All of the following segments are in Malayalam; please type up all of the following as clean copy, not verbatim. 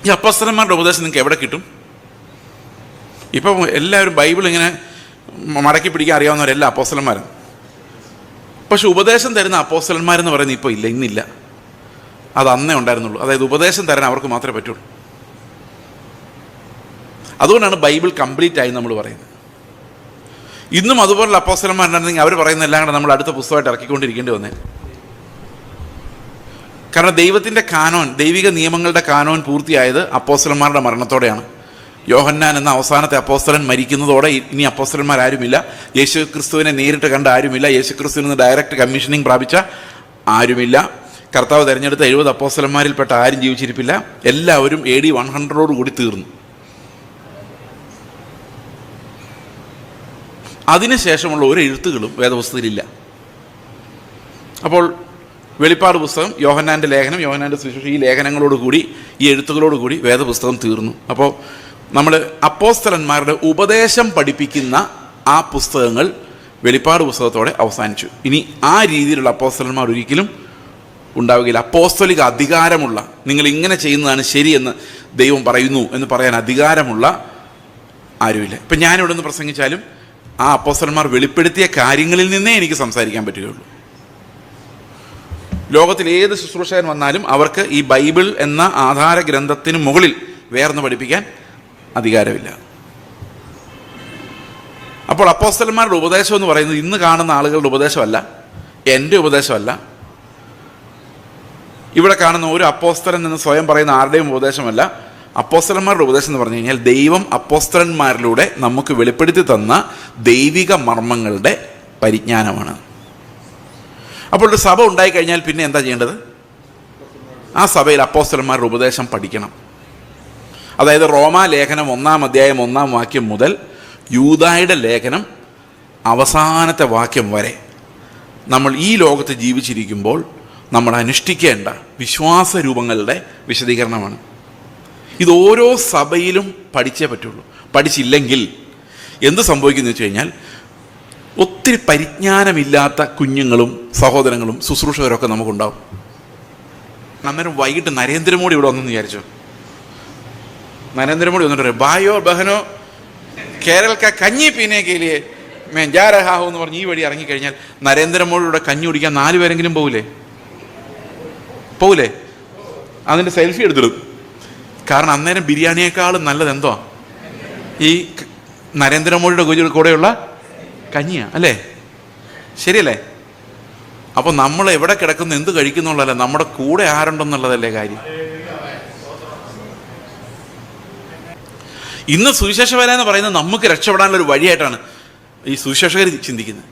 ഈ അപ്പോസ്തലന്മാരുടെ ഉപദേശം നിങ്ങൾക്ക് എവിടെ കിട്ടും? ഇപ്പം എല്ലാവരും ബൈബിൾ ഇങ്ങനെ മടക്കി പിടിക്കാൻ അറിയാവുന്നവരെല്ലാം അപ്പോസ്തലന്മാരാണ്. പക്ഷെ ഉപദേശം തരുന്ന അപ്പോസ്തലന്മാരെന്ന് പറയുന്നത് ഇപ്പോൾ ഇല്ല, ഇന്നില്ല. അത് അന്നേ ഉണ്ടായിരുന്നുള്ളൂ. അതായത് ഉപദേശം തരാൻ അവർക്ക് മാത്രമേ പറ്റുള്ളൂ. അതുകൊണ്ടാണ് ബൈബിൾ കംപ്ലീറ്റ് ആയി നമ്മൾ പറയുന്നത്. ഇന്നും അതുപോലുള്ള അപ്പോസ്തലന്മാരുണ്ടെങ്കിൽ അവർ പറയുന്ന എല്ലാം കൂടെ നമ്മൾ അടുത്ത പുസ്തകമായിട്ട് ഇറക്കിക്കൊണ്ടിരിക്കേണ്ടി വന്നേ. കാരണം ദൈവത്തിൻ്റെ കാനോൻ, ദൈവിക നിയമങ്ങളുടെ കാനോൻ പൂർത്തിയായത് അപ്പോസ്തലന്മാരുടെ മരണത്തോടെയാണ്. യോഹന്നാൻ എന്ന അവസാനത്തെ അപ്പോസ്തലൻ മരിക്കുന്നതോടെ ഇനി അപ്പോസ്തലന്മാരാരുമില്ല. യേശു ക്രിസ്തുവിനെ നേരിട്ട് കണ്ട ആരുമില്ല. യേശു ക്രിസ്തുവിൽ നിന്ന് ഡയറക്റ്റ് കമ്മീഷനിങ് പ്രാപിച്ച ആരുമില്ല. കർത്താവ് തിരഞ്ഞെടുത്ത 70 അപ്പോസ്തലന്മാരിൽപ്പെട്ട ആരും ജീവിച്ചിരിപ്പില്ല. എല്ലാവരും AD 100 കൂടി തീർന്നു. അതിനുശേഷമുള്ള ഒരു എഴുത്തുകളും വേദപുസ്തകത്തിലില്ല. അപ്പോൾ വെളിപ്പാട് പുസ്തകം, യോഹന്നാൻ്റെ ലേഖനം, യോഹന്നാൻ്റെ സുവിശേഷം, ഈ ലേഖനങ്ങളോടുകൂടി, ഈ എഴുത്തുകളോടുകൂടി വേദപുസ്തകം തീർന്നു. അപ്പോൾ നമ്മൾ അപ്പോസ്തലന്മാരുടെ ഉപദേശം പഠിപ്പിക്കുന്ന ആ പുസ്തകങ്ങൾ വെളിപ്പാട് പുസ്തകത്തോടെ അവസാനിച്ചു. ഇനി ആ രീതിയിലുള്ള അപ്പോസ്തലന്മാർ ഒരിക്കലും ഉണ്ടാവുകയില്ല. അപ്പോസ്തലിക അധികാരമുള്ള, നിങ്ങൾ ഇങ്ങനെ ചെയ്യുന്നതാണ് ശരിയെന്ന് ദൈവം പറയുന്നു എന്ന് പറയാൻ അധികാരമുള്ള ആരുമില്ല. ഇപ്പം ഞാനിവിടെ നിന്ന് പ്രസംഗിച്ചാലും ആ അപ്പോസ്തലന്മാർ വെളിപ്പെടുത്തിയ കാര്യങ്ങളിൽ നിന്നേ എനിക്ക് സംസാരിക്കാൻ പറ്റുകയുള്ളൂ. ലോകത്തിൽ ഏത് ശുശ്രൂഷകൻ വന്നാലും അവർക്ക് ഈ ബൈബിൾ എന്ന ആധാര ഗ്രന്ഥത്തിന് മുകളിൽ വേർന്ന് പഠിപ്പിക്കാൻ അധികാരമില്ല. അപ്പോൾ അപ്പോസ്തലന്മാരുടെ ഉപദേശം എന്ന് പറയുന്നത് ഇന്ന് കാണുന്ന ആളുകളുടെ ഉപദേശമല്ല, എൻ്റെ ഉപദേശമല്ല, ഇവിടെ കാണുന്ന ഒരു അപ്പോസ്തലൻ എന്ന് സ്വയം പറയുന്ന ആരുടെയും ഉപദേശമല്ല. അപ്പോസ്തലന്മാരുടെ ഉപദേശം എന്ന് പറഞ്ഞു കഴിഞ്ഞാൽ ദൈവം അപ്പോസ്തലന്മാരിലൂടെ നമുക്ക് വെളിപ്പെടുത്തി തന്ന ദൈവിക മർമ്മങ്ങളുടെ പരിജ്ഞാനമാണ്. അപ്പോൾ ഒരു സഭ ഉണ്ടായിക്കഴിഞ്ഞാൽ പിന്നെ എന്താ ചെയ്യേണ്ടത്? ആ സഭയിൽ അപ്പോസ്തലന്മാരുടെ ഉപദേശം പഠിക്കണം. അതായത് റോമാ ലേഖനം 1-ാം അധ്യായം 1-ാം വാക്യം മുതൽ യൂദായുടെ ലേഖനം അവസാനത്തെ വാക്യം വരെ നമ്മൾ ഈ ലോകത്ത് ജീവിച്ചിരിക്കുമ്പോൾ നമ്മൾ അനുഷ്ഠിക്കേണ്ട വിശ്വാസ രൂപങ്ങളുടെ വിശദീകരണമാണ്. ഇത് ഓരോ സഭയിലും പഠിച്ചേ പറ്റുള്ളൂ. പഠിച്ചില്ലെങ്കിൽ എന്ത് സംഭവിക്കുന്നു വെച്ച് കഴിഞ്ഞാൽ ഒത്തിരി പരിജ്ഞാനമില്ലാത്ത കുഞ്ഞുങ്ങളും സഹോദരങ്ങളും ശുശ്രൂഷകരൊക്കെ നമുക്കുണ്ടാവും. അന്നേരം വൈകിട്ട് നരേന്ദ്രമോദി ഇവിടെ വന്നെന്ന് വിചാരിച്ചോ. നരേന്ദ്രമോദി വന്നിട്ട് പറയും, ഭായോ ബഹനോ കേരളക്ക കഞ്ഞി പീനേക്ക് ലിയേ മേ ജാ രഹാ ഹൂ എന്ന് പറഞ്ഞ് ഈ വഴി ഇറങ്ങിക്കഴിഞ്ഞാൽ നരേന്ദ്രമോദിയുടെ കഞ്ഞി കുടിക്കാൻ 4 പേരെങ്കിലും പോകൂലേ? അതിൻ്റെ സെൽഫി എടുത്തിടും. കാരണം അന്നേരം ബിരിയാണിയേക്കാളും നല്ലത് എന്തോ ഈ നരേന്ദ്രമോദിയുടെ കൂടെയുള്ള കഞ്ഞിയാ, അല്ലേ? ശരിയല്ലേ? അപ്പോൾ നമ്മൾ എവിടെ കിടക്കുന്നു, എന്ത് കഴിക്കുന്നുള്ളതല്ല, നമ്മുടെ കൂടെ ആരുണ്ടെന്നുള്ളതല്ലേ കാര്യം. ഇന്ന് സുവിശേഷ വേല എന്ന് പറയുന്നത് നമുക്ക് രക്ഷപ്പെടാനുള്ളൊരു വഴിയായിട്ടാണ് ഈ സുവിശേഷകർ ചിന്തിക്കുന്നത്.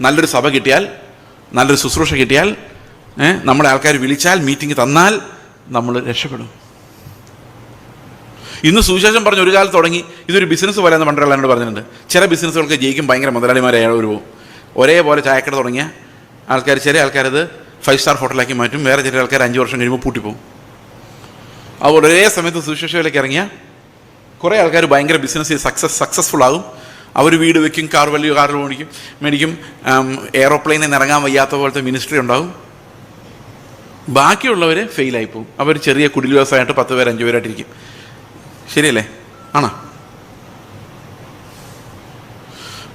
നല്ലൊരു സഭ കിട്ടിയാൽ, നല്ലൊരു ശുശ്രൂഷ കിട്ടിയാൽ, നമ്മളെ ആൾക്കാർ വിളിച്ചാൽ, മീറ്റിംഗ് തന്നാൽ നമ്മൾ രക്ഷപ്പെടും. ഇന്ന് സുവിശേഷം പറഞ്ഞ് ഒരു കാലത്ത് തുടങ്ങി ഇതൊരു ബിസിനസ് പോലെ എന്ന് പണ്ടുള്ള എന്നോട് പറഞ്ഞിട്ടുണ്ട്. ചില ബിസിനസ്സുകൾക്ക് ജയിക്കും, ഭയങ്കര മുതലാളിമാരായ ഒരു ഒരേപോലെ ചായക്കട തുടങ്ങിയ ആൾക്കാർ, ചില ആൾക്കാരത് 5 സ്റ്റാർ ഹോട്ടലാക്കി മാറ്റും, വേറെ ചില ആൾക്കാർ 5 വർഷം കഴിയുമ്പോൾ പൂട്ടിപ്പോകും. അതുപോലെ ഒരേ സമയത്ത് സുവിശേഷയിലേക്ക് ഇറങ്ങിയ കുറേ ആൾക്കാർ ഭയങ്കര ബിസിനസ് സക്സസ്ഫുൾ ആകും. അവർ വീട് വയ്ക്കും, വലിയ കാർ മേടിക്കും, എയറോപ്ലെയിനിൽ നിന്ന് ഇറങ്ങാൻ വയ്യാത്ത പോലത്തെ മിനിസ്ട്രി ഉണ്ടാകും. ബാക്കിയുള്ളവർ ഫെയിലായിപ്പോവും. അവർ ചെറിയ കുടിൽ വ്യവസായമായിട്ട് 10 പേര് 5 പേരായിട്ടിരിക്കും. ശരിയല്ലേ? ആണോ?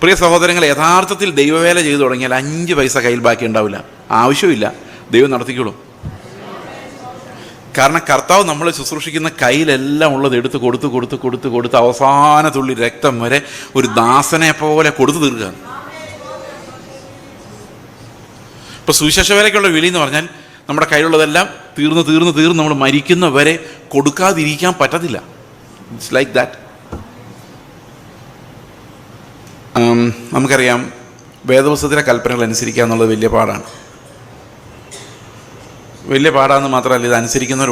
പ്രിയ സഹോദരങ്ങൾ, യഥാർത്ഥത്തിൽ ദൈവവേല ചെയ്തു തുടങ്ങിയാൽ 5 പൈസ കയ്യിൽ ബാക്കി ഉണ്ടാവില്ല. ആവശ്യമില്ല, ദൈവം നടത്തിക്കോളും. കാരണം കർത്താവ് നമ്മളെ ശുശ്രൂഷിക്കുന്ന കയ്യിലെല്ലാം ഉള്ളത് എടുത്ത് കൊടുത്ത് അവസാന തുള്ളി രക്തം വരെ ഒരു ദാസനെ പോലെ കൊടുത്തു തീർക്കുകയാണ്. ഇപ്പൊ സുവിശേഷ വേലയ്ക്കുള്ള വിളി എന്ന് പറഞ്ഞാൽ നമ്മുടെ കയ്യിലുള്ളതെല്ലാം തീർന്ന് നമ്മൾ മരിക്കുന്ന വരെ കൊടുക്കാതിരിക്കാൻ പറ്റത്തില്ല. It's like that. നമുക്കറിയാം, വേദപുസ്തകത്തിലെ കൽപ്പനകൾ അനുസരിക്കുക എന്നുള്ളത് വലിയ പാടാണെന്ന് മാത്രമല്ല, ഇത് അനുസരിക്കുന്നവർ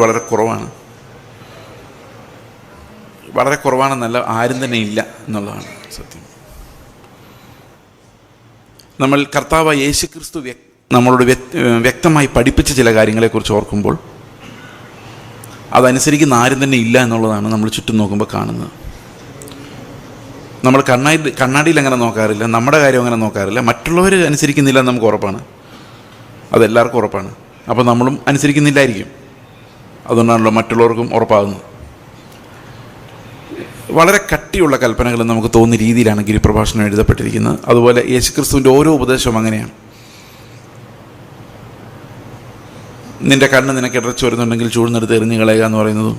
വളരെ കുറവാണെന്നല്ല, ആരും തന്നെ ഇല്ല എന്നുള്ളതാണ് സത്യം. നമ്മൾ കർത്താവ് യേശു ക്രിസ്തു നമ്മളോട് വ്യക്തമായി പഠിപ്പിച്ച ചില കാര്യങ്ങളെക്കുറിച്ച് ഓർക്കുമ്പോൾ അതനുസരിക്കുന്ന ആരും തന്നെ ഇല്ല എന്നുള്ളതാണ് നമ്മൾ ചുറ്റും നോക്കുമ്പോൾ കാണുന്നത്. നമ്മൾ കണ്ണാടിയിൽ അങ്ങനെ നോക്കാറില്ല, നമ്മുടെ കാര്യം അങ്ങനെ നോക്കാറില്ല. മറ്റുള്ളവർ അനുസരിക്കുന്നില്ല എന്ന് നമുക്ക് ഉറപ്പാണ്, അതെല്ലാവർക്കും ഉറപ്പാണ്. അപ്പോൾ നമ്മളും അനുസരിക്കുന്നില്ലായിരിക്കും. അതുകൊണ്ടാണല്ലോ മറ്റുള്ളവർക്കും ഉറപ്പാകുന്നത്. വളരെ കട്ടിയുള്ള കൽപ്പനകൾ നമുക്ക് തോന്നുന്ന രീതിയിലാണ് ഗിരിപ്രഭാഷണം എഴുതപ്പെട്ടിരിക്കുന്നത്. അതുപോലെ യേശുക്രിസ്തുവിൻ്റെ ഓരോ ഉപദേശവും അങ്ങനെയാണ്. നിന്റെ കണ്ണ് നിനക്ക് ഇടർച്ച വരുന്നുണ്ടെങ്കിൽ ചൂഴ്ന്നെടുത്ത് എറിഞ്ഞു കളയുക എന്ന് പറയുന്നതും,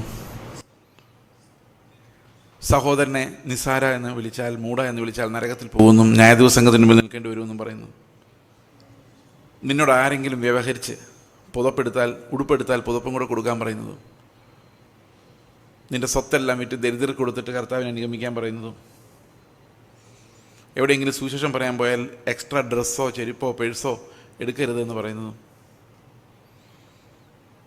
സഹോദരനെ നിസാര എന്ന് വിളിച്ചാൽ, മൂഢ എന്ന് വിളിച്ചാൽ നരകത്തിൽ പോകുന്നു, ന്യായദിവസംഘത്തിന് മുമ്പിൽ നിൽക്കേണ്ടി വരുമെന്നും പറയുന്നു. നിന്നോട് ആരെങ്കിലും വ്യവഹരിച്ച് ഉടുപ്പെടുത്താൽ പുതപ്പും കൂടെ കൊടുക്കാൻ പറയുന്നതും, നിന്റെ സ്വത്തെല്ലാം വിറ്റ് ദരിദ്രർക്ക് കൊടുത്തിട്ട് കർത്താവിനെ അനുഗമിക്കാൻ പറയുന്നതും, എവിടെയെങ്കിലും സുവിശേഷം പറയാൻ പോയാൽ എക്സ്ട്രാ ഡ്രസ്സോ ചെരുപ്പോ പേഴ്സോ എടുക്കരുതെന്ന് പറയുന്നതും.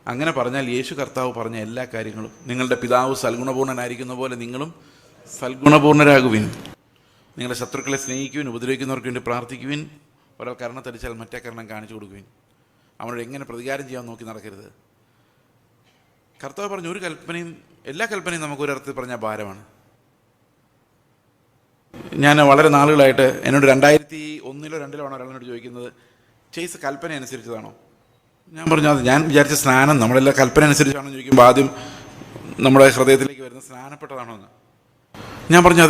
അങ്ങനെ പറഞ്ഞാൽ യേശു കർത്താവ് പറഞ്ഞ എല്ലാ കാര്യങ്ങളും, നിങ്ങളുടെ പിതാവ് സൽഗുണപൂർണ്ണനായിരിക്കുന്ന പോലെ നിങ്ങളും സൽഗുണപൂർണ്ണരാകുവിൻ, നിങ്ങളുടെ ശത്രുക്കളെ സ്നേഹിക്കുവിൻ, ഉപദ്രവിക്കുന്നവർക്ക് വേണ്ടി പ്രാർത്ഥിക്കുവിൻ, ഒരാൾ കരണത്തടിച്ചാൽ മറ്റേ കരണം കാണിച്ചു കൊടുക്കുവിൻ, അവനോട് എങ്ങനെ പ്രതികാരം ചെയ്യാൻ നോക്കി നടക്കരുത്. കർത്താവ് പറഞ്ഞു എല്ലാ കൽപ്പനയും നമുക്ക് ഒരർത്ഥത്തിൽ പറഞ്ഞാൽ ഭാരമാണ്. ഞാൻ വളരെ നാളുകളായിട്ട് എന്നോട് 2001 or 2002 ഒരാളിനോട് ചോദിക്കുന്നത്, ചെയ്സ് കൽപ്പന അനുസരിച്ചതാണോ? ഞാൻ പറഞ്ഞു അത് ഞാൻ വിചാരിച്ച സ്നാനം നമ്മളെല്ലാം കൽപ്പന അനുസരിച്ചാണെന്ന് ചോദിക്കുമ്പോൾ ആദ്യം നമ്മുടെ ഹൃദയത്തിലേക്ക് വരുന്ന സ്നാനപ്പെട്ടതാണോ എന്ന്. ഞാൻ പറഞ്ഞു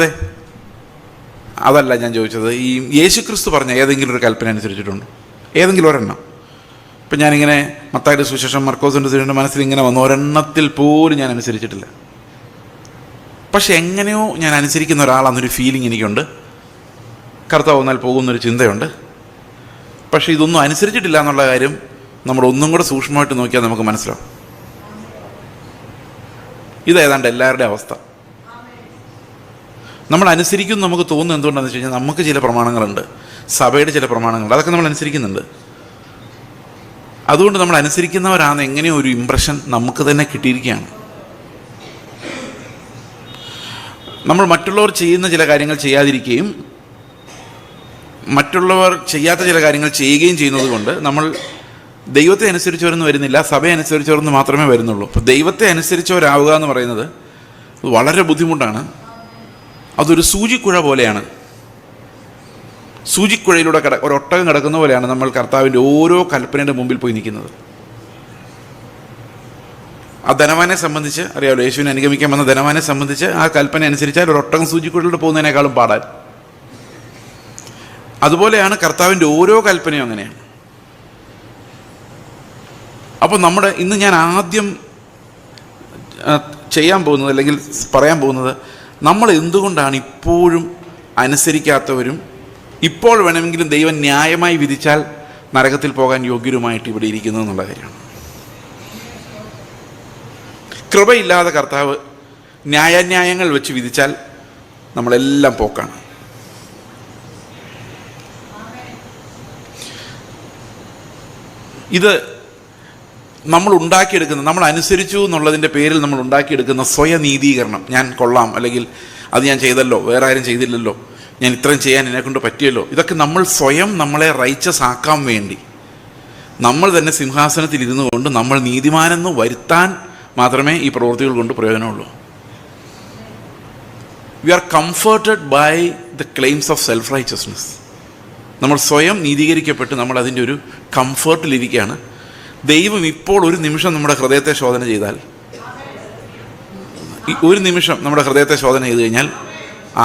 അതല്ല ഞാൻ ചോദിച്ചത്, ഈ യേശുക്രിസ്തു പറഞ്ഞ ഏതെങ്കിലും ഒരു കൽപ്പന അനുസരിച്ചിട്ടുണ്ടോ? ഏതെങ്കിലും ഒരെണ്ണം. ഇപ്പം ഞാനിങ്ങനെ മത്തായിയുടെ സുവിശേഷം, മർക്കോസിൻ്റെ സുവിശേഷം മനസ്സിൽ ഇങ്ങനെ വന്നു, ഒരെണ്ണത്തിൽ പോലും ഞാൻ അനുസരിച്ചിട്ടില്ല. പക്ഷെ എങ്ങനെയോ ഞാൻ അനുസരിക്കുന്ന ഒരാളാണെന്നൊരു ഫീലിംഗ് എനിക്കുണ്ട്. കർത്താവ് വന്നാൽ പോകുന്നൊരു ചിന്തയുണ്ട്. പക്ഷേ ഇതൊന്നും അനുസരിച്ചിട്ടില്ല എന്നുള്ള കാര്യം നമ്മൾ ഒന്നും കൂടെ സൂക്ഷ്മമായിട്ട് നോക്കിയാൽ നമുക്ക് മനസ്സിലാവും. ഇതേതാണ്ട് എല്ലാവരുടെയും അവസ്ഥ. നമ്മൾ അനുസരിക്കും നമുക്ക് തോന്നുന്നത് എന്തുകൊണ്ടാണെന്ന് വെച്ച് കഴിഞ്ഞാൽ നമുക്ക് ചില പ്രമാണങ്ങളുണ്ട്, സഭയുടെ ചില പ്രമാണങ്ങളുണ്ട്, അതൊക്കെ നമ്മൾ അനുസരിക്കുന്നുണ്ട്. അതുകൊണ്ട് നമ്മൾ അനുസരിക്കുന്നവരാണ് എങ്ങനെയോ ഒരു ഇംപ്രഷൻ നമുക്ക് തന്നെ കിട്ടിയിരിക്കുകയാണ്. നമ്മൾ മറ്റുള്ളവർ ചെയ്യുന്ന ചില കാര്യങ്ങൾ ചെയ്യാതിരിക്കുകയും മറ്റുള്ളവർ ചെയ്യാത്ത ചില കാര്യങ്ങൾ ചെയ്യുകയും ചെയ്യുന്നത് കൊണ്ട് നമ്മൾ ദൈവത്തെ അനുസരിച്ചവരൊന്നും വരുന്നില്ല, സഭയെ അനുസരിച്ചവരൊന്നും മാത്രമേ വരുന്നുള്ളൂ. അപ്പോൾ ദൈവത്തെ അനുസരിച്ചവരാവുക എന്ന് പറയുന്നത് വളരെ ബുദ്ധിമുട്ടാണ്. അതൊരു സൂചിക്കുഴ പോലെയാണ്. സൂചിക്കുഴയിലൂടെ ഒരൊട്ടകം കിടക്കുന്ന പോലെയാണ് നമ്മൾ കർത്താവിൻ്റെ ഓരോ കൽപ്പനയുടെ മുമ്പിൽ പോയി നിൽക്കുന്നത്. ആ ധനവാനെ സംബന്ധിച്ച് അറിയാമല്ലോ, യേശുവിനെ അനുഗമിക്കാൻ വന്ന ധനവാനെ സംബന്ധിച്ച് ആ കൽപ്പന അനുസരിച്ചാൽ ഒരൊട്ടകം സൂചിക്കുഴയിലൂടെ പോകുന്നതിനേക്കാളും പാടാൻ. അതുപോലെയാണ് കർത്താവിൻ്റെ ഓരോ കൽപ്പനയും അങ്ങനെയാണ്. അപ്പോൾ ഇന്ന് ഞാൻ ആദ്യം ചെയ്യാൻ പോകുന്നത് അല്ലെങ്കിൽ പറയാൻ പോകുന്നത്, നമ്മൾ എന്തുകൊണ്ടാണ് ഇപ്പോഴും അനുസരിക്കാത്തവരും ഇപ്പോൾ വേണമെങ്കിലും ദൈവം ന്യായമായി വിധിച്ചാൽ നരകത്തിൽ പോകാൻ യോഗ്യരുമായിട്ട് ഇവിടെ ഇരിക്കുന്നത് എന്നുള്ള കാര്യമാണ്. കൃപയില്ലാതെ കർത്താവ് ന്യായാന്യായങ്ങൾ വെച്ച് വിധിച്ചാൽ നമ്മളെല്ലാം പോക്കാണ്. ഇത് നമ്മൾ അനുസരിച്ചു എന്നുള്ളതിൻ്റെ പേരിൽ നമ്മൾ ഉണ്ടാക്കിയെടുക്കുന്ന സ്വയനീതീകരണം. ഞാൻ കൊള്ളാം, അല്ലെങ്കിൽ അത് ഞാൻ ചെയ്തല്ലോ, വേറെ ആരും ചെയ്തില്ലല്ലോ, ഞാൻ ഇത്രയും ചെയ്യാൻ എന്നെക്കൊണ്ട് പറ്റിയല്ലോ, ഇതൊക്കെ നമ്മൾ സ്വയം നമ്മളെ റൈച്ചസ് ആക്കാൻ വേണ്ടി നമ്മൾ തന്നെ സിംഹാസനത്തിൽ ഇരുന്നു കൊണ്ട് നമ്മൾ നീതിമാനെന്ന് വരുത്താൻ മാത്രമേ ഈ പ്രവൃത്തികൾ കൊണ്ട് പ്രയോജനമുള്ളൂ. We are comforted by the claims of self righteousness. നമ്മൾ സ്വയം നീതീകരിക്കപ്പെട്ട് നമ്മൾ അതിൻ്റെ ഒരു കംഫർട്ടിലിരിക്കുകയാണ്. ദൈവം ഇപ്പോൾ ഒരു നിമിഷം നമ്മുടെ ഹൃദയത്തെ ശോധന ചെയ്താൽ, ഒരു നിമിഷം നമ്മുടെ ഹൃദയത്തെ ശോധന ചെയ്ത് കഴിഞ്ഞാൽ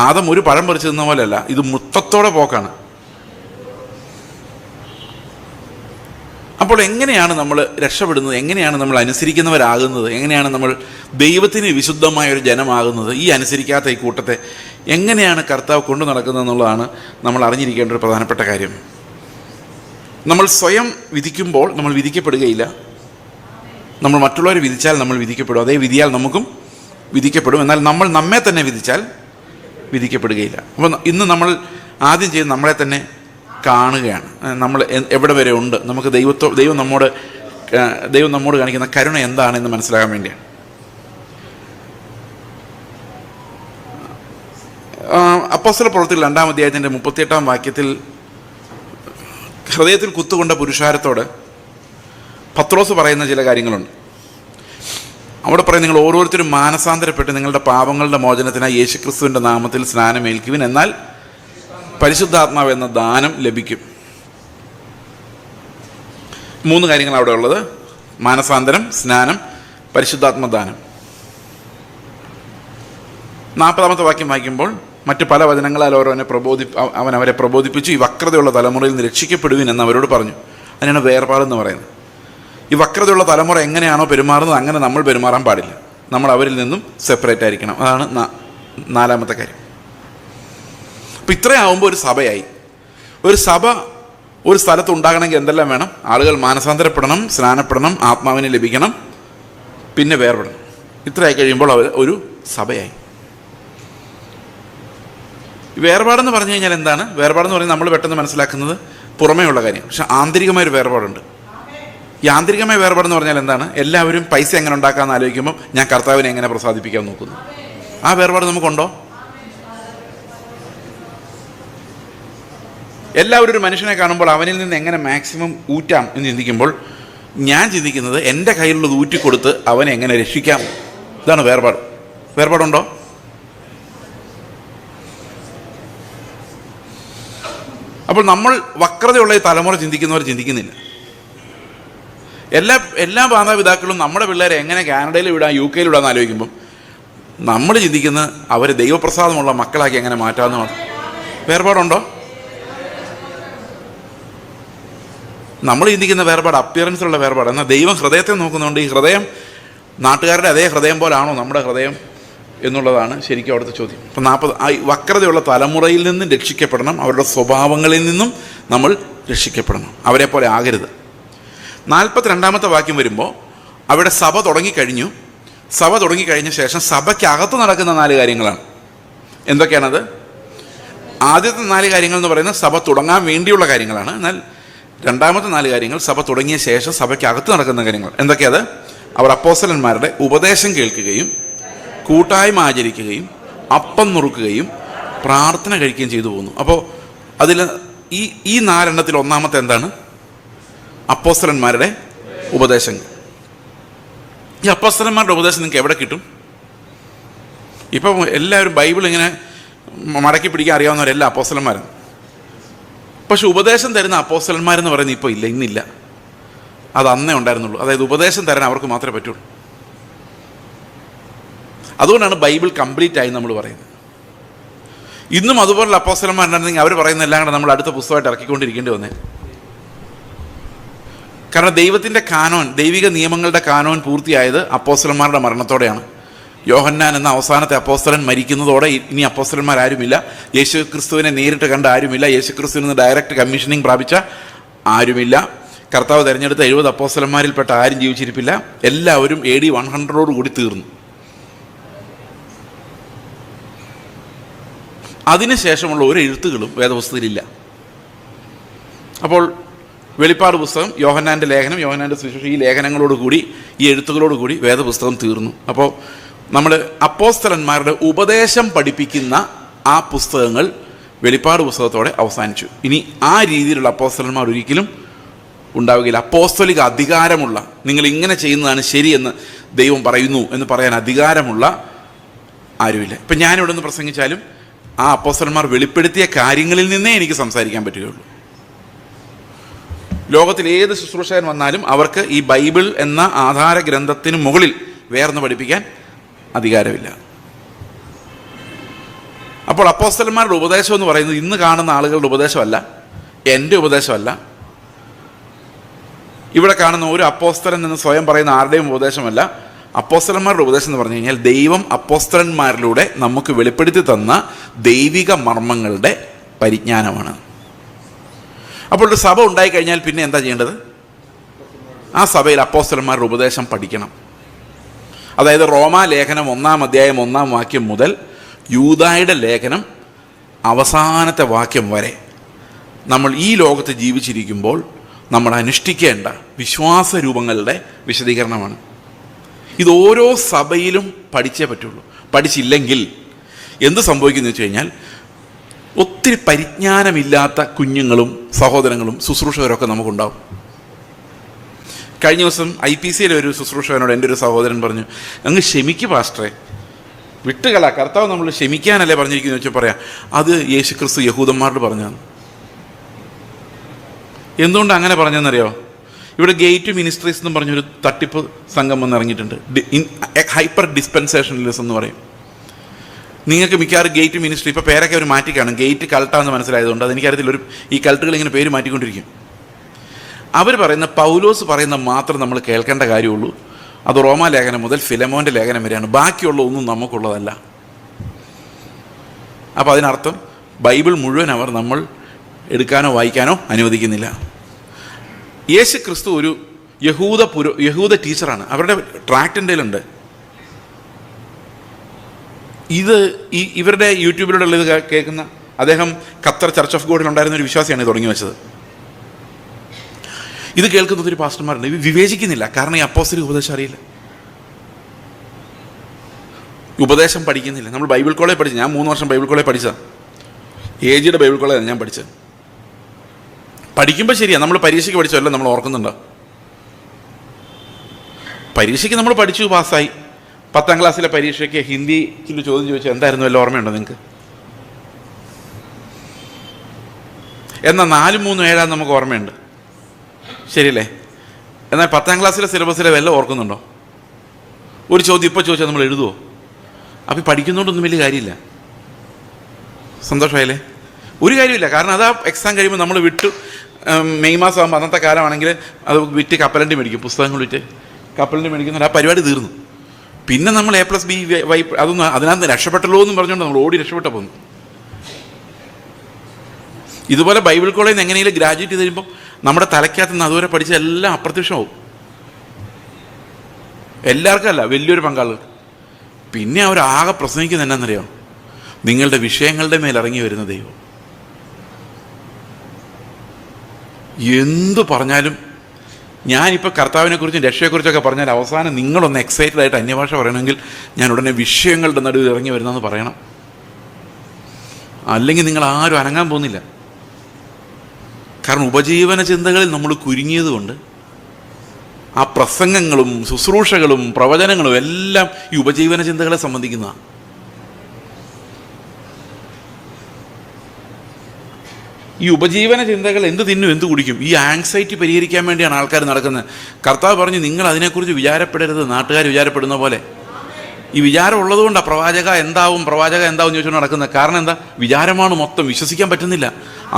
ആദം ഒരു പഴം പറിച്ചു തിന്ന പോലെയല്ല, ഇത് മൊത്തത്തോടെ പോക്കാണ്. അപ്പോൾ എങ്ങനെയാണ് നമ്മൾ രക്ഷപ്പെടുന്നത്? എങ്ങനെയാണ് നമ്മൾ അനുസരിക്കുന്നവരാകുന്നത്? എങ്ങനെയാണ് നമ്മൾ ദൈവത്തിന് വിശുദ്ധമായ ഒരു ജനമാകുന്നത്? ഈ അനുസരിക്കാത്ത ഈ കൂട്ടത്തെ എങ്ങനെയാണ് കർത്താവ് കൊണ്ടു നടക്കുന്നത് എന്നുള്ളതാണ് നമ്മൾ അറിഞ്ഞിരിക്കേണ്ട ഒരു പ്രധാനപ്പെട്ട കാര്യം. നമ്മൾ സ്വയം വിധിക്കുമ്പോൾ നമ്മൾ വിധിക്കപ്പെടുകയില്ല. നമ്മൾ മറ്റുള്ളവരെ വിധിച്ചാൽ നമ്മൾ വിധിക്കപ്പെടും, അതേ വിധിയാൽ നമുക്കും വിധിക്കപ്പെടും. എന്നാൽ നമ്മൾ നമ്മെ തന്നെ വിധിച്ചാൽ വിധിക്കപ്പെടുകയില്ല. അപ്പോൾ ഇന്ന് നമ്മൾ ആദ്യം ചെയ്യുന്ന നമ്മളെ തന്നെ കാണുകയാണ്. നമ്മൾ എവിടെ വരെ ഉണ്ട്, നമുക്ക് ദൈവം നമ്മോട് കാണിക്കുന്ന കരുണ എന്താണെന്ന് മനസ്സിലാകാൻ വേണ്ടിയാണ്. അപ്പോസ്തല പ്രവൃത്തികൾ 2-ാം അധ്യായത്തിൻ്റെ 38-ാം വാക്യത്തിൽ ഹൃദയത്തിൽ കുത്തുകൊണ്ട പുരുഷാരത്തോട് പത്രോസ് പറയുന്ന ചില കാര്യങ്ങളുണ്ട്. അവിടെ പറയും, നിങ്ങൾ ഓരോരുത്തരും മാനസാന്തരപ്പെട്ട് നിങ്ങളുടെ പാപങ്ങളുടെ മോചനത്തിനായി യേശുക്രിസ്തുവിൻ്റെ നാമത്തിൽ സ്നാനമേൽക്കുവിൻ, എന്നാൽ പരിശുദ്ധാത്മാവ് എന്ന ദാനം ലഭിക്കും. 3 കാര്യങ്ങൾ അവിടെ ഉള്ളത്: മാനസാന്തരം, സ്നാനം, പരിശുദ്ധാത്മദാനം. 40-ാമത്തെ വാക്യം വായിക്കുമ്പോൾ മറ്റു പല വചനങ്ങളാൽ അവൻ അവരെ പ്രബോധിപ്പിച്ചു. ഈ വക്രതയുള്ള തലമുറയിൽ നിന്ന് രക്ഷിക്കപ്പെടുവിൻ എന്ന് അവരോട് പറഞ്ഞു. അതിനാണ് വേർപാടെന്ന് പറയുന്നത്. ഈ വക്രതയുള്ള തലമുറ എങ്ങനെയാണോ പെരുമാറുന്നത് അങ്ങനെ നമ്മൾ പെരുമാറാൻ പാടില്ല. നമ്മൾ അവരിൽ നിന്നും സെപ്പറേറ്റ് ആയിരിക്കണം. അതാണ് 4-ാമത്തെ കാര്യം. അപ്പം ഇത്രയാവുമ്പോൾ ഒരു സഭയായി. ഒരു സഭ ഒരു സ്ഥലത്ത് ഉണ്ടാകണമെങ്കിൽ എന്തെല്ലാം വേണം? ആളുകൾ മാനസാന്തരപ്പെടണം, സ്നാനപ്പെടണം, ആത്മാവിനെ ലഭിക്കണം, പിന്നെ വേർപെടണം. ഇത്രയായി കഴിയുമ്പോൾ അവർ ഒരു സഭയായി. വേർപാടെന്ന് പറഞ്ഞു കഴിഞ്ഞാൽ എന്താണ്? വേർപാടെന്ന് പറയുന്നത് നമ്മൾ പെട്ടെന്ന് മനസ്സിലാക്കുന്നത് പുറമേ ഉള്ള കാര്യം. പക്ഷെ ആന്തരികമായൊരു വേർപാടുണ്ട്. ഈ ആന്തരികമായ വേർപാടെന്ന് പറഞ്ഞാൽ എന്താണ്? എല്ലാവരും പൈസ എങ്ങനെ ഉണ്ടാക്കാമെന്ന് ആലോചിക്കുമ്പോൾ ഞാൻ കർത്താവിനെ എങ്ങനെ പ്രസാദിപ്പിക്കാൻ നോക്കുന്നു. ആ വേർപാട് നമുക്കുണ്ടോ? എല്ലാവരും ഒരു മനുഷ്യനെ കാണുമ്പോൾ അവനിൽ നിന്ന് എങ്ങനെ മാക്സിമം ഊറ്റാം എന്ന് ചിന്തിക്കുമ്പോൾ ഞാൻ ചിന്തിക്കുന്നത് എൻ്റെ കയ്യിലുള്ളത് ഊറ്റിക്കൊടുത്ത് അവനെ എങ്ങനെ രക്ഷിക്കാം. ഇതാണ് വേർപാട്. വേർപാടുണ്ടോ? അപ്പോൾ നമ്മൾ വക്രതയുള്ള ഈ തലമുറ ചിന്തിക്കുന്നവർ ചിന്തിക്കുന്നില്ല. എല്ലാ മാതാപിതാക്കളും നമ്മുടെ പിള്ളേരെ എങ്ങനെ കാനഡയിൽ വിടാം, UK വിടാമെന്ന് ആലോചിക്കുമ്പം നമ്മൾ ചിന്തിക്കുന്നത് അവരെ ദൈവപ്രസാദമുള്ള മക്കളാക്കി എങ്ങനെ മാറ്റാമെന്ന് മാത്രം. വേർപാടുണ്ടോ? നമ്മൾ ചിന്തിക്കുന്ന വേർപാട് അപ്പിയറൻസിലുള്ള വേർപാട്. എന്നാൽ ദൈവം ഹൃദയത്തെ നോക്കുന്നുണ്ട്. ഈ ഹൃദയം നാട്ടുകാരുടെ അതേ ഹൃദയം പോലാണോ നമ്മുടെ ഹൃദയം എന്നുള്ളതാണ് ശരിക്കും അവിടുത്തെ ചോദ്യം. അപ്പം വക്രതയുള്ള തലമുറയിൽ നിന്നും രക്ഷിക്കപ്പെടണം. അവരുടെ സ്വഭാവങ്ങളിൽ നിന്നും നമ്മൾ രക്ഷിക്കപ്പെടണം. അവരെ പോലെ ആകരുത്. 42-ാമത്തെ വാക്യം വരുമ്പോൾ അവിടെ സഭ തുടങ്ങിക്കഴിഞ്ഞു. സഭ തുടങ്ങിക്കഴിഞ്ഞ ശേഷം സഭയ്ക്കകത്ത് നടക്കുന്ന 4 കാര്യങ്ങളാണ്. എന്തൊക്കെയാണത്? ആദ്യത്തെ 4 കാര്യങ്ങൾ എന്ന് പറയുന്നത് സഭ തുടങ്ങാൻ വേണ്ടിയുള്ള കാര്യങ്ങളാണ്. എന്നാൽ രണ്ടാമത്തെ 4 കാര്യങ്ങൾ സഭ തുടങ്ങിയ ശേഷം സഭയ്ക്കകത്ത് നടക്കുന്ന കാര്യങ്ങൾ. എന്തൊക്കെയത്? അവർ അപ്പോസ്തലന്മാരുടെ ഉപദേശം കേൾക്കുകയും കൂട്ടായ്മ ആചരിക്കുകയും അപ്പം നുറുക്കുകയും പ്രാർത്ഥന കഴിക്കുകയും ചെയ്തു പോകുന്നു. അപ്പോൾ അതിൽ ഈ 4 എണ്ണത്തിൽ ഒന്നാമത്തെ എന്താണ്? അപ്പോസ്തലന്മാരുടെ ഉപദേശങ്ങൾ. ഈ അപ്പോസ്തലന്മാരുടെ ഉപദേശം നിങ്ങൾക്ക് എവിടെ കിട്ടും? ഇപ്പം എല്ലാവരും ബൈബിൾ ഇങ്ങനെ മടക്കി പിടിക്കാൻ അറിയാവുന്നവരെല്ലാം അപ്പോസ്തലന്മാരാണ്. പക്ഷെ ഉപദേശം തരുന്ന അപ്പോസ്തലന്മാരെന്ന് പറയുന്നത് ഇപ്പോൾ ഇല്ല, ഇന്നില്ല. അത് അന്നേ ഉണ്ടായിരുന്നുള്ളൂ. അതായത് ഉപദേശം തരാൻ അവർക്ക് മാത്രമേ പറ്റുള്ളൂ. അതുകൊണ്ടാണ് ബൈബിൾ കംപ്ലീറ്റ് ആയി നമ്മൾ പറയുന്നത്. ഇന്നും അതുപോലുള്ള അപ്പോസ്തലന്മാരുണ്ടെങ്കിൽ അവർ പറയുന്ന എല്ലാം കൂടെ നമ്മൾ അടുത്ത പുസ്തകമായിട്ട് ഇറക്കിക്കൊണ്ടിരിക്കേണ്ടി വന്നേ. കാരണം ദൈവത്തിൻ്റെ കാനോൻ, ദൈവിക നിയമങ്ങളുടെ കാനോൻ പൂർത്തിയായത് അപ്പോസ്തലന്മാരുടെ മരണത്തോടെയാണ്. യോഹന്നാൻ എന്ന അവസാനത്തെ അപ്പോസ്തലൻ മരിക്കുന്നതോടെ ഇനി അപ്പോസ്തലന്മാരാരുമില്ല. യേശു ക്രിസ്തുവിനെ നേരിട്ട് കണ്ട ആരുമില്ല. യേശു ക്രിസ്തുവിൽ നിന്ന് ഡയറക്റ്റ് കമ്മീഷനിങ് പ്രാപിച്ച ആരുമില്ല. കർത്താവ് തിരഞ്ഞെടുത്ത 70 അപ്പോസ്തലന്മാരിൽപ്പെട്ട ആരും ജീവിച്ചിരിപ്പില്ല. എല്ലാവരും AD 100 തീർന്നു. അതിനുശേഷമുള്ള ഒരു എഴുത്തുകളും വേദപുസ്തകത്തിലില്ല. അപ്പോൾ വെളിപ്പാട് പുസ്തകം, യോഹന്നാൻ്റെ ലേഖനം, യോഹന്നാൻ്റെ സുവിശേഷം, ഈ ലേഖനങ്ങളോടുകൂടി, ഈ എഴുത്തുകളോടുകൂടി വേദപുസ്തകം തീർന്നു. അപ്പോൾ നമ്മൾ അപ്പോസ്തലന്മാരുടെ ഉപദേശം പഠിപ്പിക്കുന്ന ആ പുസ്തകങ്ങൾ വെളിപ്പാട് പുസ്തകത്തോടെ അവസാനിച്ചു. ഇനി ആ രീതിയിലുള്ള അപ്പോസ്തലന്മാർ ഒരിക്കലും ഉണ്ടാവുകയില്ല. അപ്പോസ്തലിക അധികാരമുള്ള, നിങ്ങൾ ഇങ്ങനെ ചെയ്യുന്നതാണ് ശരിയെന്ന് ദൈവം പറയുന്നു എന്ന് പറയാൻ അധികാരമുള്ള ആരുമില്ല. ഇപ്പം ഞാനിവിടെ നിന്ന് പ്രസംഗിച്ചാലും ആ അപ്പോസ്തലന്മാർ വെളിപ്പെടുത്തിയ കാര്യങ്ങളിൽ നിന്നേ എനിക്ക് സംസാരിക്കാൻ പറ്റുകയുള്ളൂ. ലോകത്തിൽ ഏത് ശുശ്രൂഷകൻ വന്നാലും അവർക്ക് ഈ ബൈബിൾ എന്ന ആധാര ഗ്രന്ഥത്തിന് മുകളിൽ വേർന്ന് പഠിപ്പിക്കാൻ അധികാരമില്ല. അപ്പോൾ അപ്പോസ്തലന്മാരുടെ ഉപദേശം എന്ന് പറയുന്നത് ഇന്ന് കാണുന്ന ആളുകളുടെ ഉപദേശമല്ല, എൻ്റെ ഉപദേശമല്ല. ഇവിടെ കാണുന്ന ഒരു അപ്പോസ്തലൻ എന്ന് സ്വയം പറയുന്ന ആരുടെയും ഉപദേശമല്ല. അപ്പോസ്തലന്മാരുടെ ഉപദേശം എന്ന് പറഞ്ഞു കഴിഞ്ഞാൽ ദൈവം അപ്പോസ്തലന്മാരിലൂടെ നമുക്ക് വെളിപ്പെടുത്തി തന്ന ദൈവിക മർമ്മങ്ങളുടെ പരിജ്ഞാനമാണ്. അപ്പോൾ ഒരു സഭ ഉണ്ടായിക്കഴിഞ്ഞാൽ പിന്നെ എന്താ ചെയ്യേണ്ടത്? ആ സഭയിൽ അപ്പോസ്തലന്മാരുടെ ഉപദേശം പഠിക്കണം. അതായത് റോമാ ലേഖനം 1-ാം അധ്യായം 1-ാം വാക്യം മുതൽ യൂദായുടെ ലേഖനം അവസാനത്തെ വാക്യം വരെ നമ്മൾ ഈ ലോകത്ത് ജീവിച്ചിരിക്കുമ്പോൾ നമ്മൾ അനുഷ്ഠിക്കേണ്ട വിശ്വാസ രൂപങ്ങളുടെ വിശദീകരണമാണ്. ഇത് ഓരോ സഭയിലും പഠിച്ചേ പറ്റുള്ളൂ. പഠിച്ചില്ലെങ്കിൽ എന്ത് സംഭവിക്കുന്നു വെച്ച് കഴിഞ്ഞാൽ ഒത്തിരി പരിജ്ഞാനമില്ലാത്ത കുഞ്ഞുങ്ങളും സഹോദരങ്ങളും ശുശ്രൂഷകരൊക്കെ നമുക്കുണ്ടാവും. കഴിഞ്ഞ ദിവസം IPCയിലെ ഒരു ശുശ്രൂഷകനോട് എൻ്റെ ഒരു സഹോദരൻ പറഞ്ഞു, അങ്ങ് ക്ഷമിക്ക് പാസ്റ്ററെ, വിട്ടുകള, കർത്താവ് നമ്മൾ ക്ഷമിക്കാനല്ലേ പറഞ്ഞിരിക്കുന്നു വെച്ചാൽ പറയാം, അത് യേശുക്രിസ്തു യഹൂദന്മാരോട് പറഞ്ഞതാണ്. എന്തുകൊണ്ട് അങ്ങനെ പറഞ്ഞെന്നറിയോ? ഇവിടെ ഗേറ്റ് മിനിസ്ട്രീസ് എന്ന് പറഞ്ഞൊരു തട്ടിപ്പ് സംഘം വന്ന് ഇറങ്ങിയിട്ടുണ്ട്. ഹൈപ്പർ ഡിസ്പെൻസേഷനലിസം എന്ന് പറയും. നിങ്ങൾക്ക് മിക്കവാറും ഗേറ്റ് മിനിസ്ട്രി ഇപ്പോൾ പേരൊക്കെ അവർ മാറ്റിക്കാണ്, ഗേറ്റ് കൾട്ടാന്ന് മനസ്സിലായതുകൊണ്ട് അതെനിക്കറിയത്തില്ല. ഈ കൾട്ടുകൾ ഇങ്ങനെ പേര് മാറ്റിക്കൊണ്ടിരിക്കും. അവർ പറയുന്ന പൗലോസ് പറയുന്ന മാത്രം നമ്മൾ കേൾക്കേണ്ട കാര്യമുള്ളൂ. അത് റോമാലേഖനം മുതൽ ഫിലമോൻ്റെ ലേഖനം വരെയാണ്. ബാക്കിയുള്ള ഒന്നും നമുക്കുള്ളതല്ല. അപ്പോൾ അതിനർത്ഥം ബൈബിൾ മുഴുവൻ അവർ നമ്മൾ എടുക്കാനോ വായിക്കാനോ അനുവദിക്കുന്നില്ല. യേശു ക്രിസ്തു ഒരു യഹൂദ ടീച്ചറാണ്. അവരുടെ ട്രാക്റ്റ് എന്തെങ്കിലുണ്ട്. ഇവരുടെ യൂട്യൂബിലൂടെ ഉള്ളത് കേൾക്കുന്ന അദ്ദേഹം ഖത്തർ ചർച്ച് ഓഫ് ഗോഡിലുണ്ടായിരുന്ന ഒരു വിശ്വാസിയാണ് തുടങ്ങി വെച്ചത്. ഇത് കേൾക്കുന്നത് ഒരു പാസ്റ്റർമാരുണ്ട്. ഇവർ വിവേചിക്കുന്നില്ല. കാരണം ഈ അപ്പോസ്തലിക ഉപദേശം അറിയില്ല, ഉപദേശം പഠിക്കുന്നില്ല. നമ്മൾ ബൈബിൾ കോളേജ് പഠിച്ചു. ഞാൻ 3 വർഷം ബൈബിൾ കോളേജ് പഠിച്ചതാണ്. AGയുടെ ബൈബിൾ കോളേജാണ് ഞാൻ പഠിച്ചത്. പഠിക്കുമ്പോൾ ശരിയാണ്, നമ്മൾ പരീക്ഷയ്ക്ക് പഠിച്ചല്ലോ നമ്മൾ ഓർക്കുന്നുണ്ടോ? പരീക്ഷയ്ക്ക് നമ്മൾ പഠിച്ചു, പാസ്സായി. 10ാം ക്ലാസ്സിലെ പരീക്ഷയ്ക്ക് ഹിന്ദിയിൽ ചോദ്യം ചോദിച്ചാൽ എന്തായിരുന്നു വല്ല ഓർമ്മയുണ്ടോ നിങ്ങൾക്ക്? എന്നാൽ 4, 3, 7 നമുക്ക് ഓർമ്മയുണ്ട്, ശരിയല്ലേ? എന്നാൽ 10ാം ക്ലാസ്സിലെ സിലബസിലെ വല്ല ഓർക്കുന്നുണ്ടോ? ഒരു ചോദ്യം ഇപ്പോൾ ചോദിച്ചാൽ നമ്മൾ എഴുതുമോ? അപ്പോൾ പഠിക്കുന്നതുകൊണ്ടൊന്നും വലിയ കാര്യമില്ല. സന്തോഷമായില്ലേ? ഒരു കാര്യമില്ല. കാരണം അത് ആ എക്സാം കഴിയുമ്പോൾ നമ്മൾ വിട്ടു. മെയ് മാസം ആകുമ്പോൾ അന്നത്തെ കാലമാണെങ്കിൽ അത് വിറ്റ് കപ്പലണ്ടി മേടിക്കും, പുസ്തകങ്ങൾ വിറ്റ് കപ്പലണ്ടി മേടിക്കുന്ന ആ പരിപാടി തീർന്നു. പിന്നെ നമ്മൾ A+B Y അതൊന്നും അതിനകത്ത് രക്ഷപ്പെട്ടല്ലോ എന്നും പറഞ്ഞുകൊണ്ട് നമ്മൾ ഓടി രക്ഷപ്പെട്ട പോകുന്നു. ഇതുപോലെ ബൈബിൾ കോളേജിൽ നിന്ന് എങ്ങനെയെങ്കിലും ഗ്രാജുവേറ്റ് ചെയ്ത് കഴിയുമ്പോൾ നമ്മുടെ തലയ്ക്കകത്ത് നിന്ന് അതുവരെ പഠിച്ച എല്ലാം അപ്രത്യക്ഷമാവും. എല്ലാവർക്കും അല്ല, വലിയൊരു പങ്കാളികൾക്ക്. പിന്നെ അവരാകെ പ്രസംഗിക്കുന്നത് എന്നാണെന്നറിയാം? നിങ്ങളുടെ വിഷയങ്ങളുടെ മേൽ ഇറങ്ങി വരുന്ന ദൈവം. എന്തു പറഞ്ഞാലും, ഞാനിപ്പോൾ കർത്താവിനെക്കുറിച്ചും രക്ഷയെക്കുറിച്ചൊക്കെ പറഞ്ഞാൽ അവസാനം നിങ്ങളൊന്ന് എക്സൈറ്റഡ് ആയിട്ട് അന്യഭാഷ പറയണമെങ്കിൽ ഞാൻ ഉടനെ വിഷയങ്ങളുടെ നടുവിൽ ഇറങ്ങി വരുന്നതെന്ന് പറയണം. അല്ലെങ്കിൽ നിങ്ങൾ ആരും അനങ്ങാൻ പോകുന്നില്ല. കാരണം ഉപജീവന ചിന്തകളിൽ നമ്മൾ കുരുങ്ങിയത് കൊണ്ട് ആ പ്രസംഗങ്ങളും ശുശ്രൂഷകളും പ്രവചനങ്ങളും എല്ലാം ഈ ഉപജീവന ചിന്തകളെ സംബന്ധിക്കുന്നതാണ്. ഈ ഉപജീവന ചിന്തകൾ എന്ത് തിന്നും എന്ത് കുടിക്കും, ഈ ആങ്സൈറ്റി പരിഹരിക്കാൻ വേണ്ടിയാണ് ആൾക്കാർ നടക്കുന്നത്. കർത്താവ് പറഞ്ഞു, നിങ്ങൾ അതിനെക്കുറിച്ച് വിചാരപ്പെടരുത്, നാട്ടുകാർ വിചാരപ്പെടുന്ന പോലെ. ഈ വിചാരം ഉള്ളതുകൊണ്ടാണ് പ്രവാചക എന്താവും ചോദിച്ചുകൊണ്ട് നടക്കുന്നത്. കാരണം എന്താ? വിചാരമാണ് മൊത്തം. വിശ്വസിക്കാൻ പറ്റുന്നില്ല.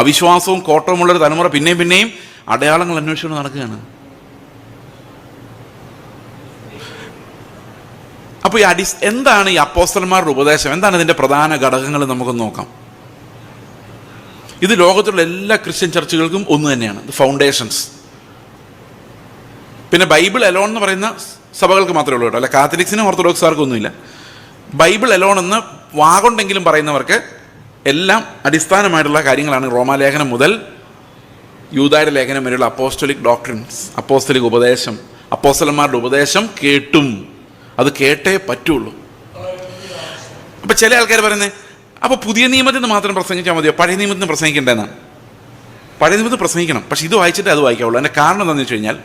അവിശ്വാസവും കോട്ടവുമുള്ളൊരു തലമുറ പിന്നെയും അടയാളങ്ങൾ അന്വേഷിച്ചുകൊണ്ട് നടക്കുകയാണ്. അപ്പോൾ എന്താണ് ഈ അപ്പോസ്തലന്മാരുടെ ഉപദേശം? എന്താണ് ഇതിൻ്റെ പ്രധാന ഘടകങ്ങൾ? നമുക്കൊന്ന് നോക്കാം. ഇത് ലോകത്തുള്ള എല്ലാ ക്രിസ്ത്യൻ ചർച്ചുകൾക്കും ഒന്ന് തന്നെയാണ്, ഫൗണ്ടേഷൻസ്. പിന്നെ ബൈബിൾ എലോൺ എന്ന് പറയുന്ന സഭകൾക്ക് മാത്രമേ ഉള്ളൂ കേട്ടോ, അല്ല കാത്തലിക്സിനും ഓർത്തഡോക്സുകാർക്കും ഒന്നുമില്ല. ബൈബിൾ എലോൺ എന്ന് വാഗൊണ്ടെങ്കിലും പറയുന്നവർക്ക് എല്ലാം അടിസ്ഥാനമായിട്ടുള്ള കാര്യങ്ങളാണ്. റോമാലേഖനം മുതൽ യൂദായുടെ ലേഖനം വരെയുള്ള അപ്പോസ്റ്റലിക് ഡോക്ട്രിൻസ്, അപ്പോസ്റ്റലിക് ഉപദേശം. അപ്പോസ്തലന്മാരുടെ ഉപദേശം കേട്ടും, അത് കേട്ടേ പറ്റുള്ളൂ. അപ്പം ചില ആൾക്കാർ പറയുന്നത്, അപ്പോൾ പുതിയ നിയമത്തിൽ നിന്ന് മാത്രം പ്രസംഗിച്ചാൽ മതിയോ, പഴയ നിയമത്തിൽ നിന്ന് പ്രസംഗിക്കേണ്ടതെന്നാണ്. പഴയ നിയമത്തിൽ പ്രസംഗിക്കണം, പക്ഷെ ഇത് വായിച്ചിട്ട് അത് വായിക്കാവുള്ളൂ. അതിൻ്റെ കാരണം എന്താണെന്ന് വെച്ച് കഴിഞ്ഞാൽ,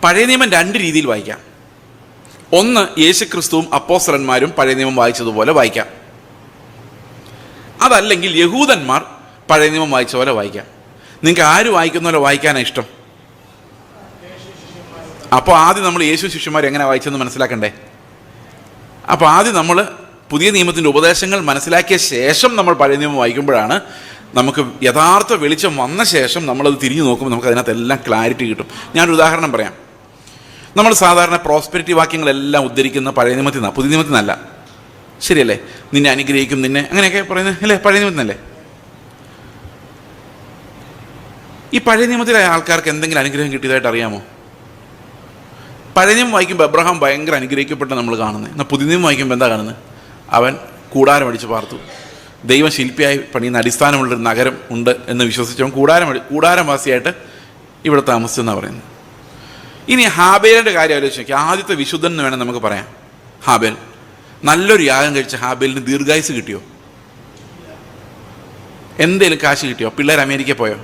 പഴയ നിയമം 2 രീതിയിൽ വായിക്കാം. ഒന്ന്, യേശു ക്രിസ്തുവും അപ്പോസ്തലന്മാരും പഴയ നിയമം വായിച്ചതുപോലെ വായിക്കാം. അതല്ലെങ്കിൽ യഹൂദന്മാർ പഴയ നിയമം വായിച്ച പോലെ വായിക്കാം. നിങ്ങൾക്ക് ആര് വായിക്കുന്ന പോലെ വായിക്കാനാണ് ഇഷ്ടം? അപ്പോൾ ആദ്യം നമ്മൾ യേശു ശിഷ്യന്മാർ എങ്ങനെ വായിച്ചെന്ന് മനസ്സിലാക്കണ്ടേ? അപ്പോൾ ആദ്യം നമ്മൾ പുതിയ നിയമത്തിൻ്റെ ഉപദേശങ്ങൾ മനസ്സിലാക്കിയ ശേഷം നമ്മൾ പഴയ നിയമം വായിക്കുമ്പോഴാണ് നമുക്ക് യഥാർത്ഥ വെളിച്ചം വന്ന ശേഷം നമ്മളത് തിരിഞ്ഞു നോക്കുമ്പോൾ നമുക്ക് അതിനകത്ത് എല്ലാം ക്ലാരിറ്റി കിട്ടും. ഞാനൊരു ഉദാഹരണം പറയാം. നമ്മൾ സാധാരണ പ്രോസ്പെരിറ്റി വാക്യങ്ങളെല്ലാം ഉദ്ധരിക്കുന്ന പഴയ നിയമത്തിൽ നിന്നാണ്, പുതിയ നിയമത്തിൽ നിന്നല്ല. ശരിയല്ലേ? നിന്നെ അനുഗ്രഹിക്കും, നിന്നെ അങ്ങനെയൊക്കെ പറയുന്നത് അല്ലേ പഴയ നിയമത്തിൽ നിന്നല്ലേ? ഈ പഴയ നിയമത്തിലെ ആൾക്കാർക്ക് എന്തെങ്കിലും അനുഗ്രഹം കിട്ടിയതായിട്ട് അറിയാമോ? പഴയ നിയമം വായിക്കുമ്പോൾ അബ്രഹാം ഭയങ്കര അനുഗ്രഹിക്കപ്പെട്ട് നമ്മൾ കാണുന്നത്. എന്നാൽ പുതിയ നിയമം വായിക്കുമ്പോൾ എന്താ കാണുന്നത്? അവൻ കൂടാരം അടിച്ച് പാർത്തു. ദൈവം ശില്പിയായി പണിയുന്ന അടിസ്ഥാനമുള്ളൊരു നഗരം ഉണ്ട് എന്ന് വിശ്വസിച്ചവൻ കൂടാരവാസിയായിട്ട് ഇവിടെ താമസിച്ചെന്നാണ് പറയുന്നത്. ഇനി ഹാബേലിൻ്റെ കാര്യം ആലോചിച്ച് നോക്കി. ആദ്യത്തെ വിശുദ്ധൻ എന്ന് വേണം നമുക്ക് പറയാം. ഹാബേൽ നല്ലൊരു യാഗം കഴിച്ച ഹാബേലിന് ദീർഘായുസ് കിട്ടിയോ? എന്തേലും കാശ് കിട്ടിയോ? പിള്ളേർ അമേരിക്ക പോയോ?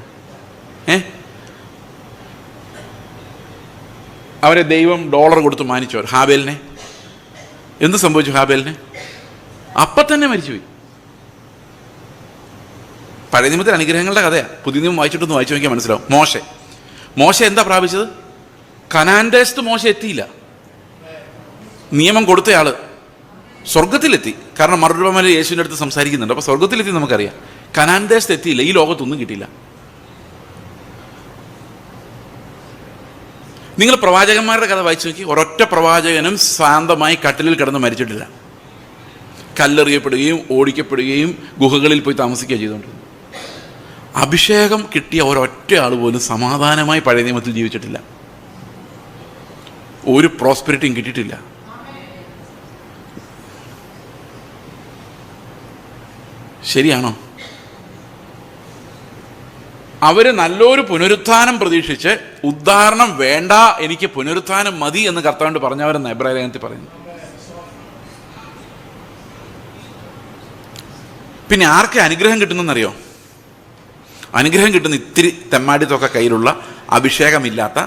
അവരെ ദൈവം $1 കൊടുത്ത് മാനിച്ചോ ഹാബേലിനെ? എന്ത് സംഭവിച്ചു ഹാബേലിനെ? അപ്പം തന്നെ മരിച്ചുപോയി. പഴയ നിയമത്തിൽ അനുഗ്രഹങ്ങളുടെ കഥയാണ്. പുതിയ നിയമം വായിച്ചിട്ടൊന്ന് വായിച്ചു നോക്കിയാൽ മനസ്സിലാവും. മോശ എന്താ പ്രാപിച്ചത്? കനാൻ ദേശത്ത് മോശ എത്തിയില്ല. നിയമം കൊടുത്തയാള് സ്വർഗത്തിലെത്തി. കാരണം മറുരൂപമല യേശുവിൻ്റെ അടുത്ത് സംസാരിക്കുന്നുണ്ട്. അപ്പോൾ സ്വർഗത്തിലെത്തി നമുക്കറിയാം. കനാൻ ദേശത്ത് എത്തിയില്ല, ഈ ലോകത്തൊന്നും കിട്ടിയില്ല. നിങ്ങൾ പ്രവാചകന്മാരുടെ കഥ വായിച്ചു നോക്കി, ഒരൊറ്റ പ്രവാചകനും ശാന്തമായി കട്ടിലിൽ കിടന്ന് മരിച്ചിട്ടില്ല. കല്ലെറിയപ്പെടുകയും ഓടിക്കപ്പെടുകയും ഗുഹകളിൽ പോയി താമസിക്കുകയും ചെയ്തുകൊണ്ടിരുന്നു. അഭിഷേകം കിട്ടിയ ഒരൊറ്റ ആൾ പോലും സമാധാനമായി പഴയ നിയമത്തിൽ ജീവിച്ചിട്ടില്ല. ഒരു പ്രോസ്പെരിറ്റിയും കിട്ടിയിട്ടില്ല. ശരിയാണോ? അവർ നല്ലൊരു പുനരുത്ഥാനം പ്രതീക്ഷിച്ച്, ഉദ്ധാരണം വേണ്ട, എനിക്ക് പുനരുത്ഥാനം മതി എന്ന് കർത്താവിനോട് പറഞ്ഞവരെന്ന് എബ്രായ ലേഖനത്തിൽ പറയുന്നു. പിന്നെ ആർക്ക് അനുഗ്രഹം കിട്ടുന്നറിയോ? അനുഗ്രഹം കിട്ടുന്ന ഇത്തിരി തെമ്മാടിത്തൊക്കെ കയ്യിലുള്ള അഭിഷേകമില്ലാത്ത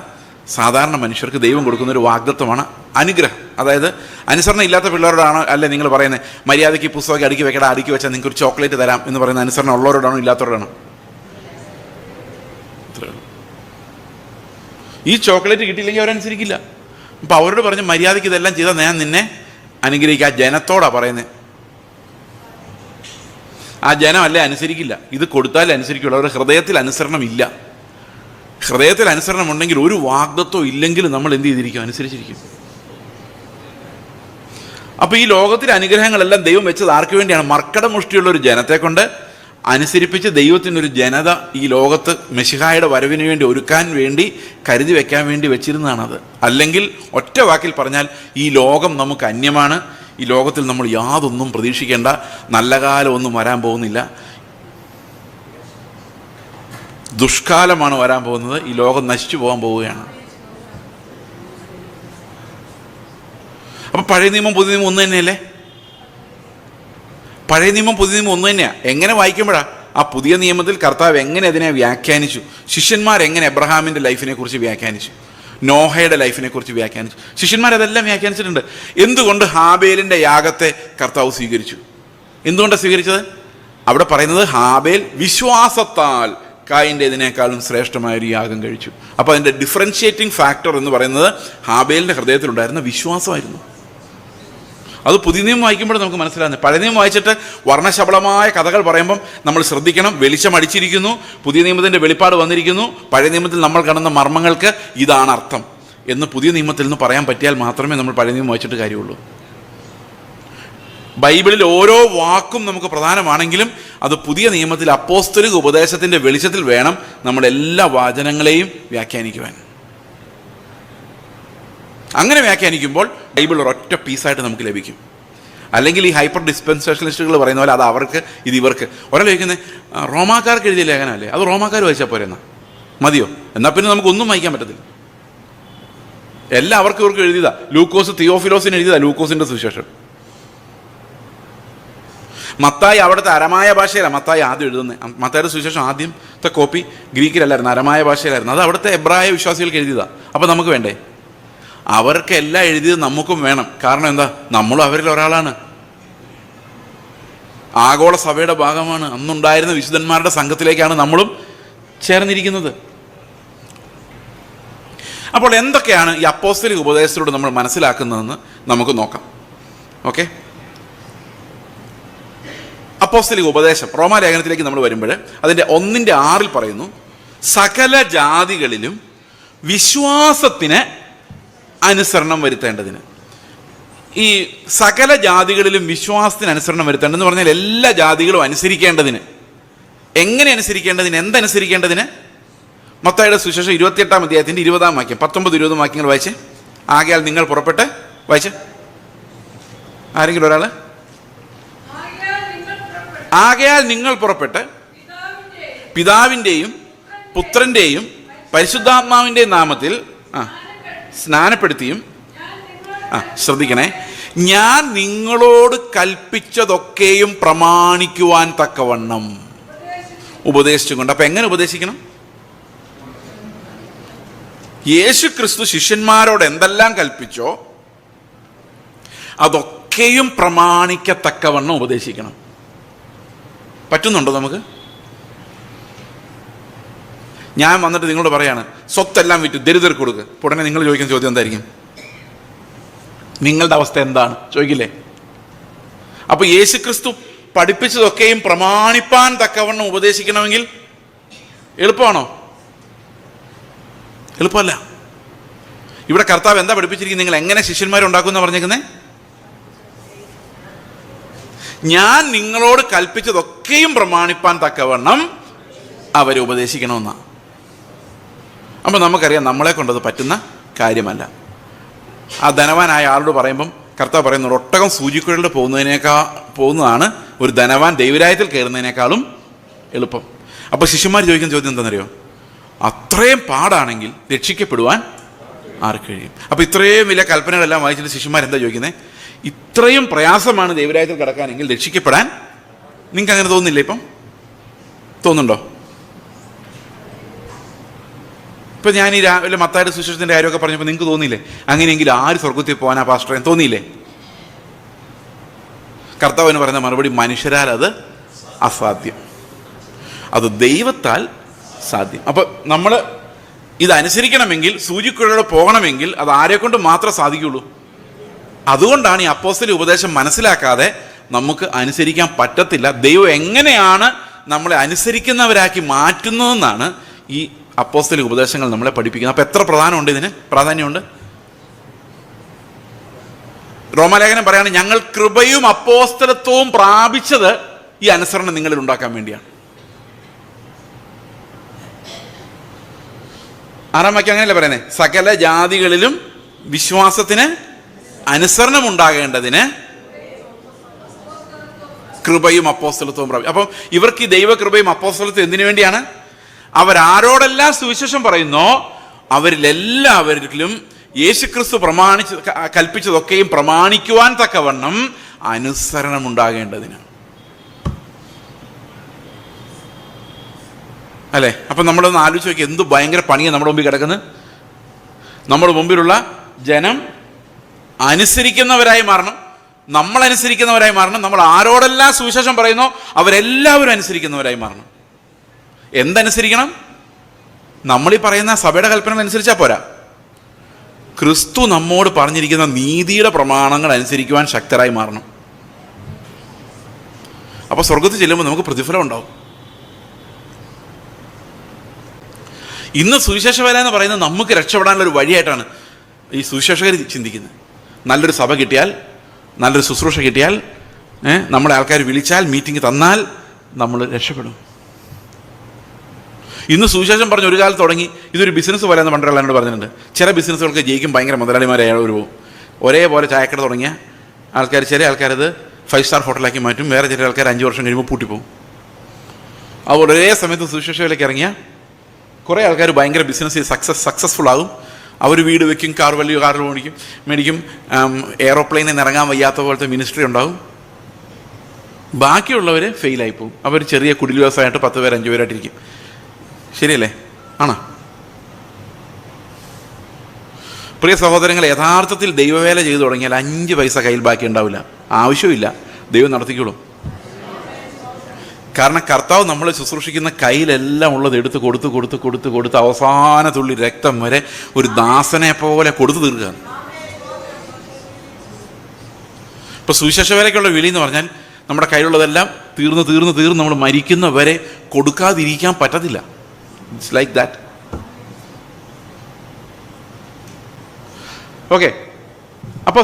സാധാരണ മനുഷ്യർക്ക് ദൈവം കൊടുക്കുന്ന ഒരു വാഗ്ദത്വമാണ് അനുഗ്രഹം. അതായത് അനുസരണം ഇല്ലാത്ത പിള്ളേരോടാണോ അല്ലേ നിങ്ങൾ പറയുന്നത്, മര്യാദയ്ക്ക് പുസ്തകമൊക്കെ അടുക്കി വെക്കടാ, അടുക്കി വെച്ചാൽ നിങ്ങൾക്ക് ഒരു ചോക്ലേറ്റ് തരാം എന്ന് പറയുന്ന അനുസരണം ഉള്ളവരോടാണോ ഇല്ലാത്തവരോടാണോ? ഈ ചോക്ലേറ്റ് കിട്ടിയില്ലെങ്കിൽ അവരനുസരിക്കില്ല. അപ്പം അവരോട് പറഞ്ഞ് മര്യാദയ്ക്ക് ഇതെല്ലാം ചെയ്താൽ ഞാൻ നിന്നെ അനുഗ്രഹിക്കുക. ആ ജനത്തോടാണ് പറയുന്നത്. ആ ജനം അല്ലേ അനുസരിക്കില്ല. ഇത് കൊടുത്താലേ അനുസരിക്കുള്ളൂ. അവരുടെ ഹൃദയത്തിൽ അനുസരണമില്ല. ഹൃദയത്തിൽ അനുസരണം ഉണ്ടെങ്കിൽ ഒരു വാഗ്ദത്വം ഇല്ലെങ്കിലും നമ്മൾ എന്ത് ചെയ്തിരിക്കും? അനുസരിച്ചിരിക്കും. അപ്പോൾ ഈ ലോകത്തിലെ അനുഗ്രഹങ്ങളെല്ലാം ദൈവം വെച്ചത് ആർക്ക് വേണ്ടിയാണ്? മർക്കടമുഷ്ടിയുള്ള ഒരു ജനത്തെ കൊണ്ട് അനുസരിപ്പിച്ച് ദൈവത്തിനൊരു ജനത ഈ ലോകത്ത് മെശിഹായുടെ വരവിന് വേണ്ടി ഒരുക്കാൻ വേണ്ടി കരുതി വെക്കാൻ വേണ്ടി വെച്ചിരുന്നതാണത്. അല്ലെങ്കിൽ ഒറ്റ വാക്കിൽ പറഞ്ഞാൽ ഈ ലോകം നമുക്ക് അന്യമാണ്. ഈ ലോകത്തിൽ നമ്മൾ യാതൊന്നും പ്രതീക്ഷിക്കേണ്ട. നല്ല കാലം ഒന്നും വരാൻ പോകുന്നില്ല. ദുഷ്കാലമാണ് വരാൻ പോകുന്നത്. ഈ ലോകം നശിച്ചു പോകാൻ പോവുകയാണ്. അപ്പം പഴയ നിയമം പുതിയ നിയമം ഒന്ന് തന്നെയല്ലേ? പഴയ നിയമം പുതിയ നിയമം ഒന്ന് തന്നെയാണ്. എങ്ങനെ വായിക്കുമ്പോഴാണ് ആ പുതിയ നിയമത്തിൽ കർത്താവ് എങ്ങനെ അതിനെ വ്യാഖ്യാനിച്ചു? ശിഷ്യന്മാരെങ്ങനെ എബ്രഹാമിൻ്റെ ലൈഫിനെ കുറിച്ച് വ്യാഖ്യാനിച്ചു? നോഹയുടെ ലൈഫിനെ കുറിച്ച് വ്യാഖ്യാനിച്ചു? ശിഷ്യന്മാരതെല്ലാം വ്യാഖ്യാനിച്ചിട്ടുണ്ട്. എന്തുകൊണ്ട് ഹാബേലിൻ്റെ യാഗത്തെ കർത്താവ് സ്വീകരിച്ചു? എന്തുകൊണ്ടാണ് സ്വീകരിച്ചത്? അവിടെ പറയുന്നത് ഹാബേൽ വിശ്വാസത്താൽ കായിൻ്റെതിനേക്കാളും ശ്രേഷ്ഠമായൊരു യാഗം കഴിച്ചു. അപ്പോൾ അതിൻ്റെ ഡിഫറൻഷിയേറ്റിംഗ് ഫാക്ടർ എന്ന് പറയുന്നത് ഹാബേലിൻ്റെ ഹൃദയത്തിലുണ്ടായിരുന്ന വിശ്വാസമായിരുന്നു. അത് പുതിയ നിയമം വായിക്കുമ്പോൾ നമുക്ക് മനസ്സിലാകുന്നത്. പഴയ നിയമം വായിച്ചിട്ട് വർണ്ണശബളമായ കഥകൾ പറയുമ്പം നമ്മൾ ശ്രദ്ധിക്കണം. വെളിച്ചം അടിച്ചിരിക്കുന്നു, പുതിയ നിയമത്തിൻ്റെ വെളിപ്പാട് വന്നിരിക്കുന്നു, പഴയ നിയമത്തിൽ നമ്മൾ കാണുന്ന മർമ്മങ്ങൾക്ക് ഇതാണ് അർത്ഥം എന്ന് പുതിയ നിയമത്തിൽ നിന്ന് പറയാൻ പറ്റിയാൽ മാത്രമേ നമ്മൾ പഴയ നിയമം വായിച്ചിട്ട് കാര്യമുള്ളൂ. ബൈബിളിൽ ഓരോ വാക്കും നമുക്ക് പ്രധാനമാണെങ്കിലും അത് പുതിയ നിയമത്തിൽ അപ്പോസ്തലിക ഉപദേശത്തിൻ്റെ വെളിച്ചത്തിൽ വേണം നമ്മൾ എല്ലാ വചനങ്ങളെയും വ്യാഖ്യാനിക്കുവാൻ. അങ്ങനെ വ്യാഖ്യാനിക്കുമ്പോൾ ബൈബിൾ ഒരൊറ്റ പീസായിട്ട് നമുക്ക് ലഭിക്കും. അല്ലെങ്കിൽ ഈ ഹൈപ്പർ ഡിസ്പെൻസേഷനിസ്റ്റുകൾ പറയുന്ന പോലെ അത് അവർക്ക് ഇത് ഇവർക്ക്. ഒരാൾ ചോദിക്കുന്നത് റോമാക്കാർക്ക് എഴുതിയ ലേഖനമല്ലേ, അത് റോമാക്കാർ വായിച്ചാൽ പോരെ എന്നാ മതിയോ? എന്നാൽ പിന്നെ നമുക്കൊന്നും വായിക്കാൻ പറ്റത്തില്ല. എല്ലാം അവർക്ക് ഇവർക്ക് എഴുതിയതാ. ലൂക്കോസ് തിയോഫിലോസിന് എഴുതിയതാ ലൂക്കോസിൻ്റെ സുവിശേഷം. മത്തായി അവിടുത്തെ അരമായ ഭാഷയിലാണ് മത്തായി ആദ്യം എഴുതുന്നത്. മത്തായിയുടെ സുവിശേഷം ആദ്യത്തെ കോപ്പി ഗ്രീക്കിലല്ലായിരുന്നു, അരമായ ഭാഷയിലായിരുന്നു. അത് അവിടുത്തെ എബ്രായ വിശ്വാസികൾക്ക് എഴുതിയതാണ്. അപ്പം നമുക്ക് വേണ്ടേ? അവർക്ക് എല്ലാം എഴുതിയത് നമുക്കും വേണം. കാരണം എന്താ? നമ്മളും അവരിൽ ഒരാളാണ്. ആഗോള സഭയുടെ ഭാഗമാണ്. അന്നുണ്ടായിരുന്ന വിശുദ്ധന്മാരുടെ സംഘത്തിലേക്കാണ് നമ്മളും ചേർന്നിരിക്കുന്നത്. അപ്പോൾ എന്തൊക്കെയാണ് ഈ അപ്പോസ്തലിക ഉപദേശത്തിലൂടെ നമ്മൾ മനസ്സിലാക്കുന്നതെന്ന് നമുക്ക് നോക്കാം. ഓക്കെ, അപ്പോസ്തലിക ഉപദേശം റോമാലേഖനത്തിലേക്ക് നമ്മൾ വരുമ്പോൾ അതിൻ്റെ 1:6 പറയുന്നു, സകല ജാതികളിലും വിശ്വാസത്തിന് അനുസരണം വരുത്തേണ്ടതിന്. ഈ സകല ജാതികളിലും വിശ്വാസത്തിന് അനുസരണം വരുത്തേണ്ടതെന്ന് പറഞ്ഞാൽ എല്ലാ ജാതികളും അനുസരിക്കേണ്ടതിന്. എങ്ങനെ അനുസരിക്കേണ്ടതിന്? എന്തനുസരിക്കേണ്ടതിന്? മത്തായിയുടെ സുവിശേഷം 28-ാം അധ്യായത്തിൻ്റെ 20-ാം വാക്യം, 19-20 വാക്യങ്ങൾ വായിച്ച്. ആകയാൽ നിങ്ങൾ പുറപ്പെട്ട് വായിച്ച്. ആരെങ്കിലും ഒരാൾ? ആകയാൽ നിങ്ങൾ പുറപ്പെട്ട് പിതാവിൻ്റെയും പുത്രൻ്റെയും പരിശുദ്ധാത്മാവിൻ്റെയും നാമത്തിൽ സ്നാനപ്പെടുത്തിയും, ശ്രദ്ധിക്കണേ, ഞാൻ നിങ്ങളോട് കൽപ്പിച്ചതൊക്കെയും പ്രമാണിക്കുവാൻ തക്കവണ്ണം ഉപദേശിച്ചുകൊണ്ട്. അപ്പം എങ്ങനെ ഉപദേശിക്കണം? യേശു ക്രിസ്തു ശിഷ്യന്മാരോട് എന്തെല്ലാം കൽപ്പിച്ചോ അതൊക്കെയും പ്രമാണിക്കത്തക്കവണ്ണം ഉപദേശിക്കണം. പറ്റുന്നുണ്ടോ നമുക്ക്? ഞാൻ വന്നിട്ട് നിങ്ങളോട് പറയാണ് സ്വത്തെല്ലാം വിറ്റ് ദരിദ്രർക്ക് കൊടുക്കുക. ഉടനെ നിങ്ങൾ ചോദിക്കുന്ന ചോദ്യം എന്തായിരിക്കും? നിങ്ങളുടെ അവസ്ഥ എന്താണ് ചോദിക്കില്ലേ? അപ്പൊ യേശുക്രിസ്തു പഠിപ്പിച്ചതൊക്കെയും പ്രമാണിപ്പാൻ തക്കവണ്ണം ഉപദേശിക്കണമെങ്കിൽ എളുപ്പമാണോ? എളുപ്പമല്ല. ഇവിടെ കർത്താവ് എന്താ പഠിപ്പിച്ചിരിക്കുന്നത്? നിങ്ങൾ എങ്ങനെ ശിഷ്യന്മാരുണ്ടാക്കുമെന്ന് പറഞ്ഞേക്കുന്നേ? ഞാൻ നിങ്ങളോട് കൽപ്പിച്ചതൊക്കെയും പ്രമാണിപ്പാൻ തക്കവണ്ണം അവരെ ഉപദേശിക്കണമെന്നാ. അപ്പൊ നമുക്കറിയാം നമ്മളെ കൊണ്ടത് പറ്റുന്ന കാര്യമല്ല. ആ ധനവാനായ ആളോട് പറയുമ്പം കർത്താവ് പറയുന്നത്, ഒട്ടകം സൂചിക്കുഴലിൽ പോകുന്നതാണ് ഒരു ധനവാൻ ദൈവരാജ്യത്തിൽ കയറുന്നതിനേക്കാളും എളുപ്പം. അപ്പൊ ശിഷ്യന്മാർ ചോദിക്കുന്ന ചോദ്യം എന്താണെന്നറിയോ? അത്രയും പാടാണെങ്കിൽ രക്ഷിക്കപ്പെടുവാൻ ആർക്ക് കഴിയും? അപ്പൊ ഇത്രയും വലിയ കൽപ്പനകളെല്ലാം വായിച്ചിട്ട് ശിഷ്യന്മാർ എന്താ ചോദിക്കുന്നത്? ഇത്രയും പ്രയാസമാണ് ദൈവരാജ്യത്തിൽ കിടക്കാനെങ്കിൽ രക്ഷിക്കപ്പെടാൻ നിങ്ങൾക്ക് അങ്ങനെ തോന്നുന്നില്ല? ഇപ്പം തോന്നുന്നുണ്ടോ? ഇപ്പം ഞാൻ ഈ രാവിലെ മത്തായിയുടെ സുവിശേഷത്തിൻ്റെ കാര്യമൊക്കെ പറഞ്ഞപ്പോൾ നിങ്ങൾക്ക് തോന്നിയില്ലേ അങ്ങനെയെങ്കിൽ ആര് സ്വർഗത്തിൽ പോകാനാ പാസ്റ്ററെ തോന്നിയില്ലേ? കർത്താവിന് പറയുന്ന മറുപടി, മനുഷ്യരാൽ അത് അസാധ്യം, അത് ദൈവത്താൽ സാധ്യം. അപ്പം നമ്മൾ ഇതനുസരിക്കണമെങ്കിൽ, സൂചിക്കുഴലോടെ പോകണമെങ്കിൽ അത് ആരെക്കൊണ്ട് മാത്രമേ സാധിക്കുള്ളൂ. അതുകൊണ്ടാണ് ഈ അപ്പോസ്തല ഉപദേശം മനസ്സിലാക്കാതെ നമുക്ക് അനുസരിക്കാൻ പറ്റത്തില്ല. ദൈവം എങ്ങനെയാണ് നമ്മളെ അനുസരിക്കുന്നവരാക്കി മാറ്റുന്നതെന്നാണ് ഈ അപ്പോസ്തല ഉപദേശങ്ങൾ നമ്മളെ പഠിപ്പിക്കുന്നത്. അപ്പം എത്ര പ്രധാനമുണ്ട് ഇതിന്, പ്രാധാന്യമുണ്ട്. റോമാലേഖനം പറയാണ്, ഞങ്ങൾ കൃപയും അപ്പോസ്തലത്വവും പ്രാപിച്ചത് ഈ അനുസരണം നിങ്ങളിൽ ഉണ്ടാക്കാൻ വേണ്ടിയാണ്. 6 വാക്യം അങ്ങനെയല്ലേ പറയുന്നത്? സകല ജാതികളിലും വിശ്വാസത്തിന് അനുസരണം ഉണ്ടാകേണ്ടതിന് കൃപയും അപ്പോസ്തലത്വവും പ്രാപിച്ചു. അപ്പം ഇവർക്ക് ഈ ദൈവകൃപയും അപ്പോസ്തലത്വം എന്തിനു വേണ്ടിയാണ്? അവരാരോടെല്ലാം സുവിശേഷം പറയുന്നോ അവരിലെല്ലാവരിലും യേശുക്രിസ്തു കൽപ്പിച്ചതൊക്കെയും പ്രമാണിക്കുവാൻ തക്കവണ്ണം അനുസരണം ഉണ്ടാകേണ്ടതിന്. അല്ലേ? അപ്പം നമ്മളൊന്ന് ആലോചിച്ച് നോക്കി, എന്ത് ഭയങ്കര പണിയാണ് നമ്മുടെ മുമ്പിൽ കിടക്കുന്നത്. നമ്മുടെ മുമ്പിലുള്ള ജനം അനുസരിക്കുന്നവരായി മാറണം, നമ്മൾ അനുസരിക്കുന്നവരായി മാറണം. നമ്മൾ ആരോടെല്ലാം സുവിശേഷം പറയുന്നോ അവരെല്ലാവരും അനുസരിക്കുന്നവരായി മാറണം. എന്തനുസരിക്കണം? നമ്മളീ പറയുന്ന സഭയുടെ കൽപ്പനകൾ അനുസരിച്ചാൽ പോരാ, ക്രിസ്തു നമ്മോട് പറഞ്ഞിരിക്കുന്ന നീതിയുടെ പ്രമാണങ്ങൾ അനുസരിക്കുവാൻ ശക്തരായി മാറണം. അപ്പോൾ സ്വർഗത്തിൽ ചെല്ലുമ്പോൾ നമുക്ക് പ്രതിഫലം ഉണ്ടാവും. ഇന്ന് സുവിശേഷ വേല എന്ന് പറയുന്നത് നമുക്ക് രക്ഷപ്പെടാനുള്ളൊരു വഴിയായിട്ടാണ് ഈ സുവിശേഷകർ ചിന്തിക്കുന്നത്. നല്ലൊരു സഭ കിട്ടിയാൽ, നല്ലൊരു ശുശ്രൂഷ കിട്ടിയാൽ, നമ്മളെ ആൾക്കാർ വിളിച്ചാൽ, മീറ്റിംഗ് തന്നാൽ നമ്മൾ രക്ഷപ്പെടും. ഇന്ന് സുവിശേഷം പറഞ്ഞ് ഒരു കാലത്ത് തുടങ്ങി ഇതൊരു ബിസിനസ് പോലെ എന്ന് പണ്ടുള്ള എന്നോട് പറഞ്ഞിട്ടുണ്ട്. ചില ബിസിനസ്സുകൾക്ക് ജയിക്കും, ഭയങ്കര മുതലാളിമാരായ ഒരു പോകും. ഒരേപോലെ ചായക്കട തുടങ്ങിയ ആൾക്കാർ, ചില ആൾക്കാരത് 5 സ്റ്റാർ ഹോട്ടലാക്കി മാറ്റും, വേറെ ചില ആൾക്കാർ 5 വർഷം കഴിയുമ്പോൾ പൂട്ടിപ്പോകും. അതുപോലെ ഒരേ സമയത്ത് സുവിശേഷയിലേക്ക് ഇറങ്ങിയ കുറേ ആൾക്കാർ ഭയങ്കര ബിസിനസ് സക്സസ്ഫുൾ ആകും. അവർ വീട് വെക്കും, വലിയ കാർ മേടിക്കും, എയറോപ്ലെയിനിൽ നിന്ന് ഇറങ്ങാൻ വയ്യാത്ത പോലത്തെ മിനിസ്ട്രി ഉണ്ടാകും. ബാക്കിയുള്ളവർ ഫെയിലായി പോകും. അവർ ചെറിയ കുടിൽ വ്യവസായമായിട്ട് 10 പേര് 5 പേരായിട്ടിരിക്കും. ശരിയല്ലേ? ആണോ? പ്രിയ സഹോദരങ്ങൾ, യഥാർത്ഥത്തിൽ ദൈവവേല ചെയ്തു തുടങ്ങിയാൽ 5 പൈസ കയ്യിൽ ബാക്കി ഉണ്ടാവില്ല. ആവശ്യമില്ല, ദൈവം നടത്തിക്കോളും. കാരണം കർത്താവ് നമ്മളെ ശുശ്രൂഷിക്കുന്ന കയ്യിലെല്ലാം ഉള്ളത് എടുത്ത് കൊടുത്ത് അവസാന തുള്ളി രക്തം വരെ ഒരു ദാസനെ പോലെ കൊടുത്തു തീർക്കുക. ഇപ്പൊ സുവിശേഷ വേലയ്ക്കുള്ള വിളി എന്ന് പറഞ്ഞാൽ നമ്മുടെ കയ്യിലുള്ളതെല്ലാം തീർന്ന് നമ്മൾ മരിക്കുന്നവരെ കൊടുക്കാതിരിക്കാൻ പറ്റത്തില്ല. It's like that. ഓക്കെ. അപ്പൊ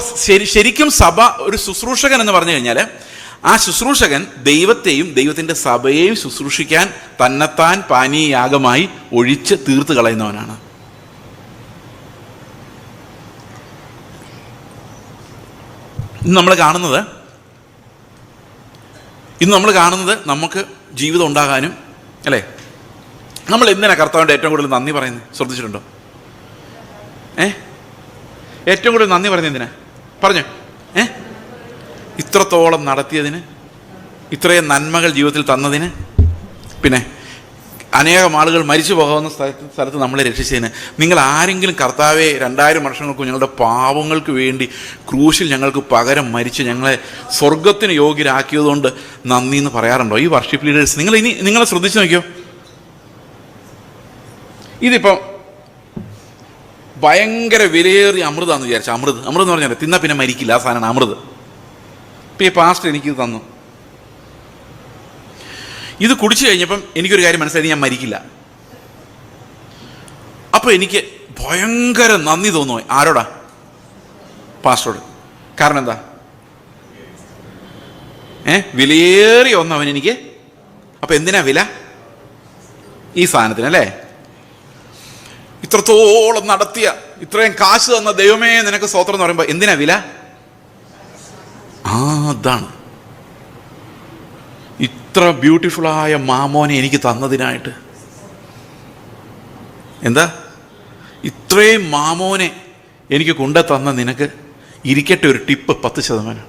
ശരിക്കും സഭ ഒരു ശുശ്രൂഷകൻ എന്ന് പറഞ്ഞു കഴിഞ്ഞാൽ ആ ശുശ്രൂഷകൻ ദൈവത്തെയും ദൈവത്തിൻ്റെ സഭയെയും ശുശ്രൂഷിക്കാൻ തന്നെത്താൻ പാനീയാഗമായി ഒഴിച്ച് തീർത്ത് കളയുന്നവനാണ്. ഇന്ന് നമ്മൾ കാണുന്നത് നമുക്ക് ജീവിതം ഉണ്ടാകാനും, അല്ലേ? നമ്മൾ എന്തിനാണ് കർത്താവിൻ്റെ ഏറ്റവും കൂടുതൽ നന്ദി പറയുന്നത്? ശ്രദ്ധിച്ചിട്ടുണ്ടോ? ഏറ്റവും കൂടുതൽ നന്ദി പറയുന്നത് എന്തിനാ? പറഞ്ഞോ. ഇത്രത്തോളം നടത്തിയതിന്, ഇത്രയും നന്മകൾ ജീവിതത്തിൽ തന്നതിന്, പിന്നെ അനേകം ആളുകൾ മരിച്ചു പോകാവുന്ന സ്ഥലത്ത് നമ്മളെ രക്ഷിച്ചതിന്. നിങ്ങൾ ആരെങ്കിലും കർത്താവെ 2000 വർഷങ്ങൾക്ക് ഞങ്ങളുടെ പാവങ്ങൾക്ക് വേണ്ടി ക്രൂശിൽ ഞങ്ങൾക്ക് പകരം മരിച്ച് ഞങ്ങളെ സ്വർഗത്തിന് യോഗ്യരാക്കിയതുകൊണ്ട് നന്ദി എന്ന് പറയാറുണ്ടോ ഈ വർഷിപ്പ് ലീഡേഴ്സ്? നിങ്ങളെ ശ്രദ്ധിച്ചു നോക്കിയോ. ഇതിപ്പം ഭയങ്കര വിലയേറിയ അമൃതാന്ന് വിചാരിച്ച, അമൃത് എന്ന് പറഞ്ഞാൽ തിന്നാ പിന്നെ മരിക്കില്ല, ആ സാധനമാണ് അമൃത്. ഇപ്പം ഈ പാസ്റ്റർ എനിക്കിത് തന്നു. ഇത് കുടിച്ചു കഴിഞ്ഞപ്പം എനിക്കൊരു കാര്യം മനസ്സിലായി, ഞാൻ മരിക്കില്ല. അപ്പോൾ എനിക്ക് ഭയങ്കര നന്ദി തോന്നുന്നു. ആരോടാ? പാസ്റ്ററോട്. കാരണം എന്താ? വിലയേറിയ ഒന്ന് അവൻ എനിക്ക്. അപ്പം എന്തിനാ വില? ഈ സാധനത്തിനല്ലേ? ഇത്രത്തോളം നടത്തിയ, ഇത്രയും കാശ് തന്ന ദൈവമേ നിനക്ക് സ്തോത്രം എന്ന് പറയുമ്പോൾ എന്തിനാ വില? അതാണ്. ഇത്ര ബ്യൂട്ടിഫുള്ളായ മാമോനെ എനിക്ക് തന്നതിനായിട്ട്. എന്താ? ഇത്രയും മാമോനെ എനിക്ക് കൊണ്ടു തന്ന നിനക്ക് ഇരിക്കട്ടെ ഒരു ടിപ്പ് 10%.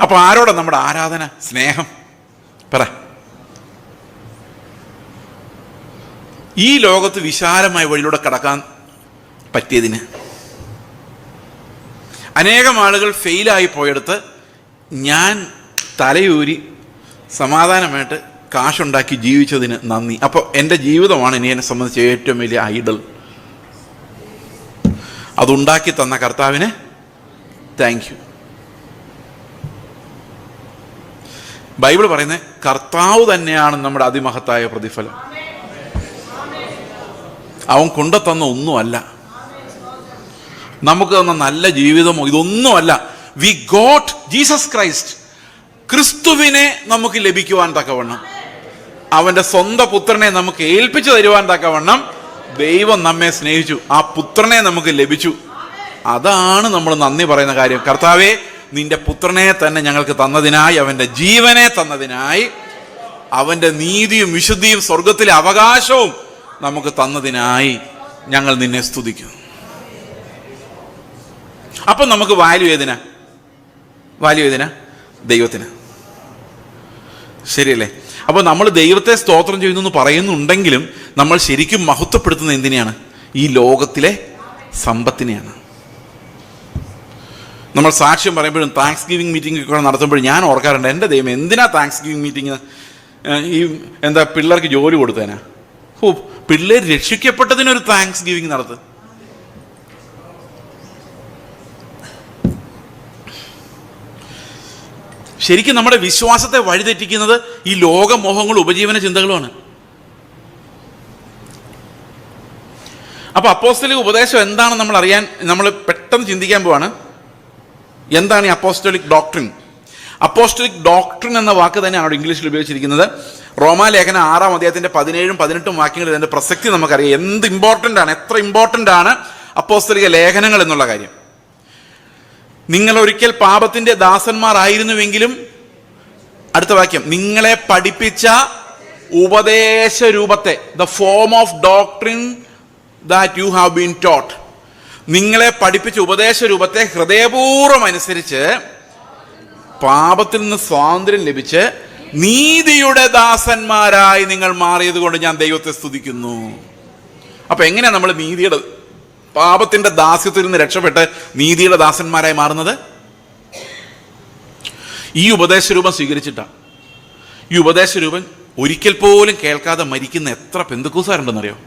അപ്പൊ ആരോടാ നമ്മുടെ ആരാധന, സ്നേഹം? പറ. ഈ ലോകത്ത് വിശാലമായ വഴിയിലൂടെ കടക്കാൻ പറ്റിയതിന്. അനേകം ആളുകൾ ഫെയിലായി പോയെടുത്ത് ഞാൻ തലയൂരി സമാധാനമായിട്ട് കാശുണ്ടാക്കി ജീവിച്ചതിന് നന്ദി. അപ്പോൾ എൻ്റെ ജീവിതമാണ് ഇനി എന്നെ സംബന്ധിച്ച് ഏറ്റവും വലിയ ഐഡൽ. അതുണ്ടാക്കി തന്ന കർത്താവിന് താങ്ക് യു. ബൈബിൾ പറയുന്നത് കർത്താവ് തന്നെയാണ് നമ്മുടെ അതിമഹത്തായ പ്രതിഫലം. അവൻ കൊണ്ടുതന്ന ഒന്നുമല്ല, നമുക്ക് തന്ന നല്ല ജീവിതമോ ഇതൊന്നുമല്ല. We got Jesus Christ. ക്രിസ്തുവിനെ നമുക്ക് ലഭിക്കുവാൻ തക്കവണ്ണം, അവൻ്റെ സ്വന്തം പുത്രനെ നമുക്ക് ഏൽപ്പിച്ചു തരുവാൻ തക്കവണ്ണം ദൈവം നമ്മെ സ്നേഹിച്ചു. ആ പുത്രനെ നമുക്ക് ലഭിച്ചു. അതാണ് നമ്മൾ നന്ദി പറയുന്ന കാര്യം. കർത്താവേ, നിന്റെ പുത്രനെ തന്നെ ഞങ്ങൾക്ക് തന്നതിനായി, അവൻ്റെ ജീവനെ തന്നതിനായി, അവൻ്റെ നീതിയും വിശുദ്ധിയും സ്വർഗത്തിലെ അവകാശവും നമുക്ക് തന്നതിനായി ഞങ്ങൾ നിന്നെ സ്തുതിക്കുന്നു. അപ്പം നമുക്ക് വാല്യൂ ഏതിനാ? വാല്യൂ ഏതിനാ? ദൈവത്തിന്. ശരിയല്ലേ? അപ്പോൾ നമ്മൾ ദൈവത്തെ സ്തോത്രം ചെയ്യുന്നു എന്ന് പറയുന്നുണ്ടെങ്കിലും നമ്മൾ ശരിക്കും മഹത്വപ്പെടുത്തുന്നത് എന്തിനെയാണ്? ഈ ലോകത്തിലെ സമ്പത്തിനെയാണ്. നമ്മൾ സാക്ഷ്യം പറയുമ്പോഴും താങ്ക്സ് ഗിവിങ് മീറ്റിംഗ് ഒക്കെ നടത്തുമ്പോഴും ഞാൻ ഓർക്കാറുണ്ട്, എൻ്റെ ദൈവം എന്തിനാ താങ്ക്സ് ഗിവിങ് മീറ്റിംഗ്? ഈ എന്താ പിള്ളേർക്ക് ജോലി കൊടുത്തേനാ? പിള്ളേർ രക്ഷിക്കപ്പെട്ടതിനൊരു താങ്ക്സ് ഗിവിങ് നടത്തും. ശരിക്കും നമ്മുടെ വിശ്വാസത്തെ വഴിതെറ്റിക്കുന്നത് ഈ ലോകമോഹങ്ങളും ഉപജീവന ചിന്തകളുമാണ്. അപ്പൊ അപ്പോസ്തലിക ഉപദേശം എന്താണെന്ന് നമ്മൾ അറിയാൻ നമ്മൾ പെട്ടെന്ന് ചിന്തിക്കാൻ പോവാണ്. എന്താണ് ഈ അപ്പോസ്റ്റോലിക് ഡോക്ട്രിൻ? അപ്പോസ്റ്റോലിക് ഡോക്ട്രിൻ എന്ന വാക്ക് തന്നെയാണ് ഇംഗ്ലീഷിൽ ഉപയോഗിച്ചിരിക്കുന്നത്. റോമാലേഖനം 6-ാം അധ്യായത്തിന്റെ 17-18 വാക്യങ്ങളിൽ ഇതിന്റെ പ്രസക്തി നമുക്കറിയാം. എന്ത് ഇമ്പോർട്ടൻ്റ് ആണ്, എത്ര ഇമ്പോർട്ടൻ്റ് ആണ് അപ്പോസ്തലിക ലേഖനങ്ങൾ എന്നുള്ള കാര്യം. നിങ്ങൾ ഒരിക്കൽ പാപത്തിന്റെ ദാസന്മാരായിരുന്നുവെങ്കിലും, അടുത്ത വാക്യം, നിങ്ങളെ പഠിപ്പിച്ച ഉപദേശ രൂപത്തെ, the form of doctrine that you have been taught, നിങ്ങളെ പഠിപ്പിച്ച ഉപദേശ രൂപത്തെ ഹൃദയപൂർവ്വം അനുസരിച്ച് പാപത്തിൽ നിന്ന് സ്വാതന്ത്ര്യം ലഭിച്ച് നീതിയുടെ ദാസന്മാരായി നിങ്ങൾ മാറിയത് കൊണ്ട് ഞാൻ ദൈവത്തെ സ്തുതിക്കുന്നു. അപ്പൊ എങ്ങനെയാ നമ്മൾ നീതിയുടെ, പാപത്തിന്റെ ദാസ്യത്തിൽ നിന്ന് രക്ഷപ്പെട്ട് നീതിയുടെ ദാസന്മാരായി മാറുന്നത്? ഈ ഉപദേശരൂപം സ്വീകരിച്ചിട്ടാ. ഈ ഉപദേശരൂപം ഒരിക്കൽ പോലും കേൾക്കാതെ മരിക്കുന്ന എത്ര പെന്തക്കോസ്തുകാരുണ്ടെന്നറിയോ?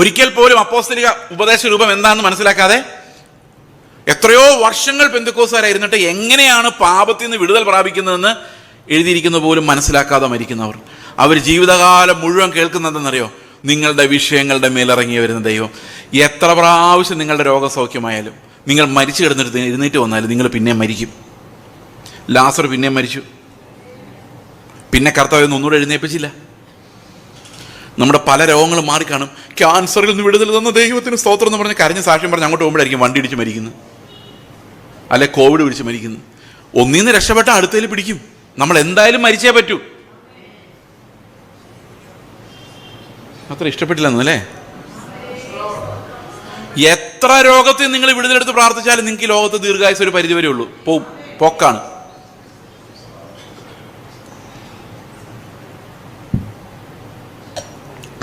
ഒരിക്കൽ പോലും അപ്പോസ്തലിക ഉപദേശരൂപം എന്താണെന്ന് മനസ്സിലാക്കാതെ എത്രയോ വർഷങ്ങൾ പെന്തക്കോസ്തുകാരായിരുന്നിട്ട് എങ്ങനെയാണ് പാപത്തിൽ നിന്ന് വിടുതൽ പ്രാപിക്കുന്നതെന്ന് എഴുതിയിരിക്കുന്ന പോലും മനസ്സിലാക്കാതെ മരിക്കുന്നവർ. അവർ ജീവിതകാലം മുഴുവൻ കേൾക്കുന്നതെന്നറിയോ? നിങ്ങളുടെ വിഷയങ്ങളുടെ മേലിറങ്ങി വരുന്ന ദൈവം. എത്ര പ്രാവശ്യം നിങ്ങളുടെ രോഗസൗഖ്യമായാലും, നിങ്ങൾ മരിച്ചു കിടന്നിട്ട് എഴുന്നേറ്റ് വന്നാലും നിങ്ങൾ പിന്നെ മരിക്കും. ലാസർ പിന്നെ മരിച്ചു, പിന്നെ കർത്താവ് ഒന്നുകൂടെ എഴുന്നേൽപ്പിച്ചില്ല. നമ്മുടെ പല രോഗങ്ങളും മാറിക്കാണും. ക്യാൻസറിൽ നിന്ന് വിടുതൽ തന്ന ദൈവത്തിന് സ്തോത്രം എന്ന് പറഞ്ഞ് കരഞ്ഞ് സാക്ഷ്യം പറഞ്ഞ് അങ്ങോട്ട് പോകുമ്പോഴായിരിക്കും വണ്ടി ഇടിച്ച് മരിക്കുന്നത്, അല്ലെ കോവിഡ് പിടിച്ച് മരിക്കുന്നത്. ഒന്നിന്ന് രക്ഷപ്പെട്ട അടുത്തതിൽ പിടിക്കും. നമ്മൾ എന്തായാലും മരിച്ചേ പറ്റൂ. അത്ര ഇഷ്ടപ്പെട്ടില്ലെന്നു അല്ലേ? എത്ര രോഗത്തിൽ നിങ്ങൾ വിടുതലെടുത്ത് പ്രാർത്ഥിച്ചാലും നിങ്ങൾക്ക് ഈ ലോകത്ത് ദീർഘായുസ് ഒരു പരിധി വരെ ഉള്ളൂ. പോക്കാണ്.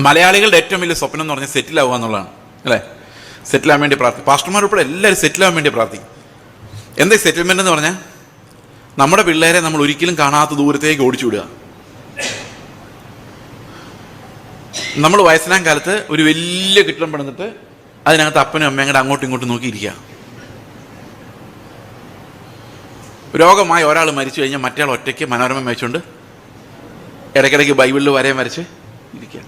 മലയാളികളുടെ ഏറ്റവും വലിയ സ്വപ്നം എന്ന് പറഞ്ഞാൽ സെറ്റിൽ ആവുക എന്നുള്ളതാണ്, അല്ലേ? സെറ്റിൽ ആവാൻ വേണ്ടി പ്രാർത്ഥിക്കും. പാസ്റ്റർമാർ ഉൾപ്പെടെ എല്ലാവരും സെറ്റിൽ ആവാൻ വേണ്ടി പ്രാർത്ഥിക്കും. എന്താ സെറ്റിൽമെന്റ് എന്ന് പറഞ്ഞാൽ? നമ്മുടെ പിള്ളേരെ നമ്മൾ ഒരിക്കലും കാണാത്ത ദൂരത്തേക്ക് ഓടിച്ചു വിടുക. നമ്മൾ വയസ്സനാം കാലത്ത് ഒരു വലിയ കെട്ടിടം പണിതിട്ട് അതിനകത്ത് അപ്പനും അമ്മയും കൂടെ അങ്ങോട്ടും ഇങ്ങോട്ടും നോക്കിയിരിക്കുക. രോഗമായി ഒരാൾ മരിച്ചു കഴിഞ്ഞാൽ മറ്റേ ആൾ ഒറ്റയ്ക്ക് മനോരമ വെച്ചുകൊണ്ട് ഇടയ്ക്കിടയ്ക്ക് ബൈബിളിൽ വരയും വരച്ച് ഇരിക്കുക.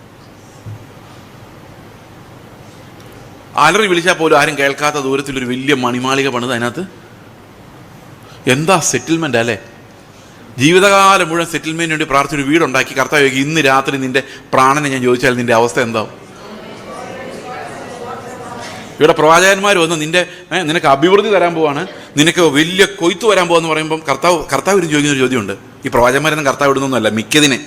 അലറി വിളിച്ചാൽ പോലും ആരും കേൾക്കാത്ത ദൂരത്തിലൊരു വലിയ മണിമാളിക പണിത് അതിനകത്ത്. എന്താ സെറ്റിൽമെന്റ് അല്ലേ? ജീവിതകാലം മുഴുവൻ സെറ്റിൽമെന്റിന് വേണ്ടി പ്രാർത്ഥിച്ചൊരു വീടുണ്ടാക്കി കർത്താവ് ഇന്ന് രാത്രി നിന്റെ പ്രാണനെ ഞാൻ ചോദിച്ചാൽ നിന്റെ അവസ്ഥ എന്താവും? ഇവിടെ പ്രവാചകന്മാർ വന്ന് നിനക്ക് അഭിവൃദ്ധി തരാൻ പോവാണ്, നിനക്ക് വലിയ കൊയ്ത്ത് വരാൻ പോവാന്ന് പറയുമ്പം കർത്താവ് ഇന്ന് ചോദിക്കുന്ന ഒരു ചോദ്യമുണ്ട്. ഈ പ്രവാചകന്മാരൊന്നും കർത്താവ് ഇടുന്നൊന്നുമല്ല, മിക്കതിനെ.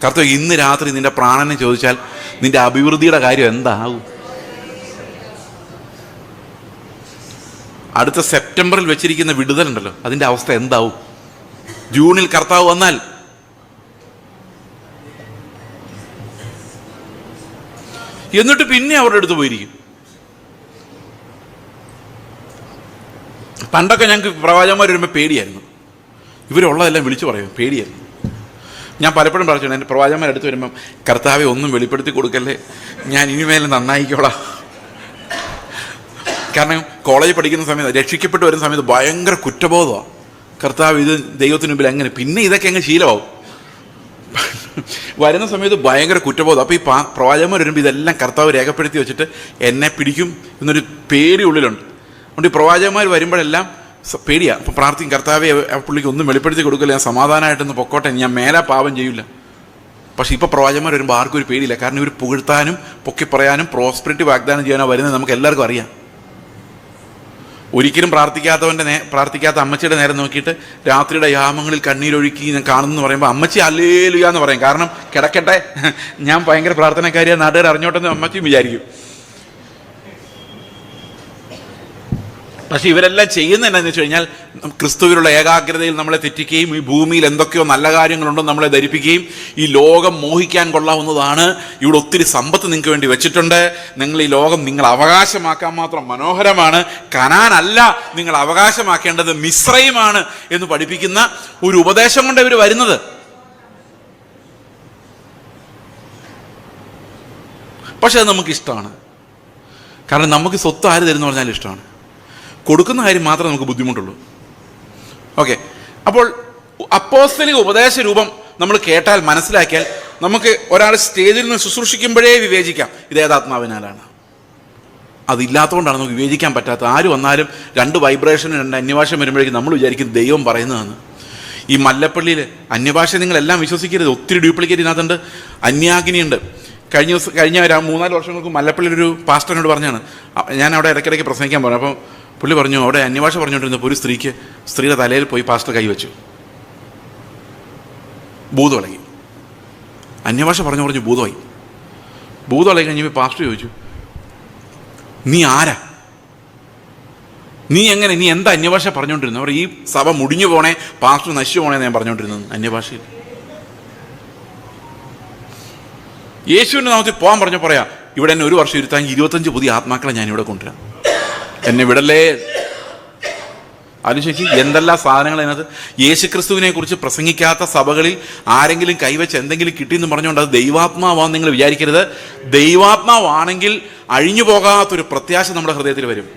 കർത്താവ് ഇന്ന് രാത്രി നിന്റെ പ്രാണനെ ചോദിച്ചാൽ നിന്റെ അഭിവൃദ്ധിയുടെ കാര്യം എന്താവും? അടുത്ത സെപ്റ്റംബറിൽ വെച്ചിരിക്കുന്ന വിടുതലുണ്ടല്ലോ, അതിന്റെ അവസ്ഥ എന്താവും? ജൂണിൽ കർത്താവ് വന്നാൽ എന്നിട്ട് പിന്നെ അവരുടെ അടുത്ത് പോയിരിക്കും. പണ്ടൊക്കെ ഞങ്ങൾക്ക് പ്രവാചകന്മാർ വരുമ്പോൾ പേടിയായിരുന്നു. ഇവരുള്ളതെല്ലാം വിളിച്ചു പറയും, പേടിയായിരുന്നു. ഞാൻ പലപ്പോഴും പറഞ്ഞു, എൻ്റെ പ്രവാചകന്മാരെടുത്ത് വരുമ്പം കർത്താവെ ഒന്നും വെളിപ്പെടുത്തി കൊടുക്കല്ലേ, ഞാൻ ഇനിമേലും നന്നായിക്കോളാം. കാരണം കോളേജിൽ പഠിക്കുന്ന സമയത്ത്, രക്ഷിക്കപ്പെട്ട് വരുന്ന സമയത്ത് ഭയങ്കര കുറ്റബോധമാണ്. കർത്താവ് ഇത് ദൈവത്തിന് മുമ്പിൽ എങ്ങനെ, പിന്നെ ഇതൊക്കെ അങ്ങ് ശീലമാവും. വരുന്ന സമയത്ത് ഭയങ്കര കുറ്റബോധം. അപ്പോൾ ഈ പ്രവാചകന്മാർ വരുമ്പോൾ ഇതെല്ലാം കർത്താവ് രേഖപ്പെടുത്തി വെച്ചിട്ട് എന്നെ പിടിക്കും എന്നൊരു പേടി ഉള്ളിലുണ്ട്. അതുകൊണ്ട് ഈ പ്രവാചകന്മാർ വരുമ്പോഴെല്ലാം പേടിയാണ്. അപ്പം പ്രാർത്ഥിക്കും, കർത്താവെ ആ പുള്ളിക്ക് ഒന്നും വെളിപ്പെടുത്തി കൊടുക്കില്ല, ഞാൻ സമാധാനമായിട്ടൊന്ന് പൊക്കോട്ടെ, ഞാൻ മേലെ പാപം ചെയ്യില്ല. പക്ഷെ ഇപ്പോൾ പ്രവാചകന്മാർ വരുമ്പോൾ ആർക്കും ഒരു പേടിയില്ല. കാരണം ഇവർ പുകഴ്ത്താനും പൊക്കി പറയാനും പ്രോസ്പെരിറ്റി വാഗ്ദാനം ചെയ്യാനോ വരുന്നത് നമുക്ക് എല്ലാവർക്കും അറിയാം. ഒരിക്കലും പ്രാർത്ഥിക്കാത്ത അമ്മച്ചിയുടെ നേരെ നോക്കിയിട്ട് രാത്രിയുടെ യാമങ്ങളിൽ കണ്ണീരൊഴുക്കി ഞാൻ കാണുന്നു പറയുമ്പോൾ അമ്മച്ചി ഹല്ലേലൂയ എന്ന് പറയും. കാരണം കിടക്കട്ടെ, ഞാൻ ഭയങ്കര പ്രാർത്ഥനക്കാരിയാണ്, നാട്ടുകാർ അറിഞ്ഞോട്ടെന്ന് അമ്മച്ചിയും വിചാരിക്കും. പക്ഷെ ഇവരെല്ലാം ചെയ്യുന്നത് എന്താണെന്ന് വെച്ച് കഴിഞ്ഞാൽ ക്രിസ്തുവിലുള്ള ഏകാഗ്രതയിൽ നമ്മളെ തെറ്റിക്കുകയും ഈ ഭൂമിയിൽ എന്തൊക്കെയോ നല്ല കാര്യങ്ങളുണ്ടോ നമ്മളെ ധരിപ്പിക്കുകയും ഈ ലോകം മോഹിക്കാൻ കൊള്ളാവുന്നതാണ്, ഇവിടെ ഒത്തിരി സമ്പത്ത് നിങ്ങൾക്ക് വേണ്ടി വെച്ചിട്ടുണ്ട്, നിങ്ങൾ ഈ ലോകം നിങ്ങൾ അവകാശമാക്കാൻ മാത്രം മനോഹരമാണ്, കനാനല്ല നിങ്ങൾ അവകാശമാക്കേണ്ടത് മിസ്രൈമാണ് എന്ന് പഠിപ്പിക്കുന്ന ഒരു ഉപദേശം കൊണ്ട് ഇവർ വരുന്നത്. പക്ഷെ അത് നമുക്കിഷ്ടമാണ്. കാരണം നമുക്ക് സ്വത്ത് ആര് തരുന്നു പറഞ്ഞാൽ ഇഷ്ടമാണ്. കൊടുക്കുന്ന കാര്യം മാത്രമേ നമുക്ക് ബുദ്ധിമുട്ടുള്ളൂ. ഓക്കെ, അപ്പോൾ അപ്പോസ്തലിക ഉപദേശ രൂപം നമ്മൾ കേട്ടാൽ മനസ്സിലാക്കിയാൽ നമുക്ക് ഒരാൾ സ്റ്റേജിൽ നിന്ന് ശുശ്രൂഷിക്കുമ്പോഴേ വിവേചിക്കാം ഇത് ഏതാത്മാവിനാലാണ്. അതില്ലാത്തതുകൊണ്ടാണ് നമുക്ക് വിവേചിക്കാൻ പറ്റാത്തത്. ആര് വന്നാലും രണ്ട് വൈബ്രേഷനും രണ്ട് അന്യഭാഷ വരുമ്പോഴേക്കും നമ്മൾ വിചാരിക്കും ദൈവം പറയുന്നതാണ്. ഈ മല്ലപ്പള്ളിയിൽ അന്യഭാഷ നിങ്ങളെല്ലാം വിശ്വസിക്കരുത്, ഒത്തിരി ഡ്യൂപ്ലിക്കേറ്റ് ഇതിനകത്തുണ്ട്. അന്യാഗ്നിയുണ്ട്. കഴിഞ്ഞ 3-4 വർഷങ്ങൾക്ക് മല്ലപ്പള്ളിയിലൊരു പാസ്റ്ററിനോട് പറഞ്ഞാണ്, ഞാൻ അവിടെ ഇടയ്ക്കിടയ്ക്ക് പ്രസംഗിക്കാൻ പറഞ്ഞു. അപ്പം പുള്ളി പറഞ്ഞു, അവിടെ അന്യഭാഷ പറഞ്ഞുകൊണ്ടിരുന്നപ്പോൾ ഒരു സ്ത്രീയുടെ തലയിൽ പോയി പാസ്റ്റർ കൈവച്ചു, ഭൂതമിളകി. അന്യഭാഷ പറഞ്ഞു ഭൂതമായി. ഭൂതമിളകി കഴിഞ്ഞപ്പോൾ പാസ്റ്റർ ചോദിച്ചു, നീ ആരാ, നീ എന്താ അന്യഭാഷ പറഞ്ഞുകൊണ്ടിരുന്നത്? അവർ ഈ സഭ മുടിഞ്ഞു പോണേ, പാസ്റ്റർ നശിച്ചു പോണേന്ന് ഞാൻ പറഞ്ഞുകൊണ്ടിരുന്നത് അന്യഭാഷയിൽ. യേശുവിൻ്റെ നാമത്തിൽ പോകാൻ പറഞ്ഞു പറയാം, ഇവിടെ എന്നെ 1 വർഷം ഇരുത്താൻ 25 പുതിയ ആത്മാക്കളെ ഞാനിവിടെ കൊണ്ടുവരാം, എന്നെ വിടല്ലേ. ആലോചിക്ക് എന്തെല്ലാം സാധനങ്ങൾ അതിനകത്ത്. യേശുക്രിസ്തുവിനെ കുറിച്ച് പ്രസംഗിക്കാത്ത സഭകളിൽ ആരെങ്കിലും കൈവച്ച് എന്തെങ്കിലും കിട്ടിയെന്ന് പറഞ്ഞുകൊണ്ട് അത് ദൈവാത്മാവാന്ന് നിങ്ങൾ വിചാരിക്കരുത്. ദൈവാത്മാവാണെങ്കിൽ അഴിഞ്ഞു പോകാത്തൊരു പ്രത്യാശ നമ്മുടെ ഹൃദയത്തിൽ വരും.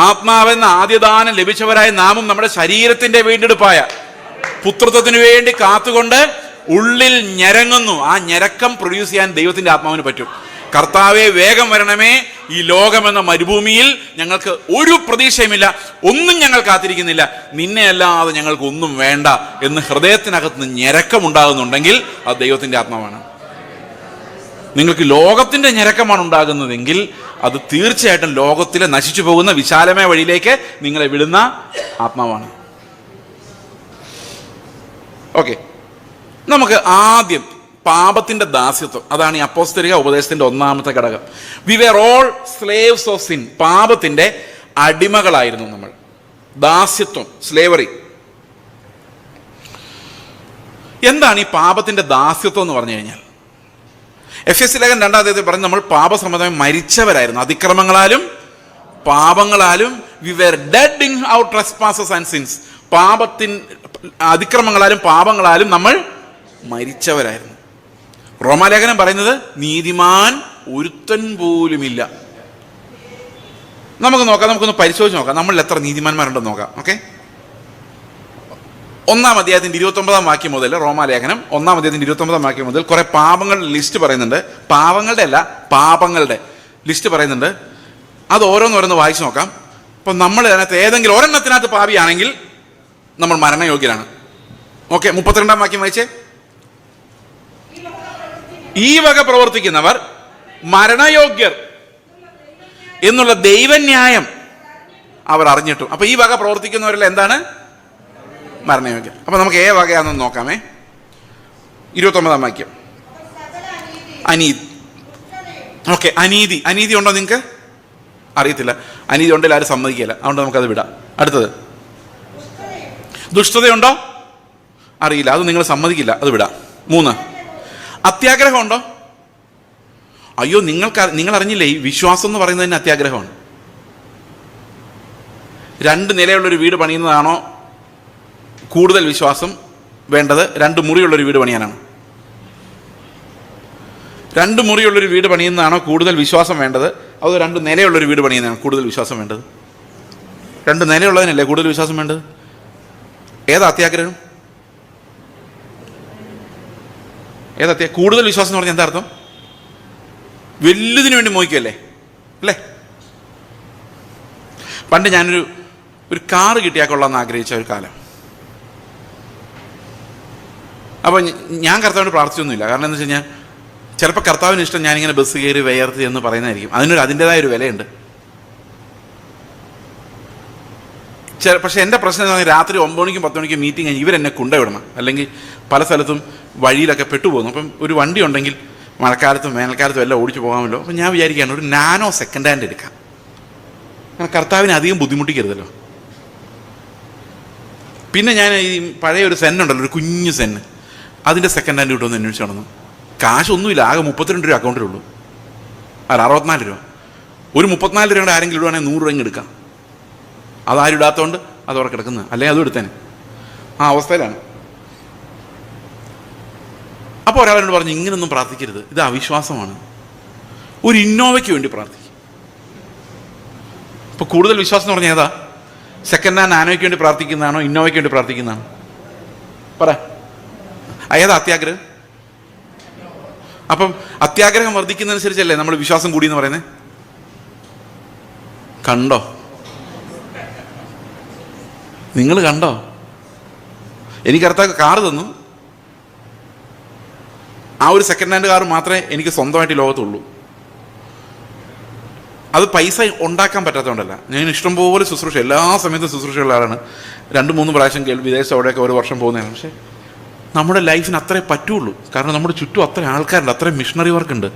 ആത്മാവെന്ന ആദ്യദാനം ലഭിച്ചവരായ നാമും നമ്മുടെ ശരീരത്തിന്റെ വീണ്ടെടുപ്പായ പുത്രത്വത്തിന് വേണ്ടി കാത്തുകൊണ്ട് ഉള്ളിൽ ഞരങ്ങുന്നു. ആ ഞരക്കം പ്രൊഡ്യൂസ് ചെയ്യാൻ ദൈവത്തിന്റെ ആത്മാവിന് പറ്റും. കർത്താവെ വേഗം വരണമേ, ഈ ലോകമെന്ന മരുഭൂമിയിൽ ഞങ്ങൾക്ക് ഒരു പ്രതീക്ഷയുമില്ല, ഒന്നും ഞങ്ങൾ കാത്തിരിക്കുന്നില്ല, നിന്നെ അല്ലാതെ ഞങ്ങൾക്ക് ഒന്നും വേണ്ട എന്ന് ഹൃദയത്തിനകത്ത് നിന്ന് ഞരക്കമുണ്ടാകുന്നുണ്ടെങ്കിൽ അത് ദൈവത്തിന്റെ ആത്മാവാണ്. നിങ്ങൾക്ക് ലോകത്തിന്റെ ഞരക്കമാണ് ഉണ്ടാകുന്നതെങ്കിൽ അത് തീർച്ചയായിട്ടും ലോകത്തിലെ നശിച്ചു പോകുന്ന വിശാലമായ വഴിയിലേക്ക് നിങ്ങളെ വിടുന്ന ആത്മാവാണ്. ഓക്കെ, നമുക്ക് ആദ്യം പാപത്തിന്റെ ദാസ്യത്വം, അതാണ് ഈ അപ്പോസ്തലിക ഉപദേശത്തിന്റെ ഒന്നാമത്തെ ഘടകം. We were all slaves of sin. പാപത്തിന്റെ അടിമകളായിരുന്നു നമ്മൾ. ദാസ്യത്വം, സ്ലേവറി. എന്താണ് ഈ പാപത്തിന്റെ ദാസ്യത്വം എന്ന് പറഞ്ഞു കഴിഞ്ഞാൽ, എഫെസ്യ ലേഖനം 2-ാം അധ്യായത്തിൽ പറഞ്ഞ് നമ്മൾ പാപസംബന്ധമായി മരിച്ചവരായിരുന്നു. അതിക്രമങ്ങളാലും പാപങ്ങളാലും we were dead in our trespasses and sins. അതിക്രമങ്ങളാലും പാപങ്ങളാലും നമ്മൾ മരിച്ചവരായിരുന്നു. റോമാലേഖനം പറയുന്നത് നീതിമാൻ ഒരുത്തൻ പോലുമില്ല. നമുക്കൊന്ന് പരിശോധിച്ച് നോക്കാം നമ്മളിൽ എത്ര നീതിമാന്മാരുണ്ടെന്ന് നോക്കാം. ഓക്കെ, 1-ാം അധ്യായത്തിൻ്റെ 29-ാം വാക്യം മുതൽ, റോമാലേഖനം 1-ാം അധ്യായത്തിൻ്റെ 29-ാം വാക്യം മുതൽ കുറെ പാപങ്ങളുടെ ലിസ്റ്റ് പറയുന്നുണ്ട്. പാപങ്ങളുടെ ലിസ്റ്റ് പറയുന്നുണ്ട്. അത് ഓരോന്നോരോന്ന് വായിച്ചു നോക്കാം. അപ്പം നമ്മൾ അതിനകത്ത് ഏതെങ്കിലും ഒരെണ്ണത്തിനകത്ത് പാപിയാണെങ്കിൽ നമ്മൾ മരണയോഗ്യരാണ്. ഓക്കെ, 32-ാം വാക്യം വായിച്ചേ. ഈ വക പ്രവർത്തിക്കുന്നവർ മരണയോഗ്യർ എന്നുള്ള ദൈവന്യായം അവർ അറിഞ്ഞിട്ടും. അപ്പൊ ഈ വക പ്രവർത്തിക്കുന്നവരെല്ലാം എന്താണ്? മരണയോഗ്യം. അപ്പൊ നമുക്ക് വകയാണെന്ന് നോക്കാമേ. 29-ാം വാക്യം. അനീതി. ഓക്കെ, അനീതി ഉണ്ടോ നിങ്ങൾക്ക്? അറിയത്തില്ല. അനീതി ഉണ്ടെങ്കിൽ ആരും സമ്മതിക്കില്ല, അതുകൊണ്ട് നമുക്കത് വിടാം. അടുത്തത് ദുഷ്ടതയുണ്ടോ? അറിയില്ല, അത് നിങ്ങൾ സമ്മതിക്കില്ല, അത് വിടാം. 3, അത്യാഗ്രഹം ഉണ്ടോ? അയ്യോ, നിങ്ങൾ അറിഞ്ഞില്ലേ, ഈ വിശ്വാസം എന്ന് പറയുന്നത് തന്നെ അത്യാഗ്രഹമാണ്. 2 നിലയുള്ളൊരു വീട് പണിയുന്നതാണോ കൂടുതൽ വിശ്വാസം വേണ്ടത്? 2 മുറിയുള്ളൊരു വീട് പണിയാനാണ്. 2 മുറിയുള്ളൊരു വീട് പണിയുന്നതാണോ കൂടുതൽ വിശ്വാസം വേണ്ടത്? അത് 2 നിലയുള്ളൊരു വീട് പണിയുന്നതാണ് കൂടുതൽ വിശ്വാസം വേണ്ടത്? 2 നിലയുള്ളതിനല്ലേ കൂടുതൽ വിശ്വാസം വേണ്ടത്? ഏതാ അത്യാഗ്രഹം? കൂടുതൽ വിശ്വാസം എന്ന് പറഞ്ഞാൽ എന്താ അർത്ഥം? വലുതിനു വേണ്ടി മോഹിക്കല്ലേ അല്ലേ? പണ്ട് ഞാനൊരു കാറ് കിട്ടിയാൽ കൊള്ളാമെന്ന് ആഗ്രഹിച്ച ഒരു കാലം. അപ്പോൾ ഞാൻ കർത്താവിന് പ്രാർത്ഥിച്ചൊന്നുമില്ല. കാരണം എന്താ വെച്ച് കഴിഞ്ഞാൽ ചിലപ്പോൾ കർത്താവിന് ഇഷ്ടം ഞാനിങ്ങനെ ബസ് കയറി വേർത്തി എന്ന് പറയുന്നതായിരിക്കും. അതിൻ്റെതായ ഒരു വിലയുണ്ട്. പക്ഷേ എൻ്റെ പ്രശ്നം എന്ന് പറഞ്ഞാൽ രാത്രി 9 മണിക്കും 10 മണിക്കും മീറ്റിംഗ് കഴിഞ്ഞ് ഇവരെന്നെ കൊണ്ടുവിടണം. അല്ലെങ്കിൽ പല സ്ഥലത്തും വഴിയിലൊക്കെ പെട്ടുപോകുന്നു. അപ്പം ഒരു വണ്ടി ഉണ്ടെങ്കിൽ മഴക്കാലത്തും വേനൽക്കാലത്തും എല്ലാം ഓടിച്ചു പോകാമല്ലോ. അപ്പം ഞാൻ വിചാരിക്കുകയാണ് ഒരു നാനോ സെക്കൻഡ് ഹാൻഡ് എടുക്കാം. കാരണം കർത്താവിനെ അധികം ബുദ്ധിമുട്ടിക്കരുതല്ലോ. പിന്നെ ഞാൻ ഈ പഴയ ഒരു സെന്നുണ്ടല്ലോ, ഒരു കുഞ്ഞു സെന്ന്, അതിൻ്റെ സെക്കൻഡ് ഹാൻഡ് കിട്ടുമെന്ന് അന്വേഷിച്ച് നടന്നു. കാശൊന്നുമില്ല, ആകെ 32 രൂപ അക്കൗണ്ടിലുള്ളൂ. 64 രൂപ. ഒരു 34 രൂപയുടെ ആരെങ്കിലും ഇടുവാണെങ്കിൽ 100 രൂപ എടുക്കാം. അതാരും ഇടാത്തതുകൊണ്ട് അതവിടെ കിടക്കുന്നത്, അല്ലെങ്കിൽ അതും എടുത്തേനെ. ആ അവസ്ഥയിലാണ്. അപ്പോൾ ഒരാളോട് പറഞ്ഞു, ഇങ്ങനൊന്നും പ്രാർത്ഥിക്കരുത്, ഇത് അവിശ്വാസമാണ്. ഒരു ഇന്നോവയ്ക്ക് വേണ്ടി പ്രാർത്ഥിക്കും. ഇപ്പോൾ കൂടുതൽ വിശ്വാസം എന്ന് പറഞ്ഞാൽ ഏതാ? സെക്കൻഡ് ഹാൻഡ് നാനോയ്ക്ക് വേണ്ടി പ്രാർത്ഥിക്കുന്നതാണോ ഇന്നോവയ്ക്ക് വേണ്ടി പ്രാർത്ഥിക്കുന്നതാണോ? പറ, ഏതാ അത്യാഗ്രഹം? അപ്പം അത്യാഗ്രഹം വർദ്ധിക്കുന്നതനുസരിച്ചല്ലേ നമ്മൾ വിശ്വാസം കൂടി എന്ന് പറയുന്നത്? കണ്ടോ? നിങ്ങൾ കണ്ടോ? എനിക്ക് കർത്താവ് കാറ് തന്നു. ആ ഒരു സെക്കൻഡ് ഹാൻഡ് കാർ മാത്രമേ എനിക്ക് സ്വന്തമായിട്ട് ലോകത്തുള്ളൂ. അത് പൈസ ഉണ്ടാക്കാൻ പറ്റാത്തതുകൊണ്ടല്ല. ഞാൻ ഇഷ്ടംപോലെ ശുശ്രൂഷ, എല്ലാ സമയത്തും ശുശ്രൂഷയുള്ള ആളാണ്. 2-3 പ്രാവശ്യം വിദേശം അവിടെയൊക്കെ 1 വർഷം പോകുന്നതാണ്. പക്ഷേ നമ്മുടെ ലൈഫിന് അത്രേ പറ്റുള്ളൂ. കാരണം നമ്മുടെ ചുറ്റും അത്ര ആൾക്കാരുണ്ട്, അത്രയും മിഷണറി വർക്കുണ്ട്.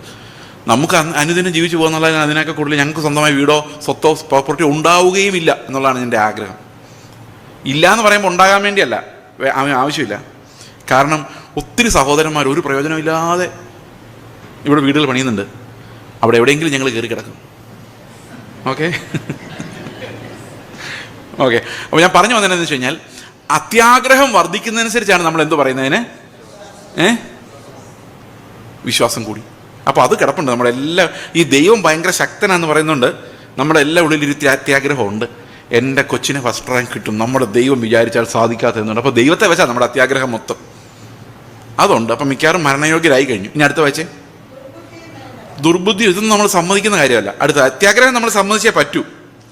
നമുക്ക് അനുദിനം ജീവിച്ചു പോകുന്നുള്ള അതിനൊക്കെ കൂടുതൽ ഞങ്ങൾക്ക് സ്വന്തമായി വീടോ സ്വത്തോ പ്രോപ്പർട്ടി ഉണ്ടാവുകയും ഇല്ല എന്നുള്ളതാണ് എൻ്റെ ആഗ്രഹം. ഇല്ല എന്ന് പറയുമ്പോൾ ഉണ്ടാകാൻ വേണ്ടിയല്ല, ആവശ്യമില്ല. കാരണം ഒത്തിരി സഹോദരന്മാർ ഒരു പ്രയോജനമില്ലാതെ ഇവിടെ വീടുകൾ പണിയുന്നുണ്ട്. അവിടെ എവിടെയെങ്കിലും ഞങ്ങൾ കയറി കിടക്കും. ഓക്കെ ഓക്കെ അപ്പോൾ ഞാൻ പറഞ്ഞു വന്നതെന്ന് വെച്ച് കഴിഞ്ഞാൽ അത്യാഗ്രഹം വർദ്ധിക്കുന്നതനുസരിച്ചാണ് നമ്മൾ എന്ത് പറയുന്നതിന് വിശ്വാസം കൂടി. അപ്പോൾ അത് കിടപ്പുണ്ട് നമ്മളെല്ലാം. ഈ ദൈവം ഭയങ്കര ശക്തനാന്ന് പറയുന്നുണ്ട്. നമ്മളെല്ലാം ഉള്ളിൽ അത്യാഗ്രഹമുണ്ട്. എൻ്റെ കൊച്ചിനെ ഫസ്റ്റ് റാങ്ക് കിട്ടും, നമ്മുടെ ദൈവം വിചാരിച്ചാൽ സാധിക്കാത്തതെന്നുണ്ട്. അപ്പോൾ ദൈവത്തെ വെച്ചാൽ നമ്മുടെ അത്യാഗ്രഹം മൊത്തം അതുണ്ട്. അപ്പം മിക്കവാറും മരണയോഗ്യരായി കഴിഞ്ഞു. ഇനി അടുത്ത വായിച്ചേ. ദുർബുദ്ധി, ഇതൊന്നും നമ്മൾ സമ്മതിക്കുന്ന കാര്യമല്ല. അടുത്തത് അത്യാഗ്രഹം നമ്മൾ സമ്മതിച്ചേ പറ്റൂ.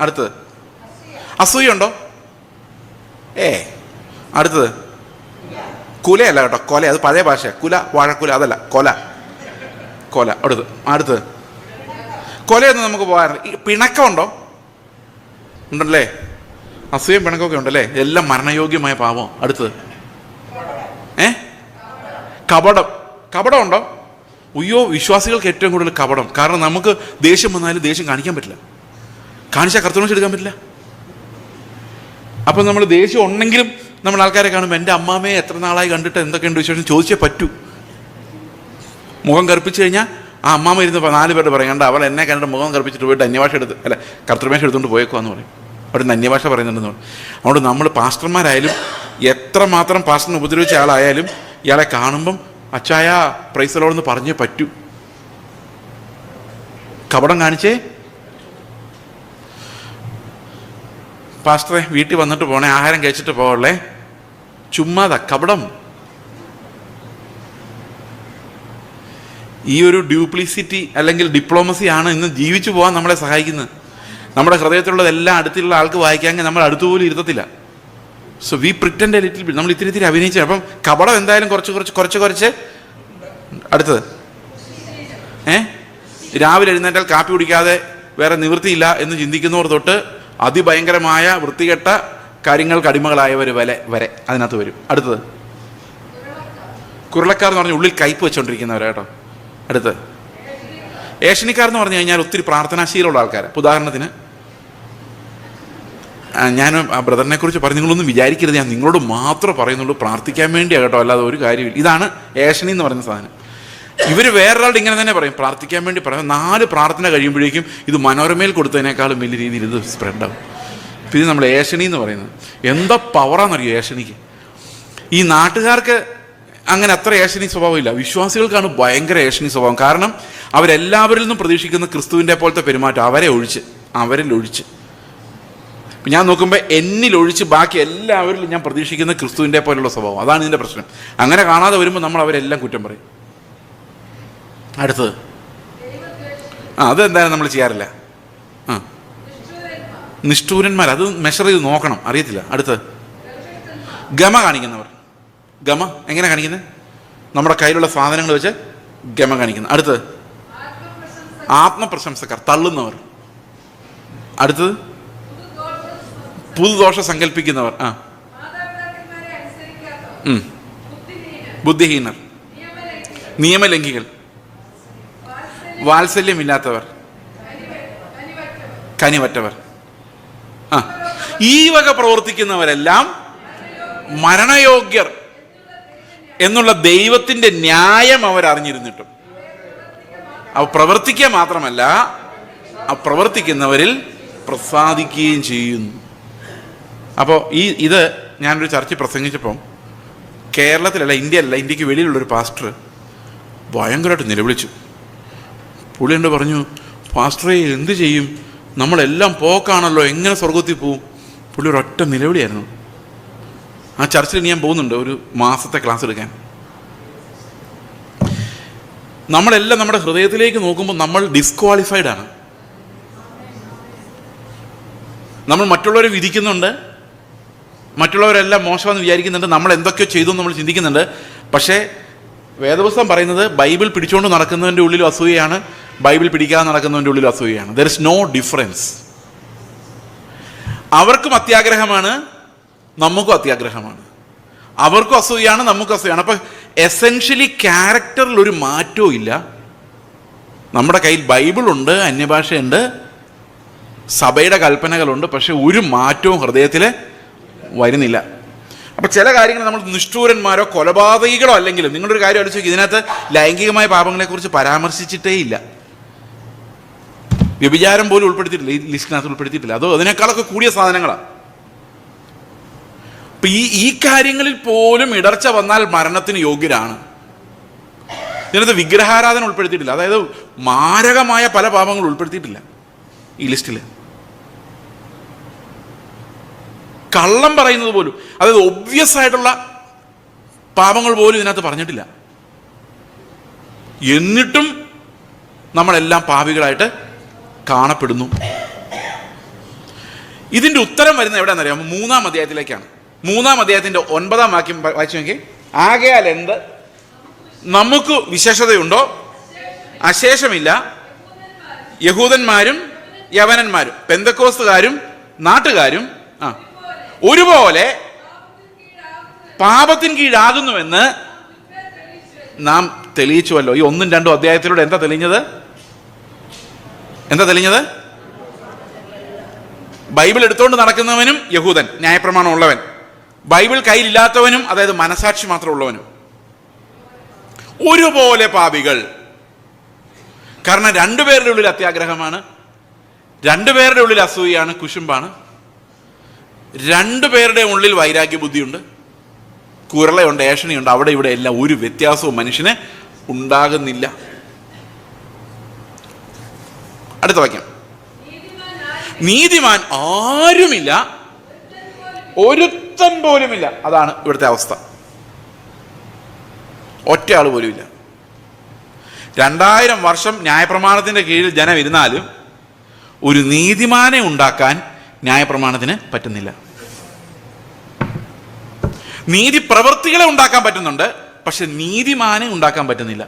അടുത്തത് അസൂയുണ്ടോ? അടുത്തത് കുലയല്ല കേട്ടോ, കൊല. അത് പഴയ ഭാഷ. കുല, വാഴക്കുല, അതല്ല, കൊല. അടുത്തത് കൊലയൊന്നും നമുക്ക് പോകാറില്ല. ഈ പിണക്കമുണ്ടോ? ഉണ്ടല്ലേ, അസൂയം പിണക്കമൊക്കെ ഉണ്ടല്ലേ. എല്ലാം മരണയോഗ്യമായ പാപം. അടുത്തത് കപടം ഉണ്ടോ? ഉയ്യോ, വിശ്വാസികൾക്ക് ഏറ്റവും കൂടുതൽ കപടം. കാരണം നമുക്ക് ദേഷ്യം വന്നാലും ദേഷ്യം കാണിക്കാൻ പറ്റില്ല, കാണിച്ചാൽ കർത്തവ്യം എടുക്കാൻ പറ്റില്ല. അപ്പം നമ്മൾ ദേഷ്യം ഉണ്ടെങ്കിലും നമ്മൾ ആൾക്കാരെ കാണുമ്പോൾ എൻ്റെ അമ്മാമ്മയെ എത്ര നാളായി കണ്ടിട്ട് എന്തൊക്കെയുണ്ട് വിശേഷം ചോദിച്ചേ പറ്റൂ. മുഖം കറുപ്പിച്ച് കഴിഞ്ഞാൽ ആ അമ്മാമ്മ ഇരുന്ന് 4 പേരുടെ പറയും, കണ്ട അവൾ എന്നെ കണ്ടിട്ട് മുഖം കറുപ്പിച്ചിട്ട് പോയിട്ട് അന്യഭാഷ കർത്തൃമേഷ എടുത്തുകൊണ്ട് പോയേക്കുവാന്ന് പറയും. അവിടെ നിന്ന് അന്യഭാഷ പറയുന്നുണ്ടെന്ന് പറയും. അതുകൊണ്ട് നമ്മൾ പാസ്റ്റർമാരായാലും എത്രമാത്രം പാസ്റ്ററിനെ ഉപദ്രവിച്ച ആളായാലും ഇയാളെ കാണുമ്പം അച്ചായ പ്രൈസ് ദി ലോർഡ് എന്ന് പറഞ്ഞേ പറ്റൂ. കപടം കാണിച്ചേ. പാസ്റ്ററെ വീട്ടിൽ വന്നിട്ട് പോണേ, ആഹാരം കഴിച്ചിട്ട് പോകല്ലേ, ചുമ്മാതാ കപടം. ഈ ഒരു ഡ്യൂപ്ലിസിറ്റി അല്ലെങ്കിൽ ഡിപ്ലോമസി ആണ് ഇന്ന് ജീവിച്ചു പോകാൻ നമ്മളെ സഹായിക്കുന്നത്. നമ്മുടെ ഹൃദയത്തിലുള്ളതെല്ലാം അടുത്തുള്ള ആൾക്ക് വായിക്കാമെങ്കിൽ നമ്മൾ അടുത്തുപോലും ഇരുത്തത്തില്ല. So we pretend a little bit, നമ്മൾ ഇത്തിരി അഭിനയിച്ചു. അപ്പം കപടം എന്തായാലും കുറച്ച് അടുത്തത് രാവിലെ എഴുന്നേറ്റാൽ കാപ്പി കുടിക്കാതെ വേറെ നിവൃത്തിയില്ല എന്ന് ചിന്തിക്കുന്നവർ തൊട്ട് അതിഭയങ്കരമായ വൃത്തികെട്ട കാര്യങ്ങൾക്ക് അടിമകളായവർ വരെ അതിനകത്ത് വരും. അടുത്തത് കുരുളക്കാർ എന്ന് പറഞ്ഞാൽ ഉള്ളിൽ കയ്പ് വെച്ചുകൊണ്ടിരിക്കുന്നവരാ കേട്ടോ. അടുത്ത് ഏഷണിക്കാരെന്ന് പറഞ്ഞു കഴിഞ്ഞാൽ ഒത്തിരി പ്രാർത്ഥനാശീലമുള്ള ആൾക്കാർ. ഉദാഹരണത്തിന് ഞാൻ ആ ബ്രദറിനെ കുറിച്ച് പറഞ്ഞു, നിങ്ങളൊന്നും വിചാരിക്കരുത് ഞാൻ നിങ്ങളോട് മാത്രം പറയുന്നുള്ളൂ, പ്രാർത്ഥിക്കാൻ വേണ്ടിയാണ് കേട്ടോ, അല്ലാതെ ഒരു കാര്യമില്ല. ഇതാണ് ഏഷണി എന്ന് പറയുന്ന സാധനം. ഇവർ വേറൊരാളുടെ ഇങ്ങനെ തന്നെ പറയും, പ്രാർത്ഥിക്കാൻ വേണ്ടി പറയും. 4 പ്രാർത്ഥന കഴിയുമ്പോഴേക്കും ഇത് മനോരമയിൽ കൊടുത്തതിനേക്കാളും വലിയ രീതിയിൽ ഇത് സ്പ്രെഡാവും. പിന്നെ നമ്മൾ ഏഷണി എന്ന് പറയുന്നത് എന്താ പവറാണെന്നറിയോ ഏഷണിക്ക്. ഈ നാട്ടുകാർക്ക് അങ്ങനെ അത്ര ഏഷണി സ്വഭാവമില്ല, വിശ്വാസികൾക്കാണ് ഭയങ്കര ഏഷണി സ്വഭാവം. കാരണം അവരെല്ലാവരിൽ നിന്നും പ്രതീക്ഷിക്കുന്ന ക്രിസ്തുവിൻ്റെ പോലത്തെ പെരുമാറ്റം, അവരിൽ ഒഴിച്ച്. ഞാൻ നോക്കുമ്പോൾ എന്നിലൊഴിച്ച് ബാക്കി എല്ലാവരിലും ഞാൻ പ്രതീക്ഷിക്കുന്ന ക്രിസ്തുവിൻ്റെ പോലുള്ള സ്വഭാവം. അതാണ് ഇതിൻ്റെ പ്രശ്നം. അങ്ങനെ കാണാതെ വരുമ്പോൾ നമ്മൾ അവരെല്ലാം കുറ്റം പറയും. അടുത്തത് അതെന്തായാലും നമ്മൾ ചെയ്യാറില്ല. നിഷ്ഠൂരന്മാർ, അത് മെഷർ ചെയ്ത് നോക്കണം, അറിയത്തില്ല. അടുത്തത് ഗമ കാണിക്കുന്നവർ. ഗമ എങ്ങനെ കാണിക്കുന്നത്? നമ്മുടെ കയ്യിലുള്ള സാധനങ്ങൾ വെച്ച് ഗമ കാണിക്കുന്നത്. അടുത്തത് ആത്മപ്രശംസക്കാർ, തള്ളുന്നവർ. അടുത്തത് പുതുദോഷം സങ്കല്പിക്കുന്നവർ. ബുദ്ധിഹീനർ, നിയമലംഘികൾ, വാത്സല്യമില്ലാത്തവർ, കനിവറ്റവർ. ഈ വക പ്രവർത്തിക്കുന്നവരെല്ലാം മരണയോഗ്യർ എന്നുള്ള ദൈവത്തിൻ്റെ ന്യായം അവരറിഞ്ഞിരുന്നിട്ടും അവ പ്രവർത്തിക്കുക മാത്രമല്ല, ആ പ്രവർത്തിക്കുന്നവരിൽ പ്രസാദിക്കുകയും ചെയ്യുന്നു. അപ്പോൾ ഇത് ഞാനൊരു ചർച്ചയിൽ പ്രസംഗിച്ചപ്പം കേരളത്തിലല്ല, ഇന്ത്യക്ക് വെളിയിലുള്ളൊരു പാസ്റ്റർ ഭയങ്കരമായിട്ട് നിലവിളിച്ചു. പുള്ളി എന്നോട് പറഞ്ഞു, പാസ്റ്ററെ എന്ത് ചെയ്യും, നമ്മളെല്ലാം പോക്കാണല്ലോ, എങ്ങനെ സ്വർഗത്തിൽ പോവും? പുള്ളി ഒരൊറ്റ നിലവിളിയായിരുന്നു. ആ ചർച്ചിൽ ഞാൻ പോകുന്നുണ്ട് ഒരു മാസത്തെ ക്ലാസ് എടുക്കാൻ. നമ്മളെല്ലാം നമ്മുടെ ഹൃദയത്തിലേക്ക് നോക്കുമ്പോൾ നമ്മൾ ഡിസ്ക്വാളിഫൈഡ് ആണ്. നമ്മൾ മറ്റുള്ളവരെ വിധിക്കുന്നുണ്ട്, മറ്റുള്ളവരെല്ലാം മോശമെന്ന് വിചാരിക്കുന്നുണ്ട്, നമ്മൾ എന്തൊക്കെയോ ചെയ്തു നമ്മൾ ചിന്തിക്കുന്നുണ്ട്. പക്ഷേ വേദപുസ്തകം പറയുന്നത് ബൈബിൾ പിടിച്ചുകൊണ്ട് നടക്കുന്നവൻ്റെ ഉള്ളിലും അസൂയയാണ്, ബൈബിൾ പിടിക്കാതെ നടക്കുന്നവൻ്റെ ഉള്ളിലും അസൂയയാണ്. There is no difference. അവർക്കും അത്യാഗ്രഹമാണ്, നമുക്കും അത്യാഗ്രഹമാണ്. അവർക്കും അസൂയാണ്, നമുക്കും അസൂയാണ്. അപ്പം എസെൻഷ്യലി ക്യാരക്ടറിൽ ഒരു മാറ്റവും ഇല്ല. നമ്മുടെ കയ്യിൽ ബൈബിളുണ്ട്, അന്യഭാഷയുണ്ട്, സഭയുടെ കൽപ്പനകളുണ്ട്, പക്ഷെ ഒരു മാറ്റവും ഹൃദയത്തിൽ വരുന്നില്ല. അപ്പം ചില കാര്യങ്ങൾ നമ്മൾ നിഷ്ഠൂരന്മാരോ കൊലപാതകികളോ അല്ലെങ്കിലും, നിങ്ങളൊരു കാര്യം ആലോചിച്ച് നോക്കി, ഇതിനകത്ത് ലൈംഗികമായ പാപങ്ങളെക്കുറിച്ച് പരാമർശിച്ചിട്ടേ ഇല്ല. വ്യഭിചാരം പോലും ഉൾപ്പെടുത്തിയിട്ടില്ല, ഈ ലിസ്റ്റിനകത്ത് ഉൾപ്പെടുത്തിയിട്ടില്ല. അതോ അതിനേക്കാളൊക്കെ കൂടിയ സാധനങ്ങളാണ്. അപ്പം ഈ കാര്യങ്ങളിൽ പോലും ഇടർച്ച വന്നാൽ മരണത്തിന് യോഗ്യരാണ്. ഇതിനകത്ത് വിഗ്രഹാരാധന ഉൾപ്പെടുത്തിയിട്ടില്ല. അതായത് മാരകമായ പല പാപങ്ങളും ഉൾപ്പെടുത്തിയിട്ടില്ല ഈ ലിസ്റ്റിൽ. കള്ളം പറയുന്നത് പോലും, അതായത് ഒബ്വിയസ് ആയിട്ടുള്ള പാപങ്ങൾ പോലും ഇതിനകത്ത് പറഞ്ഞിട്ടില്ല. എന്നിട്ടും നമ്മളെല്ലാം പാപികളായിട്ട് കാണപ്പെടുന്നു. ഇതിൻ്റെ ഉത്തരം വരുന്നത് എവിടെയാണെന്നറിയാമോ? 3-ാം അധ്യായത്തിലേക്കാണ്. 3-ാം അധ്യായത്തിൻ്റെ 9-ാം വാക്യം വായിച്ചു നോക്കി. ആകയാൽ എന്ത് നമുക്ക് വിശേഷതയുണ്ടോ? അശേഷമില്ല. യഹൂദന്മാരും യവനന്മാരും പെന്തക്കോസ്തുകാരും നാട്ടുകാരും ഒരുപോലെ പാപത്തിന് കീഴാകുന്നുവെന്ന് നാം തെളിയിച്ചുവല്ലോ. ഈ 1-ഉം 2-ഉം അധ്യായത്തിലൂടെ എന്താ തെളിഞ്ഞത്? ബൈബിൾ എടുത്തുകൊണ്ട് നടക്കുന്നവനും യഹൂദൻ, ന്യായപ്രമാണം ഉള്ളവൻ. ബൈബിൾ കയ്യിലില്ലാത്തവനും, അതായത് മനസാക്ഷി മാത്രം ഉള്ളവനും ഒരുപോലെ പാപികൾ. കാരണം 2 പേരുടെ ഉള്ളിൽ അത്യാഗ്രഹമാണ്, 2 പേരുടെ ഉള്ളിൽ അസൂയാണ്, കുശുമ്പാണ്, 2 പേരുടെ ഉള്ളിൽ വൈരാഗ്യ ബുദ്ധിയുണ്ട്. കുരളയുണ്ട്, ഏഷണിയുണ്ട്, അവിടെ ഇവിടെ എല്ലാം ഒരു വ്യത്യാസവും മനുഷ്യന് ഉണ്ടാകുന്നില്ല. അടുത്ത വാക്യം, നീതിമാൻ ആരുമില്ല, ഒരുത്തൻ പോലുമില്ല. അതാണ് ഇവിടുത്തെ അവസ്ഥ. ഒറ്റയാൾ പോലുമില്ല. 2000 വർഷം ന്യായപ്രമാണത്തിന്റെ കീഴിൽ ജനം ഇരുന്നാലും ഒരു നീതിമാനെ ഉണ്ടാക്കാൻ ന്യായപ്രമാണത്തിന് പറ്റുന്നില്ല. നീതി പ്രവൃത്തികളെ ഉണ്ടാക്കാൻ പറ്റുന്നുണ്ട്, പക്ഷെ നീതിമാനെ ഉണ്ടാക്കാൻ പറ്റുന്നില്ല.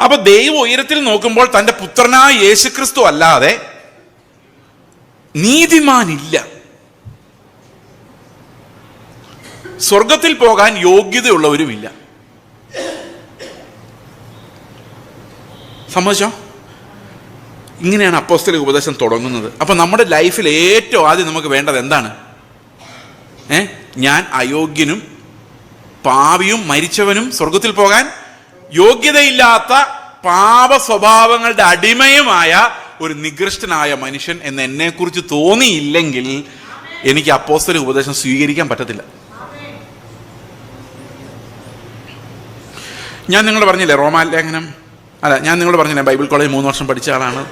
അപ്പൊ ദൈവം ഉയരത്തിൽ നോക്കുമ്പോൾ തന്റെ പുത്രനായ യേശുക്രിസ്തു അല്ലാതെ നീതിമാനില്ല. സ്വർഗത്തിൽ പോകാൻ യോഗ്യതയുള്ളവരുമില്ല. സമ്മതിച്ചോ? ഇങ്ങനെയാണ് അപ്പോസ്തലിക ഉപദേശം തുടങ്ങുന്നത്. അപ്പൊ നമ്മുടെ ലൈഫിൽ ഏറ്റവും ആദ്യം നമുക്ക് വേണ്ടത് എന്താണ്? ഞാൻ അയോഗ്യനും പാപിയും മരിച്ചവനും സ്വർഗത്തിൽ പോകാൻ യോഗ്യതയില്ലാത്ത പാപ സ്വഭാവങ്ങളുടെ അടിമയുമായ ഒരു നികൃഷ്ടനായ മനുഷ്യൻ എന്ന് എന്നെ കുറിച്ച് തോന്നിയില്ലെങ്കിൽ എനിക്ക് അപ്പോസ്തലിക ഉപദേശം സ്വീകരിക്കാൻ പറ്റത്തില്ല. ഞാൻ നിങ്ങളോട് പറഞ്ഞില്ലേ റോമാലേഖനം, അല്ല ഞാൻ നിങ്ങളോട് പറഞ്ഞില്ലേ ബൈബിൾ കോളേജ് 3 വർഷം പഠിച്ച ആളാണ്,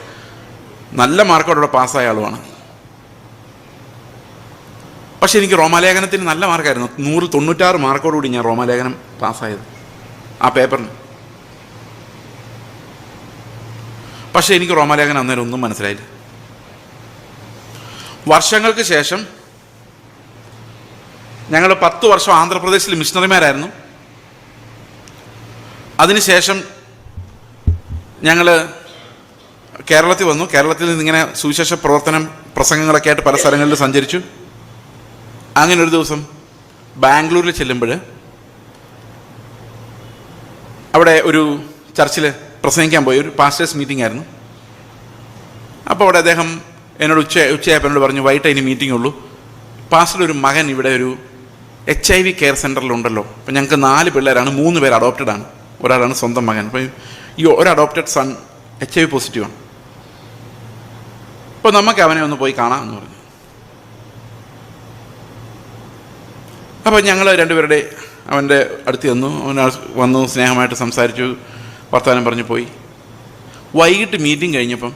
നല്ല മാർക്കോടെ പാസ്സായ ആളുമാണ്. പക്ഷെ എനിക്ക് റോമാലേഖനത്തിന് നല്ല മാർക്കായിരുന്നു. 196 മാർക്കോടുകൂടി ഞാൻ റോമാലേഖനം പാസ്സായത് ആ പേപ്പറിന്. പക്ഷെ എനിക്ക് റോമാലേഖനം അന്നേരം ഒന്നും മനസ്സിലായില്ല. വർഷങ്ങൾക്ക് ശേഷം ഞങ്ങൾ 10 വർഷം ആന്ധ്രാപ്രദേശിൽ മിഷണറിമാരായിരുന്നു. അതിനുശേഷം ഞങ്ങൾ കേരളത്തിൽ വന്നു. കേരളത്തിൽ നിന്നിങ്ങനെ സുവിശേഷ പ്രസംഗങ്ങളൊക്കെ ആയിട്ട് പല സ്ഥലങ്ങളിൽ സഞ്ചരിച്ചു. അങ്ങനെ ഒരു ദിവസം ബാംഗ്ലൂരിൽ ചെല്ലുമ്പോൾ അവിടെ ഒരു ചർച്ചിൽ പ്രസംഗിക്കാൻ പോയി. ഒരു പാസ്റ്റേഴ്സ് മീറ്റിംഗ് ആയിരുന്നു. അപ്പോൾ അവിടെ അദ്ദേഹം എന്നോട് ഉച്ചയായപ്പോൾ എന്നോട് പറഞ്ഞു, വൈകിട്ട് അതിന് മീറ്റിംഗ് ഉള്ളൂ, പാസ്റ്ററുടെ ഒരു മകൻ ഇവിടെ ഒരു HIV കെയർ സെൻ്ററിലുണ്ടല്ലോ. അപ്പം ഞങ്ങൾക്ക് 4 പിള്ളേരാണ്, 3 പേര് അഡോപ്റ്റഡ് ആണ്, ഒരാളാണ് സ്വന്തം മകൻ. അപ്പം ഈ ഒരു അഡോപ്റ്റഡ് സൺ HIV പോസിറ്റീവാണ്. അപ്പോൾ നമുക്ക് അവനെ ഒന്ന് പോയി കാണാം എന്ന് പറഞ്ഞു. അപ്പോൾ ഞങ്ങൾ 2 പേരുടെ അവൻ്റെ അടുത്ത് ചെന്നു. അവൻ വന്നു, സ്നേഹമായിട്ട് സംസാരിച്ചു, വർത്തമാനം പറഞ്ഞു പോയി. വൈകിട്ട് മീറ്റിംഗ് കഴിഞ്ഞപ്പം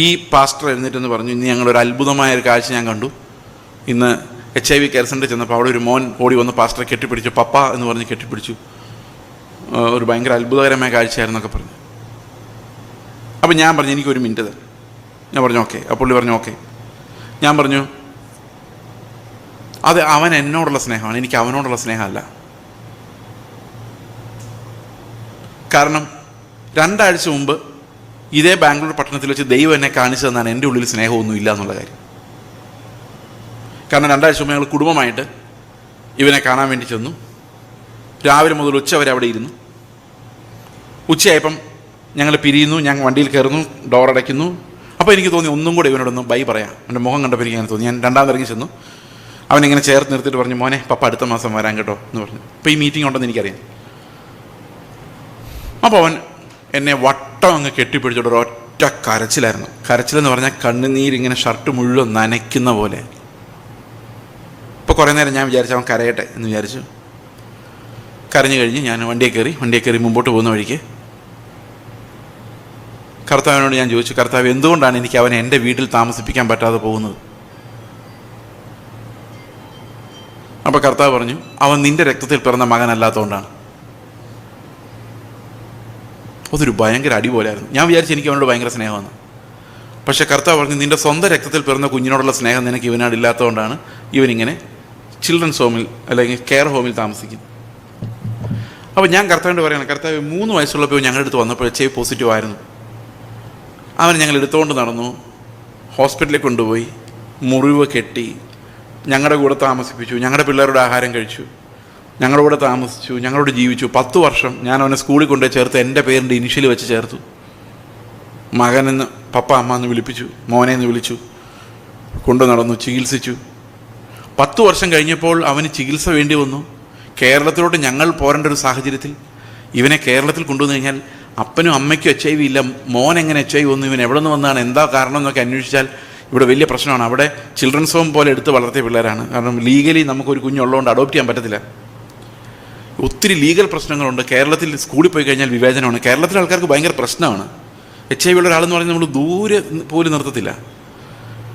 ഈ പാസ്റ്റർ എഴുന്നേറ്റെന്ന് പറഞ്ഞു, ഇന്ന് ഞങ്ങളൊരു അത്ഭുതമായ ഒരു കാഴ്ച ഞാൻ കണ്ടു. ഇന്ന് HIV കെയർ സെൻ്ററിൽ ചെന്നപ്പോൾ അവിടെ ഒരു മോൻ ഓടി വന്ന് പാസ്റ്ററെ കെട്ടിപ്പിടിച്ചു, പപ്പ എന്ന് പറഞ്ഞ് കെട്ടിപ്പിടിച്ചു. ഒരു ഭയങ്കര അത്ഭുതകരമായ കാഴ്ചയായിരുന്നൊക്കെ പറഞ്ഞു. അപ്പം ഞാൻ പറഞ്ഞു, എനിക്കൊരു മിനിറ്റ് തരാം. ഞാൻ പറഞ്ഞു ഓക്കെ. അപ്പോൾ പുള്ളി പറഞ്ഞു ഓക്കെ. ഞാൻ പറഞ്ഞു, അത് അവൻ എന്നോടുള്ള സ്നേഹമാണ്, എനിക്ക് അവനോടുള്ള സ്നേഹമല്ല. കാരണം 2 ആഴ്ച മുമ്പ് ഇതേ ബാംഗ്ലൂർ പട്ടണത്തിൽ വെച്ച് ദൈവം എന്നെ കാണിച്ചു തന്നാണ് എൻ്റെ ഉള്ളിൽ സ്നേഹമൊന്നും ഇല്ല എന്നുള്ള കാര്യം. കാരണം 2 ആഴ്ച മുമ്പ് ഞങ്ങൾ കുടുംബമായിട്ട് ഇവനെ കാണാൻ വേണ്ടി ചെന്നു. രാവിലെ മുതൽ ഉച്ച വരെ അവിടെ ഇരുന്നു. ഉച്ചയായപ്പം ഞങ്ങൾ പിരിയുന്നു. ഞാൻ വണ്ടിയിൽ കയറുന്നു, ഡോറടയ്ക്കുന്നു. അപ്പോൾ എനിക്ക് തോന്നി ഒന്നും കൂടെ ഇവനോടൊന്ന് ബൈ പറയാം. എൻ്റെ മുഖം കണ്ടപ്പോൾ എനിക്ക് അങ്ങനെ തോന്നി. ഞാൻ 2ാമത് ഇറങ്ങി ചെന്നു. അവനിങ്ങനെ ചേർത്ത് നിർത്തിയിട്ട് പറഞ്ഞു, മോനെ പപ്പ അടുത്ത മാസം വരാൻ കേട്ടോ എന്ന് പറഞ്ഞു. ഇപ്പോൾ ഈ മീറ്റിംഗ് ഉണ്ടെന്ന് എനിക്കറിയാം. അപ്പോൾ അവൻ എന്നെ വട്ടം അങ്ങ് കെട്ടിപ്പിടിച്ചോട്ട് ഒരൊറ്റ കരച്ചിലായിരുന്നു. കരച്ചിലെന്ന് പറഞ്ഞാൽ കണ്ണുനീരിങ്ങനെ ഷർട്ട് മുഴുവൻ നനയ്ക്കുന്ന പോലെ. ഇപ്പോൾ കുറേ നേരം ഞാൻ വിചാരിച്ചു അവൻ കരയട്ടെ എന്ന് വിചാരിച്ചു. കരഞ്ഞു കഴിഞ്ഞ് ഞാൻ വണ്ടിയെ കയറി മുമ്പോട്ട് പോകുന്ന വഴിക്ക് കർത്താവിനോട് ഞാൻ ചോദിച്ചു, കർത്താവ് എന്തുകൊണ്ടാണ് എനിക്ക് അവനെ എൻ്റെ വീട്ടിൽ താമസിപ്പിക്കാൻ പറ്റാതെ പോകുന്നത്? അപ്പോൾ കർത്താവ് പറഞ്ഞു, അവൻ നിൻ്റെ രക്തത്തിൽ പിറന്ന മകനല്ലാത്തതുകൊണ്ടാണ്. അതൊരു ഭയങ്കര അടി പോലെയായിരുന്നു. ഞാൻ വിചാരിച്ചു എനിക്ക് അവനോട് ഭയങ്കര സ്നേഹമാണ്. പക്ഷേ കർത്താവ് പറഞ്ഞു, നിൻ്റെ സ്വന്തം രക്തത്തിൽ പിറന്ന കുഞ്ഞിനോടുള്ള സ്നേഹം നിനക്ക് ഇവനോടില്ലാത്തതുകൊണ്ടാണ് ഇവനിങ്ങനെ ചിൽഡ്രൻസ് ഹോമിൽ അല്ലെങ്കിൽ കെയർ ഹോമിൽ താമസിക്കുന്നു. അപ്പോൾ ഞാൻ കർത്താവിനോട് പറയണം, കർത്താവ് 3 വയസ്സുള്ളപ്പോൾ ഞങ്ങളുടെ അടുത്ത് വന്നപ്പോൾ HIV പോസിറ്റീവ് ആയിരുന്നു. അവൻ ഞങ്ങൾ എടുത്തുകൊണ്ട് നടന്നു, ഹോസ്പിറ്റലിൽ കൊണ്ടുപോയി, മുറിവ് കെട്ടി, ഞങ്ങളുടെ കൂടെ താമസിപ്പിച്ചു, ഞങ്ങളുടെ പിള്ളേരുടെ ആഹാരം കഴിച്ചു, ഞങ്ങളുടെ കൂടെ താമസിച്ചു, ഞങ്ങളോട് ജീവിച്ചു. 10 വർഷം ഞാൻ അവനെ സ്കൂളിൽ കൊണ്ടുപോയി ചേർത്ത് എൻ്റെ പേരിൻ്റെ ഇനിഷ്യൽ വെച്ച് ചേർത്തു. മകനെന്ന് പപ്പ അമ്മ എന്ന് വിളിപ്പിച്ചു, മോനെ എന്ന് വിളിച്ചു, കൊണ്ടു നടന്നു, ചികിത്സിച്ചു. 10 വർഷം കഴിഞ്ഞപ്പോൾ അവന് ചികിത്സ വേണ്ടി വന്നു. കേരളത്തിലോട്ട് ഞങ്ങൾ പോരേണ്ട ഒരു സാഹചര്യത്തിൽ ഇവനെ കേരളത്തിൽ കൊണ്ടുവന്നു കഴിഞ്ഞാൽ അപ്പനും അമ്മയ്ക്കും HIV ഇല്ല, മോൻ എങ്ങനെ HIV വന്നു, ഇവൻ എവിടെ നിന്ന് വന്നാണ്, എന്താ കാരണം എന്നൊക്കെ അന്വേഷിച്ചാൽ ഇവിടെ വലിയ പ്രശ്നമാണ്. അവിടെ ചിൽഡ്രൻസ് ഹോം പോലെ എടുത്ത് വളർത്തിയ പിള്ളേരാണ്. കാരണം ലീഗലി നമുക്കൊരു കുഞ്ഞുള്ളതുകൊണ്ട് അഡോപ്റ്റ് ചെയ്യാൻ പറ്റത്തില്ല. ഒത്തിരി ലീഗൽ പ്രശ്നങ്ങളുണ്ട്. കേരളത്തിൽ സ്കൂളിൽ പോയി കഴിഞ്ഞാൽ വിവേചനമാണ്. കേരളത്തിലെ ആൾക്കാർക്ക് ഭയങ്കര പ്രശ്നമാണ്. HIV ഉള്ള ഒരാളെന്ന് പറഞ്ഞാൽ നമ്മൾ ദൂരെ പോലും നിർത്തത്തില്ല.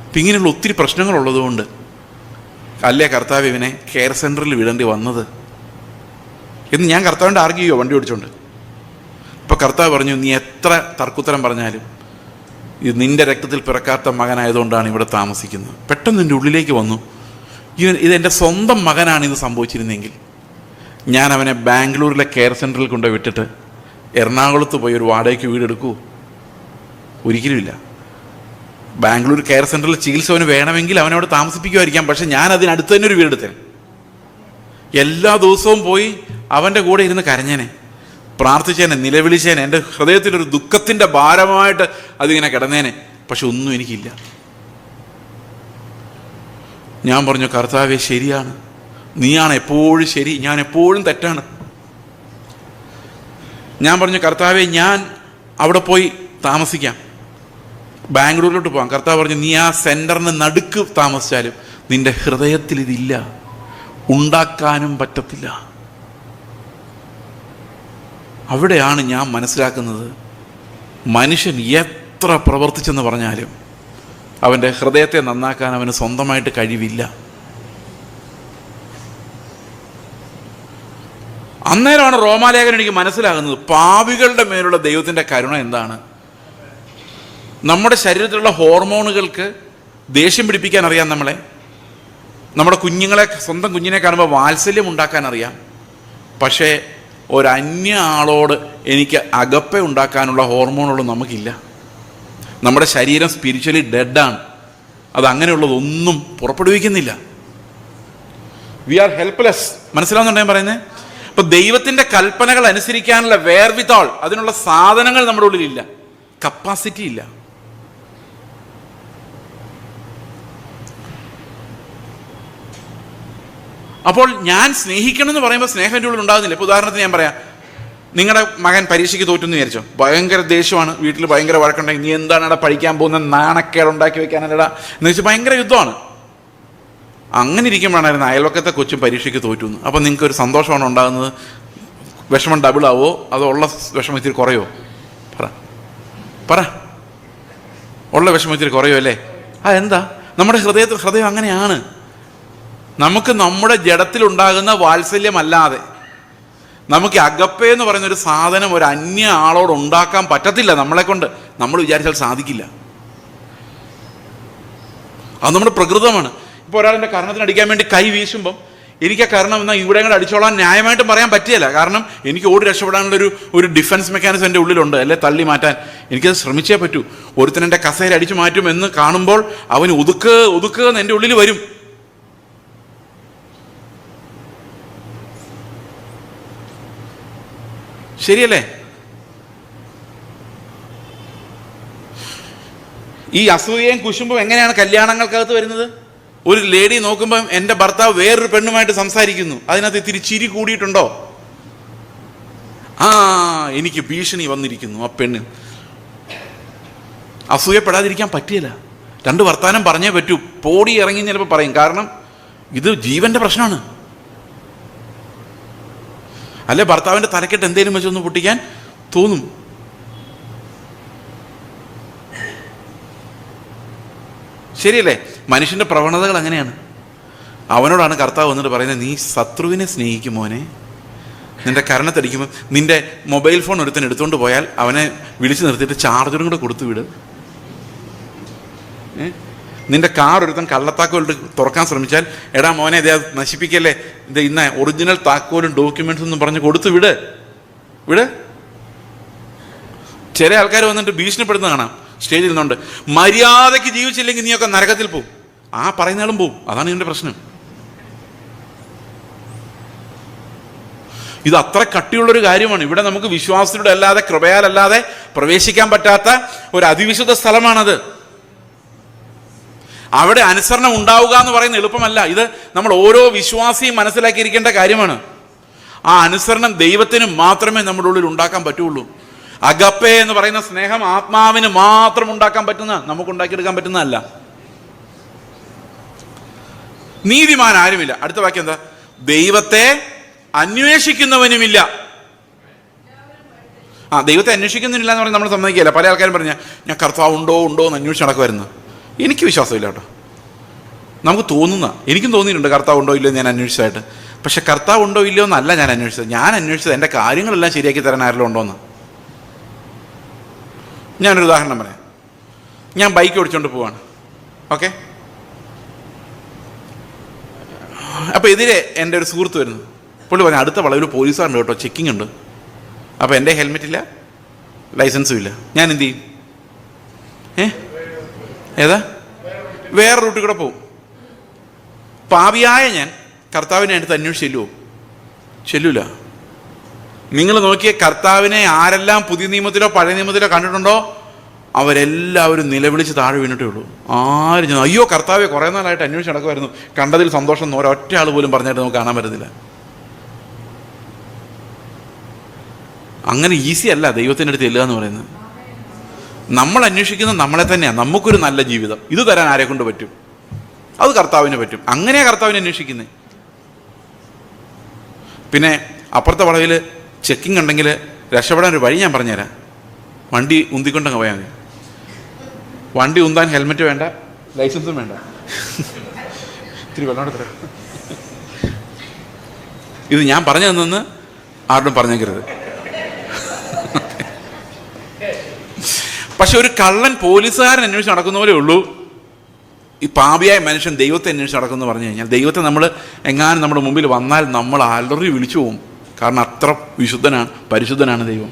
അപ്പം ഇങ്ങനെയുള്ള ഒത്തിരി പ്രശ്നങ്ങളുള്ളതുകൊണ്ട് അല്ലേ കർത്താവ് ഇവനെ കെയർ സെൻറ്ററിൽ വിടേണ്ടി വന്നത് എന്ന് ഞാൻ കർത്താവിൻ്റെ ആർഗ്യൂ ചെയ്യുമോ വണ്ടി ഓടിച്ചോണ്ട്. അപ്പോൾ കർത്താവ് പറഞ്ഞു, നീ എത്ര തർക്കുത്തരം പറഞ്ഞാലും ഇത് നിൻ്റെ രക്തത്തിൽ പിറക്കാത്ത മകനായതുകൊണ്ടാണ് ഇവിടെ താമസിക്കുന്നത്. പെട്ടെന്ന് എൻ്റെ ഉള്ളിലേക്ക് വന്നു, ഇതെൻ്റെ സ്വന്തം മകനാണ് ഇത് സംഭവിച്ചിരുന്നെങ്കിൽ ഞാൻ അവനെ ബാംഗ്ലൂരിലെ കെയർ സെൻറ്ററിൽ കൊണ്ട് വിട്ടിട്ട് എറണാകുളത്ത് പോയി ഒരു വാടകയ്ക്ക് വീടെടുക്കുമോ? ഒരിക്കലുമില്ല. ബാംഗ്ലൂർ കെയർ സെൻറ്ററിൽ ചികിത്സ അവന് വേണമെങ്കിൽ അവനവിടെ താമസിപ്പിക്കുമായിരിക്കാം. പക്ഷെ ഞാൻ അതിനടുത്ത് തന്നെ ഒരു വീടെടുത്തേനെ. എല്ലാ ദിവസവും പോയി അവൻ്റെ കൂടെ ഇരുന്ന് കരഞ്ഞേനെ, പ്രാർത്ഥിച്ചേനെ, നിലവിളിച്ചേനെ. എൻ്റെ ഹൃദയത്തിലൊരു ദുഃഖത്തിൻ്റെ ഭാരമായിട്ട് അതിങ്ങനെ കിടന്നേനെ. പക്ഷെ ഒന്നും എനിക്കില്ല. ഞാൻ പറഞ്ഞു, കർത്താവേ ശരിയാണ്, നീയാണ് എപ്പോഴും ശരി, ഞാൻ എപ്പോഴും തെറ്റാണ്. ഞാൻ പറഞ്ഞു, കർത്താവേ ഞാൻ അവിടെ പോയി താമസിക്കാം, ബാംഗ്ലൂരിലോട്ട് പോകാം. കർത്താവ് പറഞ്ഞു, നീ ആ സെൻറ്ററിന് നടുക്ക് താമസിച്ചാലും നിൻ്റെ ഹൃദയത്തിൽ ഇതില്ല, ഉണ്ടാക്കാനും പറ്റത്തില്ല. അവിടെയാണ് ഞാൻ മനസ്സിലാക്കുന്നത്, മനുഷ്യൻ എത്ര പ്രവർത്തിച്ചെന്ന് പറഞ്ഞാലും അവൻ്റെ ഹൃദയത്തെ നന്നാക്കാൻ അവന് സ്വന്തമായിട്ട് കഴിവില്ല. അന്നേരമാണ് റോമാലേഖനം എനിക്ക് മനസ്സിലാകുന്നത്, പാപികളുടെ മേലുള്ള ദൈവത്തിൻ്റെ കരുണ എന്താണ്. നമ്മുടെ ശരീരത്തിലുള്ള ഹോർമോണുകൾക്ക് ദേഷ്യം പിടിപ്പിക്കാൻ അറിയാം നമ്മളെ. നമ്മുടെ കുഞ്ഞുങ്ങളെ, സ്വന്തം കുഞ്ഞിനെ കാണുമ്പോൾ വാത്സല്യം ഉണ്ടാക്കാൻ അറിയാം. പക്ഷേ ഒരന്യ ആളോട് എനിക്ക് അകപ്പ ഉണ്ടാക്കാനുള്ള ഹോർമോണുകളും നമുക്കില്ല. നമ്മുടെ ശരീരം സ്പിരിച്വലി ഡെഡാണ്. അത് അങ്ങനെയുള്ളതൊന്നും പുറപ്പെടുവിക്കുന്നില്ല. We are helpless. മനസ്സിലാവുന്നുണ്ടോ ഞാൻ പറയുന്നത്? ഇപ്പം ദൈവത്തിൻ്റെ കൽപ്പനകൾ അനുസരിക്കാനുള്ള വേർവിത്താൾ, അതിനുള്ള സാധനങ്ങൾ നമ്മുടെ ഉള്ളിലില്ല, കപ്പാസിറ്റി ഇല്ല. അപ്പോൾ ഞാൻ സ്നേഹിക്കണം എന്ന് പറയുമ്പോൾ സ്നേഹം എൻ്റെ ഉള്ളിൽ ഉണ്ടാകുന്നില്ല. ഇപ്പോൾ ഉദാഹരണത്തിന് ഞാൻ പറയാം, നിങ്ങളുടെ മകൻ പരീക്ഷയ്ക്ക് തോറ്റെന്ന് വിചാരിച്ചോ, ഭയങ്കര ദേഷ്യമാണ്, വീട്ടിൽ ഭയങ്കര വഴക്കുണ്ടെങ്കിൽ നീ എന്താണ് ഇവിടെ പഠിക്കാൻ പോകുന്നത്, നാണക്കേട് ഉണ്ടാക്കി വെക്കാനല്ലടാ എന്ന് വെച്ചാൽ ഭയങ്കര യുദ്ധമാണ്. അങ്ങനെ ഇരിക്കുമ്പോഴായിരുന്നു അയൽവക്കത്തെ കൊച്ചും പരീക്ഷയ്ക്ക് തോറ്റുന്നു. അപ്പോൾ നിങ്ങൾക്ക് ഒരു സന്തോഷമാണ് ഉണ്ടാകുന്നത്? വിഷമം ഡബിൾ ആവോ അതോ ഉള്ള വിഷമം ഇത്തിരി കുറയോ? പറ ഉള്ള വിഷമം ഇത്തിരി കുറയോ അല്ലേ? എന്താ നമ്മുടെ ഹൃദയം അങ്ങനെയാണ്. നമുക്ക് നമ്മുടെ ജഡത്തിലുണ്ടാകുന്ന വാത്സല്യമല്ലാതെ നമുക്ക് അഗപ്പേ എന്ന് പറയുന്നൊരു സാധനം ഒരു അന്യ ആളോട് ഉണ്ടാക്കാൻ പറ്റത്തില്ല. നമ്മളെ കൊണ്ട് നമ്മൾ വിചാരിച്ചാൽ സാധിക്കില്ല. അത് നമ്മുടെ പ്രകൃതമാണ്. ഇപ്പോൾ ഒരാളെൻ്റെ കർണത്തിന് അടിക്കാൻ വേണ്ടി കൈ വീശുമ്പം എനിക്ക് ആ കർണം എന്നാൽ ഇവിടെ കൂടെ അടിച്ചോളാൻ ന്യായമായിട്ടും പറയാൻ പറ്റില്ല. കാരണം എനിക്ക് ഓടി രക്ഷപ്പെടാനുള്ളൊരു ഡിഫൻസ് മെക്കാനിസം എൻ്റെ ഉള്ളിലുണ്ട്, അല്ലെ തള്ളി മാറ്റാൻ എനിക്കത് ശ്രമിച്ചേ പറ്റൂ. ഒരുത്തൻ എൻ്റെ കസേര അടിച്ചു മാറ്റും എന്ന് കാണുമ്പോൾ അവന് ഒതുക്കുക എന്ന് എൻ്റെ ഉള്ളിൽ വരും. ശരിയല്ലേ? ഈ അസൂയയും കുശുമ്പും എങ്ങനെയാണ് കല്യാണങ്ങൾക്കകത്ത് വരുന്നത്? ഒരു ലേഡി നോക്കുമ്പം എൻ്റെ ഭർത്താവ് വേറൊരു പെണ്ണുമായിട്ട് സംസാരിക്കുന്നു, അതിനകത്ത് ഇത്തിരി ചിരി കൂടിയിട്ടുണ്ടോ? എനിക്ക് ഭീഷണി വന്നിരിക്കുന്നു ആ പെണ്ണ്. അസൂയപ്പെടാതിരിക്കാൻ പറ്റിയില്ല. രണ്ട് വർത്താനം പറഞ്ഞേ പറ്റൂ. പോടി ഇറങ്ങി ചിലപ്പോൾ പറയും. കാരണം ഇത് ജീവന്റെ പ്രശ്നമാണ്. അല്ലെ ഭർത്താവിൻ്റെ തലക്കെട്ട് എന്തേലും വെച്ചൊന്ന് പൊട്ടിക്കാൻ തോന്നും. ശരിയല്ലേ? മനുഷ്യൻ്റെ പ്രവണതകൾ അങ്ങനെയാണ്. അവനോടാണ് കർത്താവ് വന്നിട്ട് പറയുന്നത്, നീ ശത്രുവിനെ സ്നേഹിക്കും മോനെ. നിന്റെ കരണത്തടിക്കുമ്പോൾ നിന്റെ മൊബൈൽ ഫോൺ ഒരുത്തൻ എടുത്തുകൊണ്ട് പോയാൽ അവനെ വിളിച്ചു നിർത്തിയിട്ട് ചാർജറും കൂടെ കൊടുത്തു വിട്. നിന്റെ കാർ ഒരുത്തൻ കള്ളത്താക്കോലിട്ട് തുറക്കാൻ ശ്രമിച്ചാൽ, എടാ മോനെ ഇതേ നശിപ്പിക്കല്ലേ, ഇത് ഇന്ന ഒറിജിനൽ താക്കോലും ഡോക്യുമെന്റ്സ് ഒന്നും പറഞ്ഞ് കൊടുത്തു വിട്. ചില ആൾക്കാർ വന്നിട്ട് ഭീഷണിപ്പെടുന്ന കാണാം സ്റ്റേജിൽ നിന്നുണ്ട്, മര്യാദയ്ക്ക് ജീവിച്ചില്ലെങ്കിൽ നീയൊക്കെ നരകത്തിൽ പോവും. പറയുന്നയാളും പോവും. അതാണ് ഇതിൻ്റെ പ്രശ്നം. ഇത് അത്ര കട്ടിയുള്ളൊരു കാര്യമാണ്. ഇവിടെ നമുക്ക് വിശ്വാസത്തിലൂടെ അല്ലാതെ, കൃപയാലല്ലാതെ പ്രവേശിക്കാൻ പറ്റാത്ത ഒരു അതിവിശുദ്ധ സ്ഥലമാണത്. അവിടെ അനുസരണം ഉണ്ടാവുക എന്ന് പറയുന്നത് എളുപ്പമല്ല. ഇത് നമ്മൾ ഓരോ വിശ്വാസിയും മനസ്സിലാക്കിയിരിക്കേണ്ട കാര്യമാണ്. ആ അനുസരണം ദൈവത്തിന് മാത്രമേ നമ്മുടെ ഉള്ളിൽ ഉണ്ടാക്കാൻ പറ്റുള്ളൂ. അഗപ്പേ എന്ന് പറയുന്ന സ്നേഹം ആത്മാവിന് മാത്രം ഉണ്ടാക്കാൻ പറ്റുന്ന, നമുക്ക് ഉണ്ടാക്കിയെടുക്കാൻ പറ്റുന്നതല്ല. നീതിമാൻ ആരുമില്ല. അടുത്ത വാക്യം എന്താ? ദൈവത്തെ അന്വേഷിക്കുന്നവനുമില്ല. ദൈവത്തെ അന്വേഷിക്കുന്നില്ല എന്ന് പറഞ്ഞാൽ നമ്മൾ സമ്മതിക്കില്ല. പല ആൾക്കാരും പറഞ്ഞാൽ ഞാൻ കർത്താവ് ഉണ്ടോ എന്ന് അന്വേഷിച്ച് നടക്കുമായിരുന്നു. എനിക്ക് വിശ്വാസമില്ല കേട്ടോ. നമുക്ക് തോന്നുന്ന, എനിക്കും തോന്നിയിട്ടുണ്ട് കർത്താവ് ഉണ്ടോ ഇല്ലയോ ഞാൻ അന്വേഷിച്ചതായിട്ട്. പക്ഷെ കർത്താവ് ഉണ്ടോ ഇല്ലയോ എന്നല്ല ഞാൻ അന്വേഷിച്ചത്. ഞാൻ അന്വേഷിച്ചത് എൻ്റെ കാര്യങ്ങളെല്ലാം ശരിയാക്കി തരാൻ ആരെങ്കിലും ഉണ്ടോയെന്ന്. ഞാനൊരു ഉദാഹരണം പറയാം. ഞാൻ ബൈക്ക് ഓടിച്ചുകൊണ്ട് പോവാണ്. ഓക്കെ, അപ്പോൾ എതിരെ എൻ്റെ ഒരു സുഹൃത്ത് വരുന്നു. പുള്ളി പറഞ്ഞു അടുത്ത വളവിൽ പോലീസുകാരുണ്ട് കേട്ടോ, ചെക്കിംഗ് ഉണ്ട്. അപ്പോൾ എൻ്റെ ഹെൽമെറ്റില്ല, ലൈസൻസും ഇല്ല. ഞാൻ എന്ത് ചെയ്യും? ഏതാ വേറെ റൂട്ടിൽ കൂടെ പോവും. പാപിയായ ഞാൻ കർത്താവിനെ അടുത്ത് അന്വേഷിച്ച് ചെല്ലൂല. നിങ്ങൾ നോക്കിയ കർത്താവിനെ ആരെല്ലാം പുതിയ നിയമത്തിലോ പഴയ നിയമത്തിലോ കണ്ടിട്ടുണ്ടോ അവരെല്ലാവരും നിലവിളിച്ച് താഴെ വീണിട്ടേ ഉള്ളൂ. ആരും ചെന്നു അയ്യോ കർത്താവെ കുറേ നാളായിട്ട് അന്വേഷിച്ച് നടക്കുമായിരുന്നു, കണ്ടതിൽ സന്തോഷം എന്ന് ഒരൊറ്റ ആൾ പോലും പറഞ്ഞിട്ട് നമുക്ക് കാണാൻ പറ്റത്തില്ല. അങ്ങനെ ഈസി അല്ല ദൈവത്തിൻ്റെ അടുത്ത് ചെല്ലുക എന്ന് പറയുന്നത്. നമ്മൾ അന്വേഷിക്കുന്നത് നമ്മളെ തന്നെയാണ്. നമുക്കൊരു നല്ല ജീവിതം ഇത് തരാൻ ആരെ കൊണ്ട് പറ്റും? അത് കർത്താവിന് പറ്റും. അങ്ങനെയാണ് കർത്താവിനെ അന്വേഷിക്കുന്നത്. പിന്നെ അപ്പുറത്തെ വളവിൽ ചെക്കിംഗ് ഉണ്ടെങ്കിൽ രക്ഷപ്പെടാൻ ഒരു വഴി ഞാൻ പറഞ്ഞുതരാം. വണ്ടി ഉന്തിക്കൊണ്ടങ്ങ് പോയാൽ മതി. വണ്ടി ഉന്താൻ ഹെൽമെറ്റ് വേണ്ട, ലൈസൻസും വേണ്ട. ഇത്തിരി വെള്ളം എടുത്തരാം. ഇത് ഞാൻ പറഞ്ഞു തന്നെന്ന് ആരോടും പറഞ്ഞേക്കരുത്. പക്ഷെ ഒരു കള്ളൻ പോലീസുകാരൻ അന്വേഷിച്ച് നടക്കുന്ന പോലെ ഉള്ളൂ ഈ പാപിയായ മനുഷ്യൻ ദൈവത്തെ അന്വേഷിച്ച് നടക്കുമെന്ന് പറഞ്ഞു കഴിഞ്ഞാൽ. ദൈവത്തെ നമ്മൾ എങ്ങാനും നമ്മുടെ മുമ്പിൽ വന്നാൽ നമ്മൾ അലറി വിളിച്ചു പോകും. കാരണം അത്ര വിശുദ്ധനാണ്, പരിശുദ്ധനാണ് ദൈവം.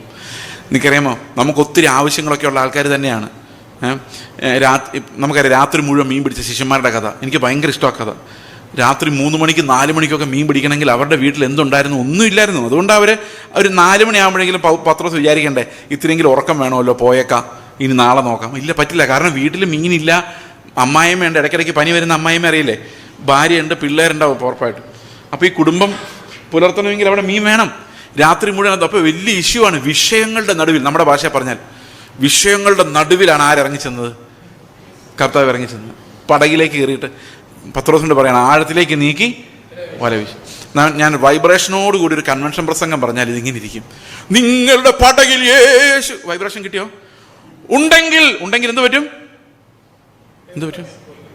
എനിക്കറിയാമോ, നമുക്ക് ഒത്തിരി ആവശ്യങ്ങളൊക്കെ ഉള്ള ആൾക്കാർ തന്നെയാണ്. നമുക്കറിയാം രാത്രി മുഴുവൻ മീൻ പിടിച്ച ശിഷ്യന്മാരുടെ കഥ എനിക്ക് ഭയങ്കര ഇഷ്ടമാണ്. കഥ രാത്രി 3 മണിക്ക് 4 മണിക്കൊക്കെ മീൻ പിടിക്കണമെങ്കിൽ അവരുടെ വീട്ടിൽ എന്തുണ്ടായിരുന്നു? ഒന്നുമില്ലായിരുന്നു. അതുകൊണ്ട് അവർ ഒരു 4 മണിയാകുമ്പോഴെങ്കിലും പത്രോസ് വിചാരിക്കണ്ടേ ഇത്തിരിയെങ്കിലും ഉറക്കം വേണമല്ലോ, പോയേക്കാം, ഇനി നാളെ നോക്കാം. ഇല്ല, പറ്റില്ല. കാരണം വീട്ടിൽ മീനില്ല. അമ്മായിമ്മയുണ്ട്, ഇടയ്ക്കിടയ്ക്ക് പനി വരുന്ന അമ്മായിമ്മ അറിയില്ലേ, ഭാര്യയുണ്ട്, പിള്ളേരുണ്ടാവും ഉറപ്പായിട്ടും. അപ്പോൾ ഈ കുടുംബം പുലർത്തണമെങ്കിൽ അവിടെ മീൻ വേണം. രാത്രി മുഴുവൻ. അപ്പോൾ വലിയ ഇഷ്യൂ ആണ്. വിഷയങ്ങളുടെ നടുവിൽ, നമ്മുടെ ഭാഷ പറഞ്ഞാൽ വിഷയങ്ങളുടെ നടുവിലാണ് ആരിറങ്ങിച്ചെന്നത്? കർത്താവ് ഇറങ്ങിച്ചെന്നത്. പടകിലേക്ക് കയറിയിട്ട് പത്രോസിനോട് പറയണം ആഴത്തിലേക്ക് നീക്കി വല വീശി. ഞാൻ വൈബ്രേഷനോട് കൂടി ഒരു കൺവെൻഷൻ പ്രസംഗം പറഞ്ഞാൽ ഇതിങ്ങനെ ഇരിക്കും. നിങ്ങളുടെ പടകിൽ യേശു. വൈബ്രേഷൻ കിട്ടിയോ? ഉണ്ടെങ്കിൽ എന്ത് പറ്റും?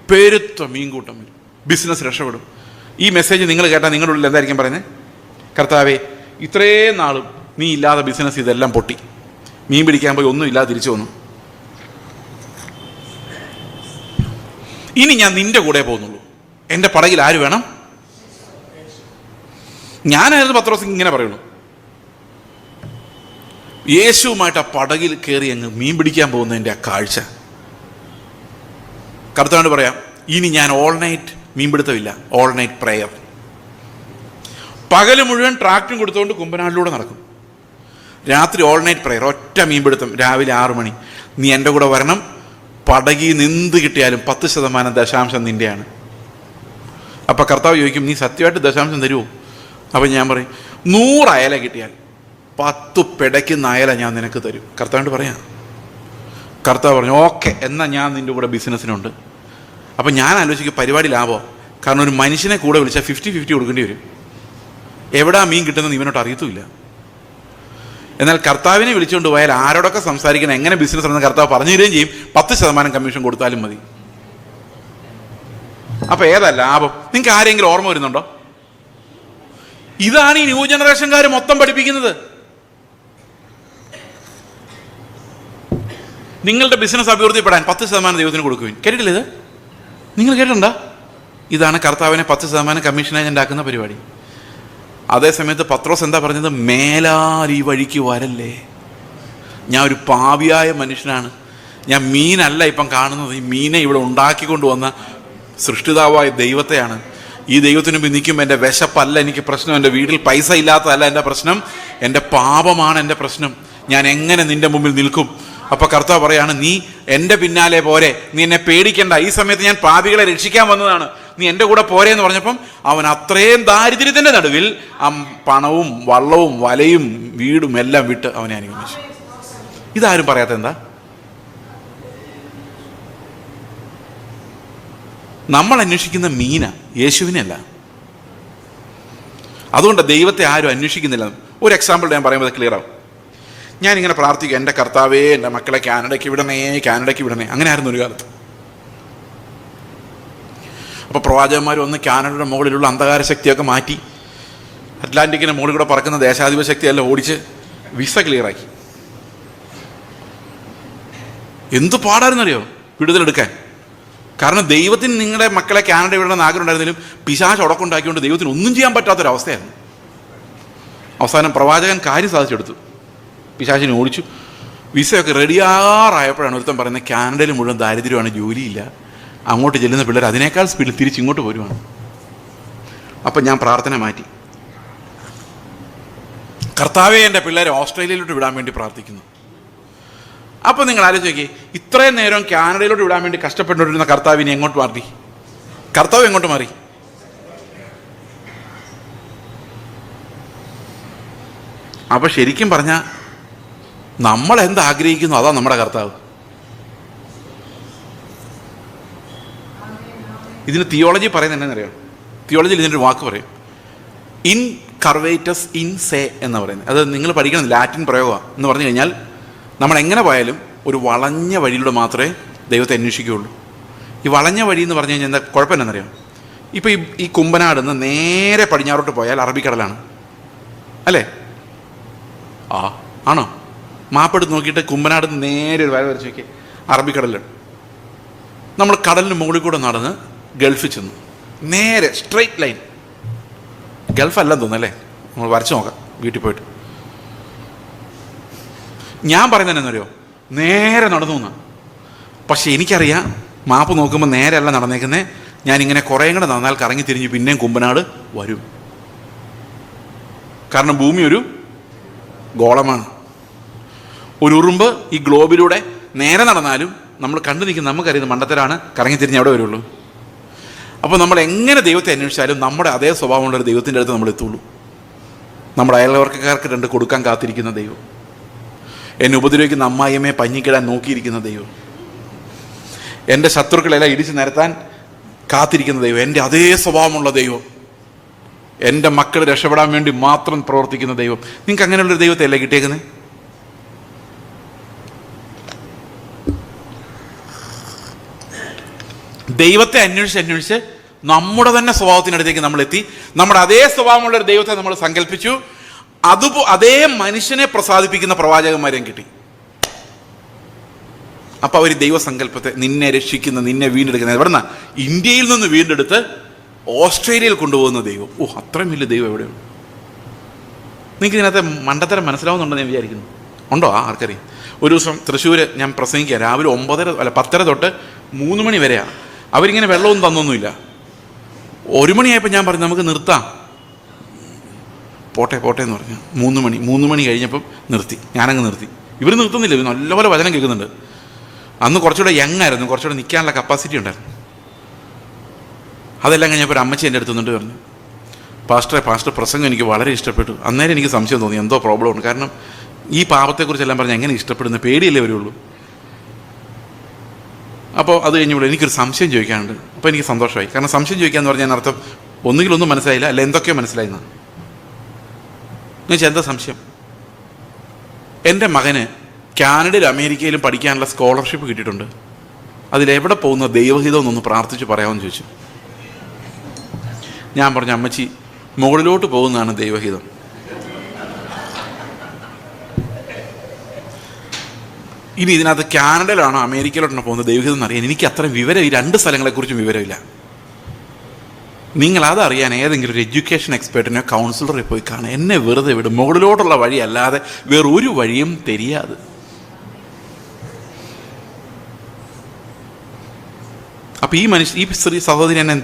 പെരുത്ത മീൻകൂട്ടം വരും, ബിസിനസ് രക്ഷപ്പെടും. ഈ മെസ്സേജ് നിങ്ങൾ കേട്ടാൽ നിങ്ങളുടെ ഉള്ളിൽ എന്തായിരിക്കും പറയുന്നത്? കർത്താവേ, ഇത്രയും നാളും നീ ഇല്ലാതെ ബിസിനസ് ഇതെല്ലാം പൊട്ടി, മീൻ പിടിക്കാൻ പോയി ഒന്നും ഇല്ലാതെ തിരിച്ചു വന്നു, ഇനി ഞാൻ നിന്റെ കൂടെ പോകുന്നുള്ളൂ, എൻ്റെ പടകിൽ ആര് വേണം? ഞാനായിരുന്നു പത്രോസ് ഇങ്ങനെ പറയുള്ളൂ. യേശുവുമായിട്ട് ആ പടകിൽ കയറി അങ്ങ് മീൻ പിടിക്കാൻ പോകുന്നതിൻ്റെ ആ കാഴ്ച. കർത്താവിനോട് പറയാം, ഇനി ഞാൻ ഓൾ നൈറ്റ് മീൻപിടുത്തമില്ല, ഓൾ നൈറ്റ് പ്രെയർ. പകല് മുഴുവൻ ട്രാക്ടറും കൊടുത്തുകൊണ്ട് കുമ്പനാട്ടിലൂടെ നടക്കും. രാത്രി ഓൾ നൈറ്റ് പ്രെയർ, ഒറ്റ മീൻപിടുത്തം. രാവിലെ 6 മണി, നീ എൻ്റെ കൂടെ വരണം. പടകിൽ നിന്ന് കിട്ടിയാലും 10% ദശാംശം നിൻ്റെയാണ്. അപ്പം കർത്താവ് ചോദിക്കും, നീ സത്യമായിട്ട് ദശാംശം തരുമോ? അപ്പം ഞാൻ പറയും, 100 അയല കിട്ടിയാൽ 10 പിടയ്ക്കുന്ന അയല ഞാൻ നിനക്ക് തരും. കർത്താവിനോട് പറയാം. കർത്താവ് പറഞ്ഞു, ഓക്കെ, എന്നാൽ ഞാൻ നിൻ്റെ കൂടെ ബിസിനസ്സിനുണ്ട്. അപ്പം ഞാൻ ആലോചിക്കും പരിപാടി ലാഭമോ? കാരണം ഒരു മനുഷ്യനെ കൂടെ വിളിച്ചാൽ 50-50 കൊടുക്കേണ്ടി വരും. എവിടാ മീൻ കിട്ടുന്നത് ഇവനോട്ട് അറിയത്തുമില്ല. എന്നാൽ കർത്താവിനെ വിളിച്ചുകൊണ്ട് പോയാൽ ആരോടൊക്കെ സംസാരിക്കണം, എങ്ങനെ ബിസിനസ് ആണെന്ന് കർത്താവ് പറഞ്ഞു തരികയും ചെയ്യും. 10% കമ്മീഷൻ കൊടുത്താലും മതി. അപ്പം ഏതാ ലാഭം? നിങ്ങൾക്ക് ആരെങ്കിലും ഓർമ്മ വരുന്നുണ്ടോ? ഇതാണ് ഈ ന്യൂ ജനറേഷൻകാർ മൊത്തം പഠിപ്പിക്കുന്നത്. നിങ്ങളുടെ ബിസിനസ് അഭിവൃദ്ധിപ്പെടാൻ 10% ദൈവത്തിന് കൊടുക്കുവിൻ. കേട്ടിട്ടില്ല ഇത്? നിങ്ങൾ കേട്ടിട്ടുണ്ടോ? ഇതാണ് കർത്താവിനെ 10% കമ്മീഷനായി ഉണ്ടാക്കുന്ന പരിപാടി. അതേസമയത്ത് പത്രോസ് എന്താ പറഞ്ഞത്? മേലാൽ ഈ വഴിക്ക് വരല്ലേ. ഞാൻ ഒരു പാപിയായ മനുഷ്യനാണ്. ഞാൻ മീനല്ല ഇപ്പം കാണുന്നത്. ഈ മീനെ ഇവിടെ ഉണ്ടാക്കിക്കൊണ്ട് വന്ന സൃഷ്ടിതാവായ ദൈവത്തെയാണ്. ഈ ദൈവത്തിന് മുമ്പ് നിൽക്കുമ്പോൾ എൻ്റെ വിശപ്പല്ല എനിക്ക് പ്രശ്നം, എൻ്റെ വീട്ടിൽ പൈസ ഇല്ലാത്തതല്ല എൻ്റെ പ്രശ്നം, എൻ്റെ പാപമാണ് എൻ്റെ പ്രശ്നം. ഞാൻ എങ്ങനെ നിൻ്റെ മുമ്പിൽ നിൽക്കും? അപ്പോൾ കർത്താവ് പറയാണ്, നീ എൻ്റെ പിന്നാലെ പോരെ, നീ എന്നെ പേടിക്കണ്ട, ഈ സമയത്ത് ഞാൻ പാപികളെ രക്ഷിക്കാൻ വന്നതാണ്, നീ എൻ്റെ കൂടെ പോരെ എന്ന് പറഞ്ഞപ്പം അവൻ അത്രയും ദാരിദ്ര്യത്തിൻ്റെ നടുവിൽ ആ പണവും വള്ളവും വലയും വീടും എല്ലാം വിട്ട് അവനെ അനുഗമിച്ചു. ഇതാരും പറയാത്ത എന്താ? നമ്മൾ അന്വേഷിക്കുന്ന മീന, യേശുവിനെ അല്ല. അതുകൊണ്ട് ദൈവത്തെ ആരും അന്വേഷിക്കുന്നില്ല. ഒരു എക്സാമ്പിൾ ഞാൻ പറയുമ്പോൾ ക്ലിയർ ആവും. ഞാനിങ്ങനെ പ്രാർത്ഥിക്കുക, എൻ്റെ കർത്താവേ എൻ്റെ മക്കളെ കാനഡയ്ക്ക് വിടണേ, കാനഡയ്ക്ക് വിടണേ. അങ്ങനെ ആയിരുന്നു ഒരു കാലത്ത്. അപ്പോൾ പ്രവാചകന്മാർ വന്ന് കാനഡയുടെ മുകളിലുള്ള അന്ധകാര ശക്തിയൊക്കെ മാറ്റി അറ്റ്ലാന്റിക്കിന് മുകളിൽ കൂടെ പറക്കുന്ന ദേശാധിപ ശക്തിയെല്ലാം ഓടിച്ച് വിസ ക്ലിയറാക്കി. എന്ത് പാടായിരുന്നറിയോ വിടുതലെടുക്കാൻ. കാരണം ദൈവത്തിന് നിങ്ങളുടെ മക്കളെ കാനഡ വിടണമെന്ന് ആഗ്രഹം ഉണ്ടായിരുന്നെങ്കിലും പിശാച് ഉടക്കുണ്ടാക്കിക്കൊണ്ട് ദൈവത്തിന് ഒന്നും ചെയ്യാൻ പറ്റാത്തൊരവസ്ഥയായിരുന്നു. അവസാനം പ്രവാചകൻ കാര്യം സാധിച്ചെടുത്തു, പിശാചിനെ ഓടിച്ചു. വിസയൊക്കെ റെഡിയാറായപ്പോഴാണ് ഒരുത്തൻ പറയുന്നത് കാനഡയിൽ മുഴുവൻ ദാരിദ്ര്യമാണ്, ജോലിയില്ല, അങ്ങോട്ട് ചെല്ലുന്ന പിള്ളേർ അതിനേക്കാൾ സ്പീഡിൽ തിരിച്ചിങ്ങോട്ട് വരുവാണ്. അപ്പം ഞാൻ പ്രാർത്ഥന മാറ്റി. കർത്താവേ എൻ്റെ പിള്ളേരെ ഓസ്ട്രേലിയയിലോട്ട് വിടാൻ വേണ്ടി പ്രാർത്ഥിക്കുന്നു. അപ്പോൾ നിങ്ങൾ ആലോചിച്ച് നോക്കിയേ, ഇത്രയും നേരം കാനഡയിലോട്ട് വിടാൻ വേണ്ടി കഷ്ടപ്പെട്ടുകൊണ്ടിരുന്ന കർത്താവിനെ എങ്ങോട്ട് മാറി? കർത്താവ് എങ്ങോട്ട് മാറി? അപ്പോൾ ശരിക്കും പറഞ്ഞാൽ നമ്മൾ എന്താഗ്രഹിക്കുന്നു അതാ നമ്മുടെ കർത്താവ്. ഇതിന് തിയോളജി പറയുന്നത് എന്നറിയാം. തിയോളജിയിൽ ഇതിൻ്റെ ഒരു വാക്ക് പറയും, ഇൻ കർവേറ്റസ് ഇൻ സേ എന്ന് പറയുന്നത്. അത് നിങ്ങൾ പഠിക്കണം, ലാറ്റിൻ പ്രയോഗമാണ്. എന്ന് പറഞ്ഞു കഴിഞ്ഞാൽ നമ്മൾ എങ്ങനെ പോയാലും ഒരു വളഞ്ഞ വഴിയിലൂടെ മാത്രമേ ദൈവത്തെ അന്വേഷിക്കുകയുള്ളൂ. ഈ വളഞ്ഞ വഴി എന്ന് പറഞ്ഞു കഴിഞ്ഞാൽ എന്താ കുഴപ്പം എന്നറിയാം? ഇപ്പോൾ ഈ കുമ്പനാട് നിന്ന് നേരെ പടിഞ്ഞാറോട്ട് പോയാൽ അറബിക്കടലാണ് അല്ലേ? ആണോ? മാപ്പെടുത്ത് നോക്കിയിട്ട് കുമ്പനാട് നേരെ ഒരു വര വരച്ച് നോക്കി അറബിക്കടലാണ്. നമ്മൾ കടലിന് മുകളിൽ കൂടെ നടന്ന് ഗൾഫിൽ ചെന്നു. നേരെ സ്ട്രെയിറ്റ് ലൈൻ. ഗൾഫ് അല്ലെന്ന് തോന്നുന്നല്ലേ? നമ്മൾ വരച്ച് നോക്കാം വീട്ടിൽ പോയിട്ട്. ഞാൻ പറയുന്നത് എന്നറിയോ, നേരെ നടന്നു എന്നാ. പക്ഷെ എനിക്കറിയാം മാപ്പ് നോക്കുമ്പോൾ നേരെ അല്ല നടന്നേക്കുന്നത്. ഞാനിങ്ങനെ കുറേ കൂടെ നടന്നാൽ കറങ്ങി തിരിഞ്ഞ് പിന്നെയും കുമ്പനാട് വരും. കാരണം ഭൂമി ഒരു ഗോളമാണ്, ഒരു ഉറുമ്പ്. ഈ ഗ്ലോബിലൂടെ നേരെ നടന്നാലും നമ്മൾ കണ്ടു നിൽക്കുന്ന നമുക്കറിയുന്നത് മണ്ടത്തരാണ്, കറങ്ങി തിരിഞ്ഞ് അവിടെ വരുള്ളൂ. അപ്പോൾ നമ്മൾ എങ്ങനെ ദൈവത്തെ അന്വേഷിച്ചാലും നമ്മുടെ അതേ സ്വഭാവമുള്ളൊരു ദൈവത്തിൻ്റെ അടുത്ത് നമ്മൾ എത്തുള്ളൂ. നമ്മുടെ അയൽവർക്കക്കാർക്ക് രണ്ട് കൊടുക്കാൻ കാത്തിരിക്കുന്ന ദൈവം, എന്നെ ഉപദ്രവിക്കുന്ന അമ്മായിയമ്മയെ പഞ്ഞിക്കിടാൻ നോക്കിയിരിക്കുന്ന ദൈവം, എൻ്റെ ശത്രുക്കളെല്ലാം ഇടിച്ച് നിരത്താൻ കാത്തിരിക്കുന്ന ദൈവം, എൻ്റെ അതേ സ്വഭാവമുള്ള ദൈവം, എൻ്റെ മക്കൾ രക്ഷപ്പെടാൻ വേണ്ടി മാത്രം പ്രവർത്തിക്കുന്ന ദൈവം. നിങ്ങൾക്ക് അങ്ങനെയുള്ളൊരു ദൈവത്തെ അല്ലേ കിട്ടിയേക്കുന്നത്? ദൈവത്തെ അന്വേഷിച്ച് നമ്മുടെ തന്നെ സ്വഭാവത്തിനടുത്തേക്ക് നമ്മൾ എത്തി. നമ്മുടെ അതേ സ്വഭാവമുള്ള ഒരു ദൈവത്തെ നമ്മൾ സങ്കല്പിച്ചു. അതേ മനുഷ്യനെ പ്രസാദിപ്പിക്കുന്ന പ്രവാചകന്മാരെയും കിട്ടി. അപ്പോൾ അവർ ദൈവസങ്കല്പത്തെ, നിന്നെ രക്ഷിക്കുന്ന, നിന്നെ വീണ്ടെടുക്കുന്ന, എവിടെന്നാ? ഇന്ത്യയിൽ നിന്ന് വീണ്ടെടുത്ത് ഓസ്ട്രേലിയയിൽ കൊണ്ടുപോകുന്ന ദൈവം. അത്രയും വലിയ ദൈവം എവിടെയുണ്ട്? നിങ്ങൾക്ക് ഇതിനകത്ത് മണ്ടത്തരം മനസ്സിലാവുന്നുണ്ടെന്ന് ഞാൻ വിചാരിക്കുന്നു. ഉണ്ടോ? ആർക്കറിയാം. ഒരു ദിവസം തൃശ്ശൂർ ഞാൻ പ്രസംഗിക്കുക. രാവിലെ 10:30 തൊട്ട് 3 മണി വരെയാണ്. അവരിങ്ങനെ വെള്ളമൊന്നും തന്നൊന്നുമില്ല. 1 മണിയായപ്പോൾ ഞാൻ പറഞ്ഞു നമുക്ക് നിർത്താം. പോട്ടെ എന്ന് പറഞ്ഞു. 3 മണി കഴിഞ്ഞപ്പം നിർത്തി. ഞാനങ്ങ് നിർത്തി. ഇവർ നിർത്തുന്നില്ല, ഇവർ നല്ലപോലെ വചനം കേൾക്കുന്നുണ്ട്. അന്ന് കുറച്ചുകൂടെ യങ്ങായിരുന്നു, കുറച്ചുകൂടെ നിൽക്കാനുള്ള കപ്പാസിറ്റി ഉണ്ടായിരുന്നു. അതെല്ലാം കഴിഞ്ഞപ്പോൾ ഒരു അമ്മച്ചി എൻ്റെ അടുത്ത് നിന്നിട്ട് പറഞ്ഞു, പാസ്റ്റർ പ്രസംഗം എനിക്ക് വളരെ ഇഷ്ടപ്പെട്ടു. അന്നേരം എനിക്ക് സംശയം തോന്നി, എന്തോ പ്രോബ്ലം ഉണ്ട്. കാരണം ഈ പാപത്തെക്കുറിച്ചെല്ലാം പറഞ്ഞ് എങ്ങനെ ഇഷ്ടപ്പെടുന്ന, പേടിയല്ലേ വരുള്ളൂ. അപ്പോൾ അത് കഴിഞ്ഞപ്പോൾ എനിക്കൊരു സംശയം ചോദിക്കാനുണ്ട്. അപ്പോൾ എനിക്ക് സന്തോഷമായി. കാരണം സംശയം ചോദിക്കാന്ന് പറഞ്ഞാൽ അർത്ഥം ഒന്നുകിലൊന്നും മനസ്സിലായില്ല, അല്ല എന്തൊക്കെയോ മനസ്സിലായിന്നാണ്. എന്നുവെച്ചാൽ എന്താ സംശയം? എൻ്റെ മകന് കാനഡയിലും അമേരിക്കയിലും പഠിക്കാനുള്ള സ്കോളർഷിപ്പ് കിട്ടിയിട്ടുണ്ട്. അതിലെവിടെ പോകുന്ന ദൈവഹിതം എന്നൊന്ന് പ്രാർത്ഥിച്ച് പറയാമെന്ന് ചോദിച്ചു. ഞാൻ പറഞ്ഞു, അമ്മച്ചി മുകളിലോട്ട് പോകുന്നതാണ് ദൈവഹിതം. ഇനി ഇതിനകത്ത് കാനഡയിലാണോ അമേരിക്കയിലോട്ടാണോ പോകുന്നത് ദൈവഹിതം എന്നറിയാൻ എനിക്ക് അത്രയും വിവരം, ഈ 2 സ്ഥലങ്ങളെക്കുറിച്ചും വിവരമില്ല. നിങ്ങൾ അതറിയാൻ ഏതെങ്കിലും ഒരു എഡ്യൂക്കേഷൻ എക്സ്പേർട്ടിനെ, കൗൺസിലറെ പോയി കാണാൻ. എന്നെ വെറുതെ വിടും. മുകളിലോട്ടുള്ള വഴി അല്ലാതെ വേറൊരു വഴിയും தெரியாது. അപ്പോൾ ഈ സ്ത്രീ സഹോദരി എന്നെ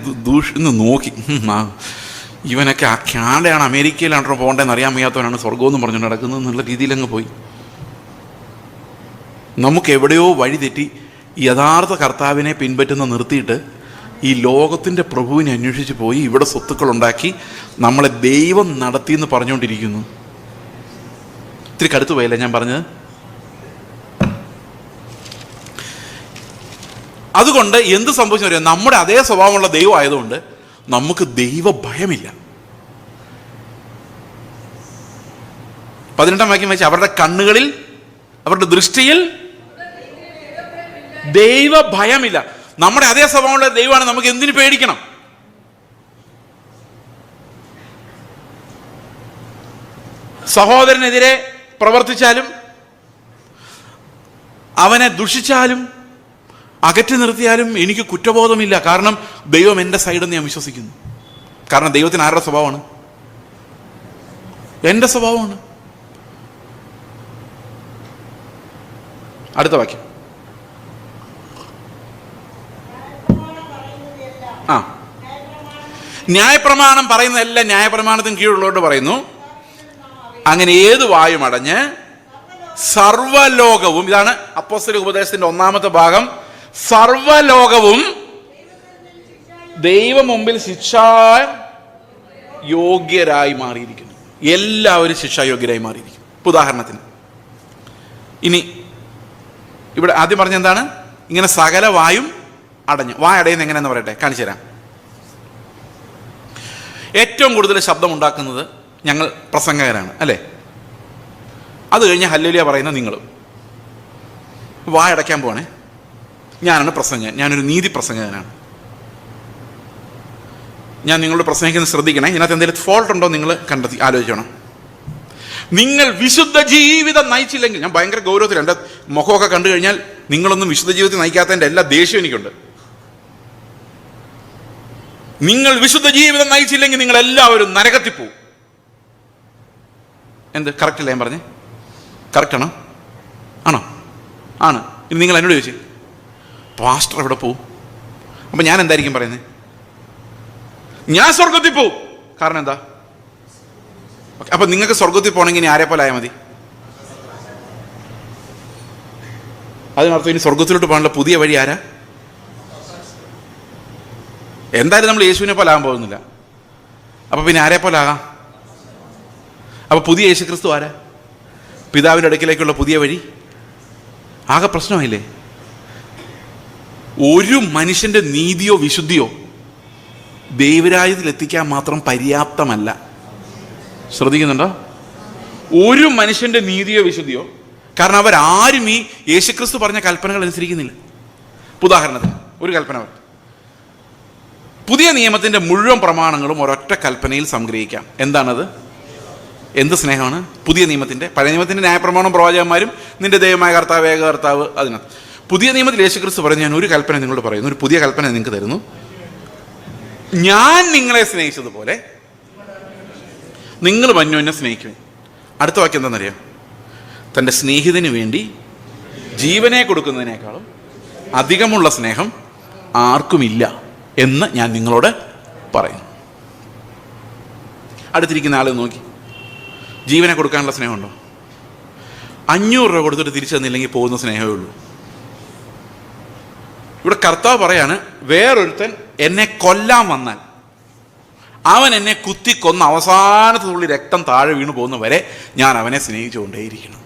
ഇന്ന് നോക്കി, ഇവനൊക്കെ ആ കാനഡയാണ് അമേരിക്കയിലാണോ പോകേണ്ടതെന്ന് അറിയാൻ വയ്യാത്തവനാണ് സ്വർഗമെന്ന് പറഞ്ഞുകൊണ്ട് നടക്കുന്നത് എന്നുള്ള രീതിയിലങ്ങ് പോയി. നമുക്ക് എവിടെയോ വഴി തെറ്റി യഥാർത്ഥ കർത്താവിനെ പിൻപറ്റുന്ന നിർത്തിയിട്ട് ഈ ലോകത്തിൻ്റെ പ്രഭുവിനെ അന്വേഷിച്ച് പോയി ഇവിടെ സ്വത്തുക്കളുണ്ടാക്കി നമ്മളെ ദൈവം നടത്തിയെന്ന് പറഞ്ഞുകൊണ്ടിരിക്കുന്നു. ഇത്തിരി കടുത്തു പോയല്ലേ ഞാൻ പറഞ്ഞത്? അതുകൊണ്ട് അതുകൊണ്ട് എന്ത് സംഭവിച്ചു അറിയാം, നമ്മുടെ അതേ സ്വഭാവമുള്ള ദൈവം ആയതുകൊണ്ട് നമുക്ക് ദൈവ ഭയമില്ല. 18-ാം വാക്യം വെച്ച്, അവരുടെ കണ്ണുകളിൽ, അവരുടെ ദൃഷ്ടിയിൽ ദൈവ ഭയമില്ല. നമ്മുടെ അതേ സ്വഭാവമുള്ള ദൈവമാണ്, നമുക്ക് എന്തിനു പേടിക്കണം? സഹോദരനെതിരെ പ്രവർത്തിച്ചാലും, അവനെ ദുഷിച്ചാലും, അകറ്റി നിർത്തിയാലും എനിക്ക് കുറ്റബോധമില്ല. കാരണം ദൈവം എൻ്റെ സൈഡെന്ന് ഞാൻ വിശ്വസിക്കുന്നു. കാരണം ദൈവത്തിന് ആരുടെ സ്വഭാവമാണ്? എൻ്റെ സ്വഭാവമാണ്. അടുത്ത വാക്യം. ന്യായപ്രമാണം പറയുന്നതെല്ലാം ന്യായപ്രമാണത്തിന് കീഴുള്ളവരോട് പറയുന്നു. അങ്ങനെ ഏത് വായും അടഞ്ഞ് സർവലോകവും, ഇതാണ് അപ്പോസ്തലിക ഉപദേശത്തിന്റെ 1-ാമത്തെ ഭാഗം, സർവലോകവും ദൈവ മുമ്പിൽ ശിക്ഷാ യോഗ്യരായി മാറിയിരിക്കുന്നു. എല്ലാവരും ശിക്ഷായോഗ്യരായി മാറിയിരിക്കുന്നു. ഉദാഹരണത്തിന് ഇനി ഇവിടെ ആദ്യം പറഞ്ഞ എന്താണ്? ഇങ്ങനെ സകല വായും അടഞ്ഞു. വായ അടയുന്നത് എങ്ങനെയാന്ന് പറയട്ടെ, കാണിച്ചു തരാം. ഏറ്റവും കൂടുതൽ ശബ്ദം ഉണ്ടാക്കുന്നത് ഞങ്ങൾ പ്രസംഗകരാണ്, അല്ലേ? അത് കഴിഞ്ഞ് ഹല്ലേലൂയ പറയുന്ന നിങ്ങൾ വായടയ്ക്കാൻ പോണേ. ഞാനാണ് പ്രസംഗകൻ, ഞാനൊരു നീതി പ്രസംഗകനാണ്. ഞാൻ നിങ്ങളോട് പ്രസംഗിക്കുന്നത് ശ്രദ്ധിക്കണേ. ഇതിനകത്ത് എന്തെങ്കിലും ഫോൾട്ട് ഉണ്ടോ നിങ്ങൾ കണ്ടെത്തി ആലോചിക്കണം. നിങ്ങൾ വിശുദ്ധ ജീവിതം നയിച്ചില്ലെങ്കിൽ, ഞാൻ ഭയങ്കര ഗൗരവത്തിൽ, എൻ്റെ മുഖമൊക്കെ കണ്ടു കഴിഞ്ഞാൽ നിങ്ങളൊന്നും വിശുദ്ധ ജീവിതത്തിൽ നയിക്കാത്തതിൻ്റെ എല്ലാ ദേഷ്യവും എനിക്കുണ്ട്. നിങ്ങൾ വിശുദ്ധ ജീവിതം നയിച്ചില്ലെങ്കിൽ നിങ്ങൾ എല്ലാവരും നരകത്തിൽ പോവും. എന്ത് കറക്റ്റ് അല്ലേ ഞാൻ പറഞ്ഞേ? കറക്റ്റ് ആണോ? ആണോ? ആണ്. ഇനി നിങ്ങൾ എന്നോട് ചോദിച്ചു, പാസ്റ്റർ എവിടെ പോവും? അപ്പം ഞാൻ എന്തായിരിക്കും പറയുന്നത്? ഞാൻ സ്വർഗത്തിൽ പോവും. കാരണം എന്താ? അപ്പം നിങ്ങൾക്ക് സ്വർഗത്തിൽ പോകണമെങ്കിൽ ഇനി ആരെ പോലെ ആയാൽ മതി? അതിനർത്ഥം ഇനി സ്വർഗത്തിലോട്ട് പോകാനുള്ള പുതിയ വഴി ആരാ? എന്തായാലും നമ്മൾ യേശുവിനെ പോലെ ആകാൻ പോകുന്നില്ല. അപ്പം പിന്നെ ആരെ പോലെ ആകാം? അപ്പം പുതിയ യേശുക്രിസ്തു ആരാ? പിതാവിൻ്റെ അടുക്കിലേക്കുള്ള പുതിയ വഴി. ആകെ പ്രശ്നമായില്ലേ? ഒരു മനുഷ്യൻ്റെ നീതിയോ വിശുദ്ധിയോ ദൈവരാജ്യത്തിൽ എത്തിക്കാൻ മാത്രം പര്യാപ്തമല്ല. ശ്രദ്ധിക്കുന്നുണ്ടോ? ഒരു മനുഷ്യൻ്റെ നീതിയോ വിശുദ്ധിയോ, കാരണം അവരാരും ഈ യേശുക്രിസ്തു പറഞ്ഞ കൽപ്പനകൾ അനുസരിക്കുന്നില്ല. ഉദാഹരണത്തിന് ഒരു കൽപ്പന, പുതിയ നിയമത്തിൻ്റെ മുഴുവൻ പ്രമാണങ്ങളും ഒരൊറ്റ കൽപ്പനയിൽ സംഗ്രഹിക്കാം. എന്താണത്? എന്ത് സ്നേഹമാണ്? പുതിയ നിയമത്തിൻ്റെ. പഴയ നിയമത്തിൻ്റെ ന്യായപ്രമാണം പ്രവാചകന്മാരും നിന്റെ ദൈവമായ കർത്താവ് ഏക കർത്താവ്. അതിനകത്ത് പുതിയ നിയമത്തിൽ യേശുക്രിസ്തു പറഞ്ഞു, ഞാൻ ഒരു കൽപ്പന നിങ്ങളോട് പറയുന്നു, ഒരു പുതിയ കൽപ്പന നിങ്ങൾക്ക് തരുന്നു. ഞാൻ നിങ്ങളെ സ്നേഹിച്ചതുപോലെ നിങ്ങൾ അന്യോന്യം സ്നേഹിക്കുമേ. അടുത്ത വാക്യം എന്താണെന്നറിയാം? തൻ്റെ സ്നേഹിതന് വേണ്ടി ജീവനെ കൊടുക്കുന്നതിനേക്കാളും അധികമുള്ള സ്നേഹം ആർക്കുമില്ല എന്ന് ഞാൻ നിങ്ങളോട് പറയുന്നു. അടുത്തിരിക്കുന്ന ആൾ നോക്കി, ജീവനെ കൊടുക്കാനുള്ള സ്നേഹമുണ്ടോ? 500 രൂപ കൊടുത്തിട്ട് തിരിച്ചു തന്നില്ലെങ്കിൽ പോകുന്ന സ്നേഹമേ ഉള്ളൂ. ഇവിടെ കർത്താവ് പറയാണ്, വേറൊരുത്തൻ എന്നെ കൊല്ലാൻ വന്നാൽ അവൻ എന്നെ കുത്തിക്കൊന്ന അവസാനത്തെ തുള്ളി രക്തം താഴെ വീണു പോകുന്ന വരെ ഞാൻ അവനെ സ്നേഹിച്ചുകൊണ്ടേയിരിക്കണം,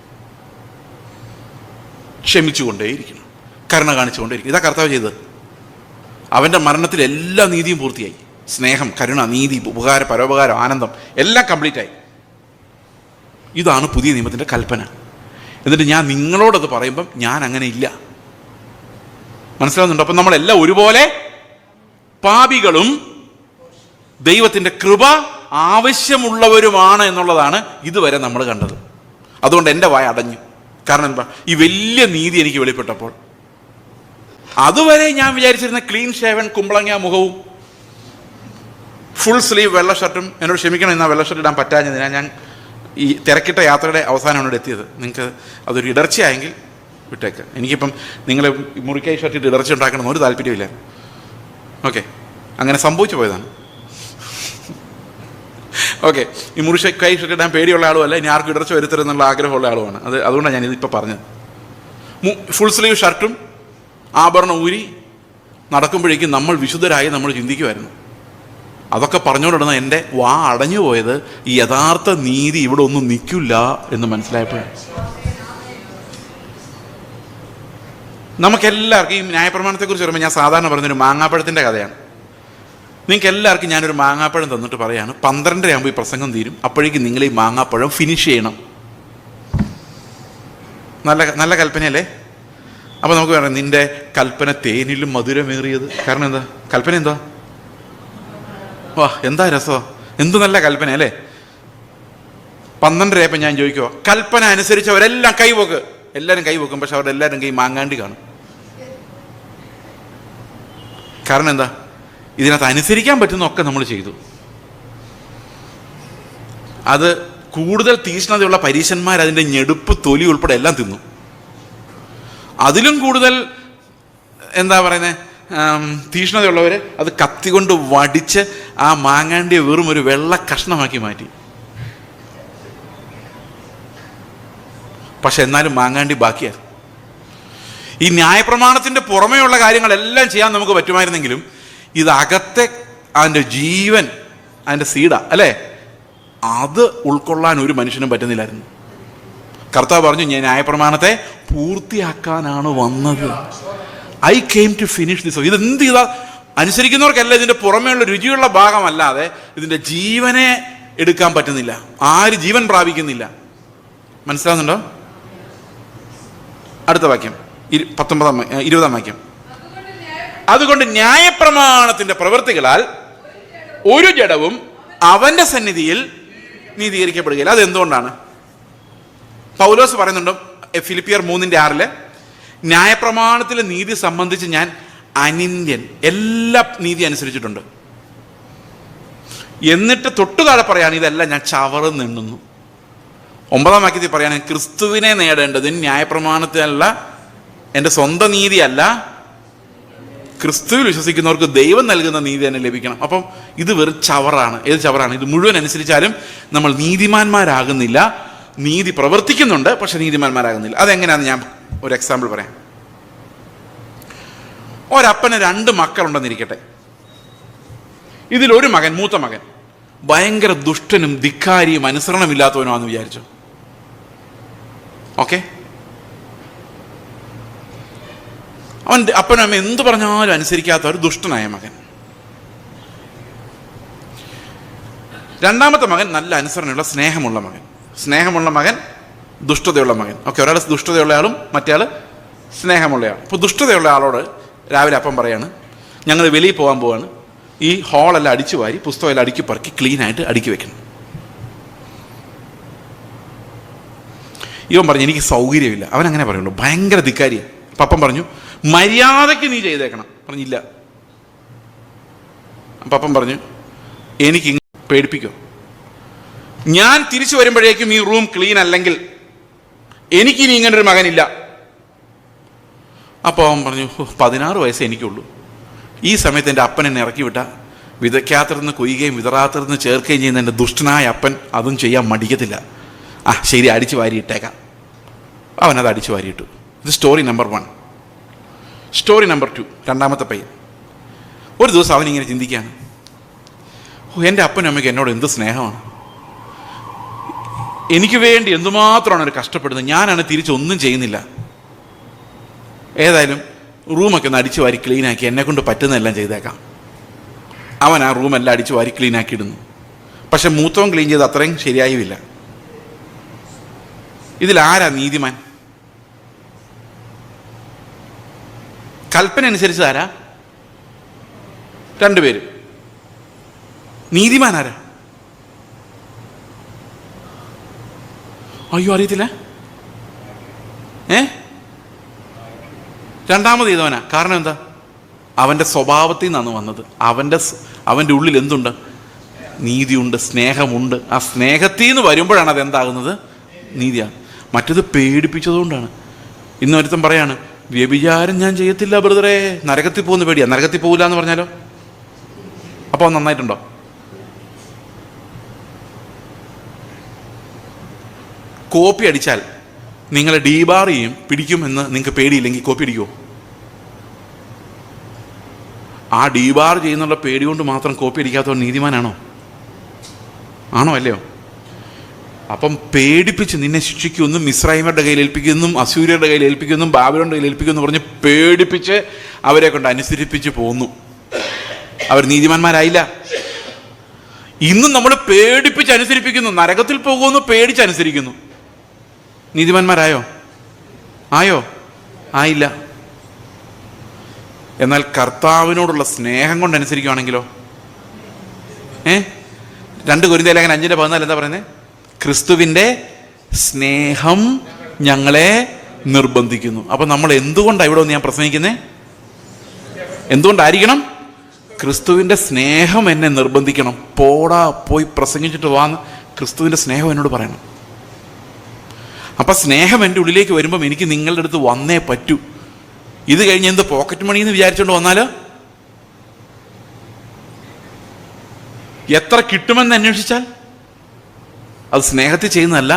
ക്ഷമിച്ചുകൊണ്ടേയിരിക്കണം, കരുണ കാണിച്ചുകൊണ്ടേയിരിക്കണം. ഇതാ കർത്താവ് ചെയ്തത്. അവൻ്റെ മരണത്തിൽ എല്ലാ നീതിയും പൂർത്തിയായി. സ്നേഹം, കരുണ, നീതി, ഉപകാരം, പരോപകാരം, ആനന്ദം എല്ലാം കംപ്ലീറ്റായി. ഇതാണ് പുതിയ നിയമത്തിൻ്റെ കൽപ്പന. എന്നിട്ട് ഞാൻ നിങ്ങളോടത് പറയുമ്പം ഞാൻ അങ്ങനെ ഇല്ല. മനസ്സിലാവുന്നുണ്ടോ? അപ്പം നമ്മളെല്ലാം ഒരുപോലെ പാപികളും ദൈവത്തിൻ്റെ കൃപ ആവശ്യമുള്ളവരുമാണ് എന്നുള്ളതാണ് ഇതുവരെ നമ്മൾ കണ്ടത്. അതുകൊണ്ട് എൻ്റെ വായ അടഞ്ഞു. കാരണം എന്താ? ഈ വലിയ നീതി എനിക്ക് വെളിപ്പെട്ടപ്പോൾ. അതുവരെ ഞാൻ വിചാരിച്ചിരുന്ന ക്ലീൻ ഷേവൻ കുമ്പളങ്ങ മുഖവും ഫുൾ സ്ലീവ് വെള്ള ഷർട്ടും, എന്നോട് ക്ഷമിക്കണം, എന്നാൽ വെള്ള ഷർട്ട് ഇടാൻ പറ്റാഞ്ഞതിനാൽ ഞാൻ ഈ തിരക്കിട്ട യാത്രയുടെ അവസാനമാണ് ഇവിടെ എത്തിയത്. നിങ്ങൾക്ക് അതൊരു ഇടർച്ചയായെങ്കിൽ വിട്ടേക്ക്. എനിക്കിപ്പം നിങ്ങൾ മുറിക്കായി ഷർട്ടിട്ട് ഇടർച്ച ഉണ്ടാക്കണമെന്ന് ഒരു താല്പര്യമില്ല. ഓക്കെ, അങ്ങനെ സംഭവിച്ചു പോയതാണ്. ഓക്കെ, ഈ മുറിക്കായി ഷർട്ട് ഇടാൻ പേടിയുള്ള ആളുമല്ല, ഇനി ആർക്കും ഇടർച്ച വരുത്തരുന്നുള്ള ആഗ്രഹമുള്ള ആളുമാണ്. അതുകൊണ്ടാണ് ഞാനിതിപ്പോൾ പറഞ്ഞത്. ഫുൾ സ്ലീവ് ഷർട്ടും ആഭരണം ഊരി നടക്കുമ്പോഴേക്കും നമ്മൾ വിശുദ്ധരായി നമ്മൾ ചിന്തിക്കുമായിരുന്നു. അതൊക്കെ പറഞ്ഞുകൊണ്ടിരുന്ന എൻ്റെ വാ അടഞ്ഞു പോയത് ഈ യഥാർത്ഥ നീതി ഇവിടെ ഒന്നും നിൽക്കില്ല എന്ന് മനസ്സിലായപ്പോഴാണ്. നമുക്കെല്ലാവർക്കും ഈ ന്യായപ്രമാണത്തെക്കുറിച്ച് പറയുമ്പോൾ ഞാൻ സാധാരണ പറയുന്നൊരു മാങ്ങാപ്പഴത്തിൻ്റെ കഥയാണ്. നിങ്ങൾക്ക് എല്ലാവർക്കും ഞാനൊരു മാങ്ങാപ്പഴം തന്നിട്ട് പറയാണ് 12:30 ആകുമ്പോൾ ഈ പ്രസംഗം തീരും, അപ്പോഴേക്കും നിങ്ങൾ ഈ മാങ്ങാപ്പഴം ഫിനിഷ് ചെയ്യണം. നല്ല നല്ല കൽപ്പനയല്ലേ? അപ്പോൾ നമുക്ക് പറയാം, നിന്റെ കൽപ്പന തേനിലും മധുരമേറിയത്. കാരണം എന്താ? കൽപ്പന എന്താ? വാ, എന്താ രസമോ, എന്ത് നല്ല കൽപ്പന അല്ലേ? 12:30 ആയപ്പോൾ ഞാൻ ചോദിക്കുമോ, കൽപ്പന അനുസരിച്ചവരെല്ലാം കൈവെക്ക്. എല്ലാവരും കൈവെക്കും, പക്ഷെ അവരുടെ എല്ലാവരും കൈ മാങ്ങാണ്ടി കാണും. കാരണം എന്താ? ഇതിനകത്ത് അനുസരിക്കാൻ പറ്റുന്നതൊക്കെ നമ്മൾ ചെയ്തു. അത് കൂടുതൽ തീക്ഷ്ണതയുള്ള പരീശന്മാർ അതിൻ്റെ ഞെടുപ്പ് തൊലി ഉൾപ്പെടെ എല്ലാം തിന്നു. അതിലും കൂടുതൽ എന്താ പറയുന്നത്, തീക്ഷ്ണതയുള്ളവർ അത് കത്തി കൊണ്ട് വടിച്ച് ആ മാങ്ങാണ്ടിയെ വെറും ഒരു വെള്ള കഷ്ണമാക്കി മാറ്റി. പക്ഷെ എന്നാലും മാങ്ങാണ്ടി ബാക്കിയാണ്. ഈ ന്യായപ്രമാണത്തിൻ്റെ പുറമേയുള്ള കാര്യങ്ങളെല്ലാം ചെയ്യാൻ നമുക്ക് പറ്റുമായിരുന്നെങ്കിലും ഇതകത്തെ അതിൻ്റെ ജീവൻ, അതിൻ്റെ സീഡ അല്ലേ, അത് ഉൾക്കൊള്ളാൻ ഒരു മനുഷ്യനും പറ്റുന്നില്ലായിരുന്നു. കർത്താവ് പറഞ്ഞു, ഞാൻ ന്യായപ്രമാണത്തെ പൂർത്തിയാക്കാനാണ് വന്നത്. I came to finish this. ഇതെന്ത് ചെയ്താൽ അനുസരിക്കുന്നവർക്കല്ല ഇതിൻ്റെ പുറമേയുള്ള രുചിയുള്ള ഭാഗമല്ലാതെ ഇതിൻ്റെ ജീവനെ എടുക്കാൻ പറ്റുന്നില്ല. ആര് ജീവൻ പ്രാപിക്കുന്നില്ല. മനസ്സിലാവുന്നുണ്ടോ? അടുത്ത വാക്യം 20 വാക്യം. അതുകൊണ്ട് ന്യായപ്രമാണത്തിന്റെ പ്രവൃത്തികളാൽ ഒരു ജഡവും അവന്റെ സന്നിധിയിൽ നീതീകരിക്കപ്പെടുകയില്ല. അതെന്തുകൊണ്ടാണ്? പൗലോസ് പറയുന്നുണ്ട് ഫിലിപ്പിയർ 3:6 ന്യായപ്രമാണത്തിലെ നീതി സംബന്ധിച്ച് ഞാൻ അനിന്ദ്യൻ, എല്ലാ നീതി അനുസരിച്ചിട്ടുണ്ട്. എന്നിട്ട് തൊട്ടു താഴെ പറയാണ്, ഇതെല്ലാം ഞാൻ ചവറെന്നെണ്ണുന്നു. 9 വാക്യത്തിൽ പറയാണ്, ക്രിസ്തുവിനെ നേടേണ്ടത് ന്യായപ്രമാണത്തിലല്ല, എൻ്റെ സ്വന്തം നീതിയല്ല, ക്രിസ്തുവിൽ വിശ്വസിക്കുന്നവർക്ക് ദൈവം നൽകുന്ന നീതി തന്നെ ലഭിക്കണം. അപ്പം ഇത് വെറും ചവറാണ്. ഏത് ചവറാണ്? ഇത് മുഴുവൻ അനുസരിച്ചാലും നമ്മൾ നീതിമാന്മാരാകുന്നില്ല. നീതി പ്രവർത്തിക്കുന്നുണ്ട്, പക്ഷെ നീതിമാന്മാരാകുന്നില്ല. അതെങ്ങനെയാണെന്ന് ഞാൻ ഒരു എക്സാമ്പിൾ പറയാം. ഒരപ്പന് 2 മക്കളുണ്ടെന്നിരിക്കട്ടെ. ഇതിലൊരു മകൻ, മൂത്ത മകൻ, ഭയങ്കര ദുഷ്ടനും ധിക്കാരിയും അനുസരണമില്ലാത്തവനുമാണെന്ന് വിചാരിച്ചു. ഓക്കെ, അവൻ അപ്പനും അമ്മ എന്ത് പറഞ്ഞാലും അനുസരിക്കാത്ത ഒരു ദുഷ്ടനായ മകൻ. രണ്ടാമത്തെ മകൻ നല്ല അനുസരണയുള്ള സ്നേഹമുള്ള മകൻ. സ്നേഹമുള്ള മകൻ, ദുഷ്ടതയുള്ള മകൻ. ഓക്കെ, ഒരാൾ ദുഷ്ടതയുള്ള ആളും മറ്റേ ആൾ സ്നേഹമുള്ളയാൾ. ഇപ്പോൾ ദുഷ്ടതയുള്ള ആളോട് രാവിലെ അപ്പം പറയാണ്, ഞങ്ങൾ വെളിയിൽ പോകാൻ പോവാണ്, ഈ ഹാളെല്ലാം അടിച്ചു വാരി പുസ്തകമെല്ലാം അടുക്കി പറക്കി ക്ലീനായിട്ട് അടുക്കി വെക്കണം. ഇവൻ പറഞ്ഞു, എനിക്ക് സൗകര്യമില്ല. അവൻ അങ്ങനെ പറയുള്ളൂ, ഭയങ്കര ധിക്കാരിയാണ്. പപ്പൻ പറഞ്ഞു, മര്യാദയ്ക്ക് നീ ചെയ്തേക്കണം. പറഞ്ഞില്ല. പപ്പൻ പറഞ്ഞു, എനിക്ക് പേടിപ്പിക്കോ, ഞാൻ തിരിച്ചു വരുമ്പോഴേക്കും ഈ റൂം ക്ലീൻ അല്ലെങ്കിൽ എനിക്കിനി ഇങ്ങനൊരു മകനില്ല. അപ്പോൾ അവൻ പറഞ്ഞു, 16 വയസ്സേ എനിക്കുള്ളൂ. ഈ സമയത്ത് എൻ്റെ അപ്പൻ എന്നെ ഇറക്കി വിട്ട വിതയ്ക്കാത്തിരുന്ന് കൊയ്യുകയും വിതറാത്തിരുന്ന് ചേർക്കുകയും ചെയ്യുന്ന എൻ്റെ ദുഷ്ടനായ അപ്പൻ അതും ചെയ്യാൻ മടിക്കത്തില്ല. ശരി, അടിച്ചു വാരിയിട്ടേക്കാം. അവനത് അടിച്ചു വാരിയിട്ടു. ഇത് സ്റ്റോറി നമ്പർ 1. സ്റ്റോറി നമ്പർ 2, രണ്ടാമത്തെ പയ്യൻ. ഒരു ദിവസം അവനിങ്ങനെ ചിന്തിക്കുകയാണ്, എൻ്റെ അപ്പനും അമ്മയ്ക്ക് എന്നോട് എന്ത് സ്നേഹമാണ്, എനിക്ക് വേണ്ടി എന്തുമാത്രമാണ് അവർ കഷ്ടപ്പെടുന്നത്, ഞാനാണ് തിരിച്ചൊന്നും ചെയ്യുന്നില്ല. ഏതായാലും റൂമൊക്കെ ഒന്ന് അടിച്ചു വാരി ക്ലീനാക്കി എന്നെക്കൊണ്ട് പറ്റുന്നതെല്ലാം ചെയ്തേക്കാം. അവൻ ആ റൂമെല്ലാം അടിച്ചു വാരി ക്ലീനാക്കി ഇടുന്നു. പക്ഷെ മൂത്തവൻ ക്ലീൻ ചെയ്ത് അത്രയും ശരിയായുമില്ല. ഇതിലാരാ നീതിമാൻ? കൽപ്പന അനുസരിച്ച് ആരാ? 2 പേര്. നീതിമാൻ ആരാ? അയ്യോ, അറിയത്തില്ല. രണ്ടാമത് ചെയ്തവനാ. കാരണം എന്താ? അവൻ്റെ സ്വഭാവത്തിൽ നിന്നാണ് വന്നത്. അവൻ്റെ ഉള്ളിൽ എന്തുണ്ട്? നീതിയുണ്ട്, സ്നേഹമുണ്ട്. ആ സ്നേഹത്തിൽ നിന്ന് വരുമ്പോഴാണ് അതെന്താകുന്നത്? നീതിയാണ്. മറ്റത് പേടിപ്പിച്ചതുകൊണ്ടാണ്. ഇന്ന് ഒരുത്തം പറയാണ്, വ്യഭിചാരം ഞാൻ ചെയ്യത്തില്ല ബ്രദറെ, നരകത്തിൽ പോകുന്ന പേടിയാ. നരകത്തിൽ പോകില്ല എന്ന് പറഞ്ഞാലോ? അപ്പോൾ നന്നായിട്ടുണ്ടോ? കോപ്പി അടിച്ചാൽ നിങ്ങളെ ഡീബാർ ചെയ്യും, പിടിക്കുമെന്ന് നിങ്ങൾക്ക് പേടിയില്ലെങ്കിൽ കോപ്പി അടിക്കുമോ? ആ ഡീബാർ ചെയ്യുന്നുള്ള പേടി കൊണ്ട് മാത്രം കോപ്പി അടിക്കാത്തവൻ നീതിമാനാണോ? ആണോ അല്ലയോ? അപ്പം പേടിപ്പിച്ച് നിന്നെ ശിക്ഷിക്കുമെന്നും മിസ്രൈമരുടെ കയ്യിൽ ഏൽപ്പിക്കുമെന്നും അശൂര്യരുടെ കയ്യിൽ ഏൽപ്പിക്കുമെന്നും ബാബിലോണിന്റെ കയ്യിൽ ഏൽപ്പിക്കുമെന്ന് പറഞ്ഞ് പേടിപ്പിച്ച് അവരെ കൊണ്ട് അനുസരിപ്പിച്ച് പോന്നു. അവർ നീതിമാന്മാരായില്ല. ഇന്നും നമ്മൾ പേടിപ്പിച്ച് അനുസരിപ്പിക്കുന്നു. നരകത്തിൽ പോകുമെന്ന് പേടിച്ചനുസരിക്കുന്നു. നീതിമാന്മാരായോ? ആയോ? ആയില്ല. എന്നാൽ കർത്താവിനോടുള്ള സ്നേഹം കൊണ്ട് അനുസരിക്കുകയാണെങ്കിലോ 2 കൊരിന്ത്യർ ലേഖനം 5:14 എന്താ പറയുന്നത്? ക്രിസ്തുവിൻ്റെ സ്നേഹം ഞങ്ങളെ നിർബന്ധിക്കുന്നു. അപ്പൊ നമ്മൾ എന്തുകൊണ്ടാണ് ഇവിടെ ഞാൻ പ്രസംഗിക്കുന്നത്? എന്തുകൊണ്ടായിരിക്കണം? ക്രിസ്തുവിൻ്റെ സ്നേഹം എന്നെ നിർബന്ധിക്കണം. പോടാ, പോയി പ്രസംഗിച്ചിട്ട് വാന്ന് ക്രിസ്തുവിൻ്റെ സ്നേഹം എന്നോട് പറയണം. അപ്പൊ സ്നേഹം എൻ്റെ ഉള്ളിലേക്ക് വരുമ്പം എനിക്ക് നിങ്ങളുടെ അടുത്ത് വന്നേ പറ്റൂ. ഇത് കഴിഞ്ഞ് എന്ത് പോക്കറ്റ് മണി എന്ന് വിചാരിച്ചുകൊണ്ട് വന്നാലോ? എത്ര കിട്ടുമെന്ന് അന്വേഷിച്ചാൽ അത് സ്നേഹത്തിൽ ചെയ്യുന്നതല്ല,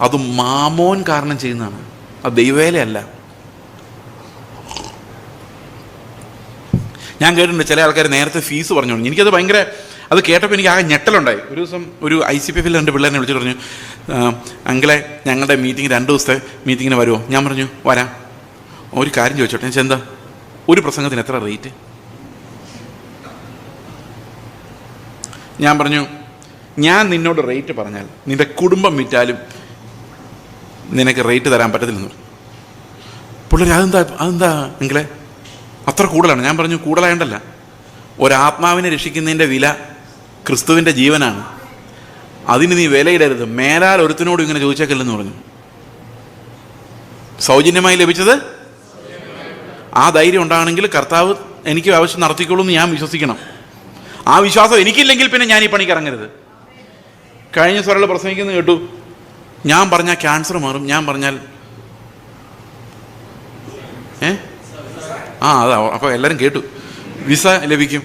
അത് മാമോൻ കാരണം ചെയ്യുന്നതാണ്. അത് ദൈവവേലയല്ല. ഞാൻ കേട്ടിട്ടുണ്ട് ചില ആൾക്കാർ നേരത്തെ ഫീസ് പറഞ്ഞു. എനിക്കത് ഭയങ്കര, അത് കേട്ടപ്പോൾ എനിക്ക് ആകെ ഞെട്ടലുണ്ടായി. ഒരു ദിവസം ഒരു ICPF-ൽ 2 പിള്ളേരെ വിളിച്ചിട്ട് പറഞ്ഞു, അങ്കിളെ ഞങ്ങളുടെ മീറ്റിംഗ് 2 ദിവസത്തെ മീറ്റിങ്ങിന് വരുമോ? ഞാൻ പറഞ്ഞു വരാം. ഒരു കാര്യം ചോദിച്ചോട്ടെ. ഞാൻ എന്താ, ഒരു പ്രസംഗത്തിന് എത്ര റേറ്റ്? ഞാൻ പറഞ്ഞു, ഞാൻ നിന്നോട് റേറ്റ് പറഞ്ഞാൽ നിന്റെ കുടുംബം വിറ്റാലും നിനക്ക് റേറ്റ് തരാൻ പറ്റത്തില്ലെന്ന് പറഞ്ഞു. പിള്ളേർ അതെന്താ എങ്കിലേ അത്ര കൂടുതലാണ്? ഞാൻ പറഞ്ഞു, കൂടുതലായണ്ടല്ല, ഒരാത്മാവിനെ രക്ഷിക്കുന്നതിൻ്റെ വില ക്രിസ്തുവിൻ്റെ ജീവനാണ്. അതിന് നീ വിലയിടരുത്. മേലാൽ ഒരുത്തിനോട് ഇങ്ങനെ ചോദിച്ചേക്കല്ലെന്ന് പറഞ്ഞു. സൗജന്യമായി ലഭിച്ചത് ആ ധൈര്യം ഉണ്ടാകണമെങ്കിൽ കർത്താവ് എനിക്ക് ആവശ്യം നടത്തിക്കോളൂ എന്ന് ഞാൻ വിശ്വസിക്കണം. ആ വിശ്വാസം എനിക്കില്ലെങ്കിൽ പിന്നെ ഞാൻ ഈ പണിക്ക് ഇറങ്ങരുത്. കഴിഞ്ഞ സ്വരൾ പ്രസംഗിക്കുന്നത് കേട്ടു, ഞാൻ പറഞ്ഞാൽ ക്യാൻസർ മാറും, ഞാൻ പറഞ്ഞാൽ അതാ. അപ്പോൾ എല്ലാവരും കേട്ടു, വിസ ലഭിക്കും.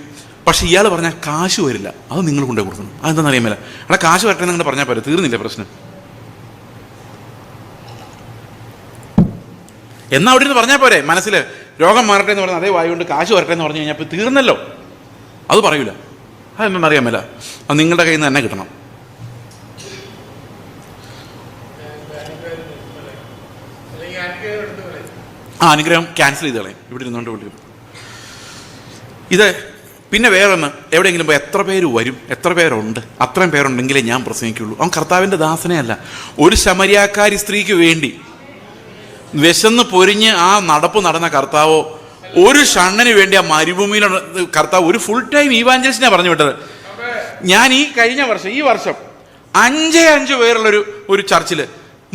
പക്ഷെ ഇയാൾ പറഞ്ഞാൽ കാശ് വരില്ല, അത് നിങ്ങൾ കൊണ്ടേ കൊടുക്കണം. അതെന്താണെന്ന് അറിയാമല്ല. അവിടെ കാശ് വരട്ടെ നിങ്ങൾ പറഞ്ഞാൽ പോരെ, തീർന്നില്ല പ്രശ്നം. എന്നാ അവിടെ നിന്ന് പറഞ്ഞാൽ പോരെ, മനസ്സിൽ രോഗം മാറട്ടെ എന്ന് പറഞ്ഞാൽ അതേ വായുകൊണ്ട് കാശ് വരട്ടെ എന്ന് പറഞ്ഞു കഴിഞ്ഞാൽ ഇപ്പോൾ തീർന്നല്ലോ. അത് പറയൂല. അതെന്താണെന്ന് അറിയാമല്ല. അത് നിങ്ങളുടെ കയ്യിൽ നിന്ന് തന്നെ കിട്ടണം. അനുഗ്രഹം ക്യാൻസൽ ചെയ്ത് കളയും. ഇവിടെ ഇരുന്നുകൊണ്ട് വിളിക്കും. ഇത് പിന്നെ വേറൊന്ന്, എവിടെയെങ്കിലും പോയി എത്ര പേര് വരും, എത്ര പേരുണ്ട്, അത്രയും പേരുണ്ടെങ്കിലേ ഞാൻ പ്രസംഗിക്കുള്ളൂ. അവൻ കർത്താവിൻ്റെ ദാസനെ അല്ല. ഒരു ശമരിയാക്കാരി സ്ത്രീക്ക് വേണ്ടി വിശന്ന് പൊരിഞ്ഞ് ആ നടപ്പ് നടന്ന കർത്താവോ ഒരു ഷണ്ണന് വേണ്ടി ആ മരുഭൂമിയിൽ കർത്താവ് ഒരു ഫുൾ ടൈം ഈവാഞ്ചലിസ്റ്റിനെ പറഞ്ഞു വിട്ടത്. ഞാൻ ഈ വർഷം 5 പേരുള്ളൊരു ഒരു ചർച്ചിൽ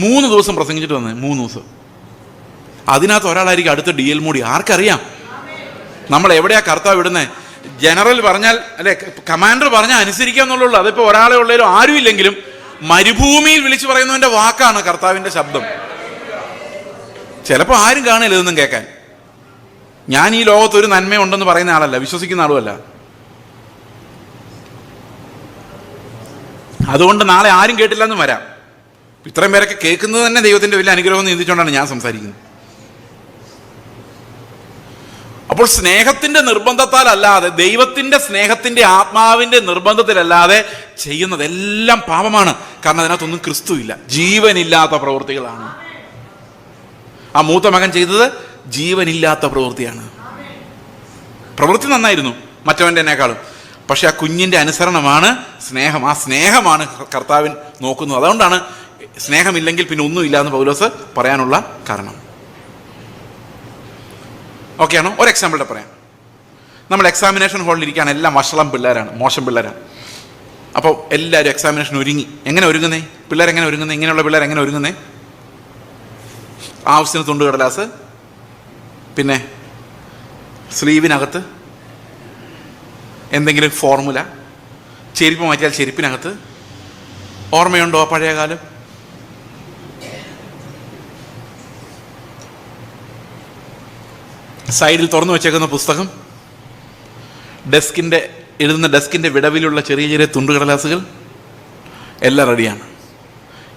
3 ദിവസം പ്രസംഗിച്ചിട്ട് വന്നത്. 3 ദിവസം. അതിനകത്ത് ഒരാളായിരിക്കും അടുത്ത DL മോഡി. ആർക്കറിയാം നമ്മൾ എവിടെയാ കർത്താവ് ഇടുന്നത്? ജനറൽ പറഞ്ഞാൽ അല്ലെ, കമാൻഡർ പറഞ്ഞാൽ അനുസരിക്കാന്നുള്ളൂ. അതിപ്പോൾ ഒരാളെ ഉള്ളതിലും ആരും ഇല്ലെങ്കിലും മരുഭൂമിയിൽ വിളിച്ചു പറയുന്നവന്റെ വാക്കാണ് കർത്താവിന്റെ ശബ്ദം. ചിലപ്പോൾ ആരും കാണില്ല ഇതൊന്നും കേൾക്കാൻ. ഞാൻ ഈ ലോകത്ത് ഒരു നന്മയുണ്ടെന്ന് പറയുന്ന ആളല്ല, വിശ്വസിക്കുന്ന ആളുമല്ല. അതുകൊണ്ട് നാളെ ആരും കേട്ടില്ല എന്ന് വരാം. ഇത്രയും പേരൊക്കെ കേൾക്കുന്നത് തന്നെ ദൈവത്തിന്റെ വലിയ അനുഗ്രഹം എന്ന് ചിന്തിച്ചുകൊണ്ടാണ് ഞാൻ സംസാരിക്കുന്നത്. അപ്പോൾ സ്നേഹത്തിന്റെ നിർബന്ധത്താൽ അല്ലാതെ, ദൈവത്തിന്റെ സ്നേഹത്തിന്റെ ആത്മാവിന്റെ നിർബന്ധത്തിലല്ലാതെ ചെയ്യുന്നതെല്ലാം പാപമാണ്. കാരണം അതിനകത്തൊന്നും ക്രിസ്തു ഇല്ല, ജീവനില്ലാത്ത പ്രവൃത്തികളാണ്. ആ മൂത്ത മകൻ ചെയ്തത് ജീവനില്ലാത്ത പ്രവൃത്തിയാണ്. പ്രവൃത്തി നന്നായിരുന്നു മറ്റവൻ്റെനേക്കാളും, പക്ഷെ ആ കുഞ്ഞിന്റെ അനുസരണമാണ് സ്നേഹം. ആ സ്നേഹമാണ് കർത്താവിൻ നോക്കുന്നത്. അതുകൊണ്ടാണ് സ്നേഹമില്ലെങ്കിൽ പിന്നെ ഒന്നുമില്ല എന്ന് പൗലോസ് പറയാനുള്ള കാരണം. ഓക്കെ ആണോ? ഒരു എക്സാമ്പിളിൽ പറയാം. നമ്മൾ എക്സാമിനേഷൻ ഹാളിൽ ഇരിക്കുകയാണ്, എല്ലാം വഷളം പിള്ളേരാണ്, മോശം പിള്ളേരാണ്. അപ്പോൾ എല്ലാവരും എക്സാമിനേഷൻ ഒരുങ്ങി. എങ്ങനെ ഒരുങ്ങുന്നേ? പിള്ളേരെങ്ങനെ ഒരുങ്ങുന്നേ? ഇങ്ങനെയുള്ള പിള്ളേർ എങ്ങനെ ഒരുങ്ങുന്നേ? ആവശ്യത്തിന് തുണ്ട് കടലാസ്, പിന്നെ സ്ലീവിനകത്ത് എന്തെങ്കിലും ഫോർമുല, ചെരുപ്പ് മാറ്റിയാൽ ചെരുപ്പിനകത്ത്. ഓർമ്മയുണ്ടോ പഴയ കാലം? സൈഡിൽ തുറന്നു വെച്ചേക്കുന്ന പുസ്തകം, ഡെസ്കിൻ്റെ വിടവിലുള്ള ചെറിയ ചെറിയ തുണ്ടുകടലാസുകൾ എല്ലാം റെഡിയാണ്.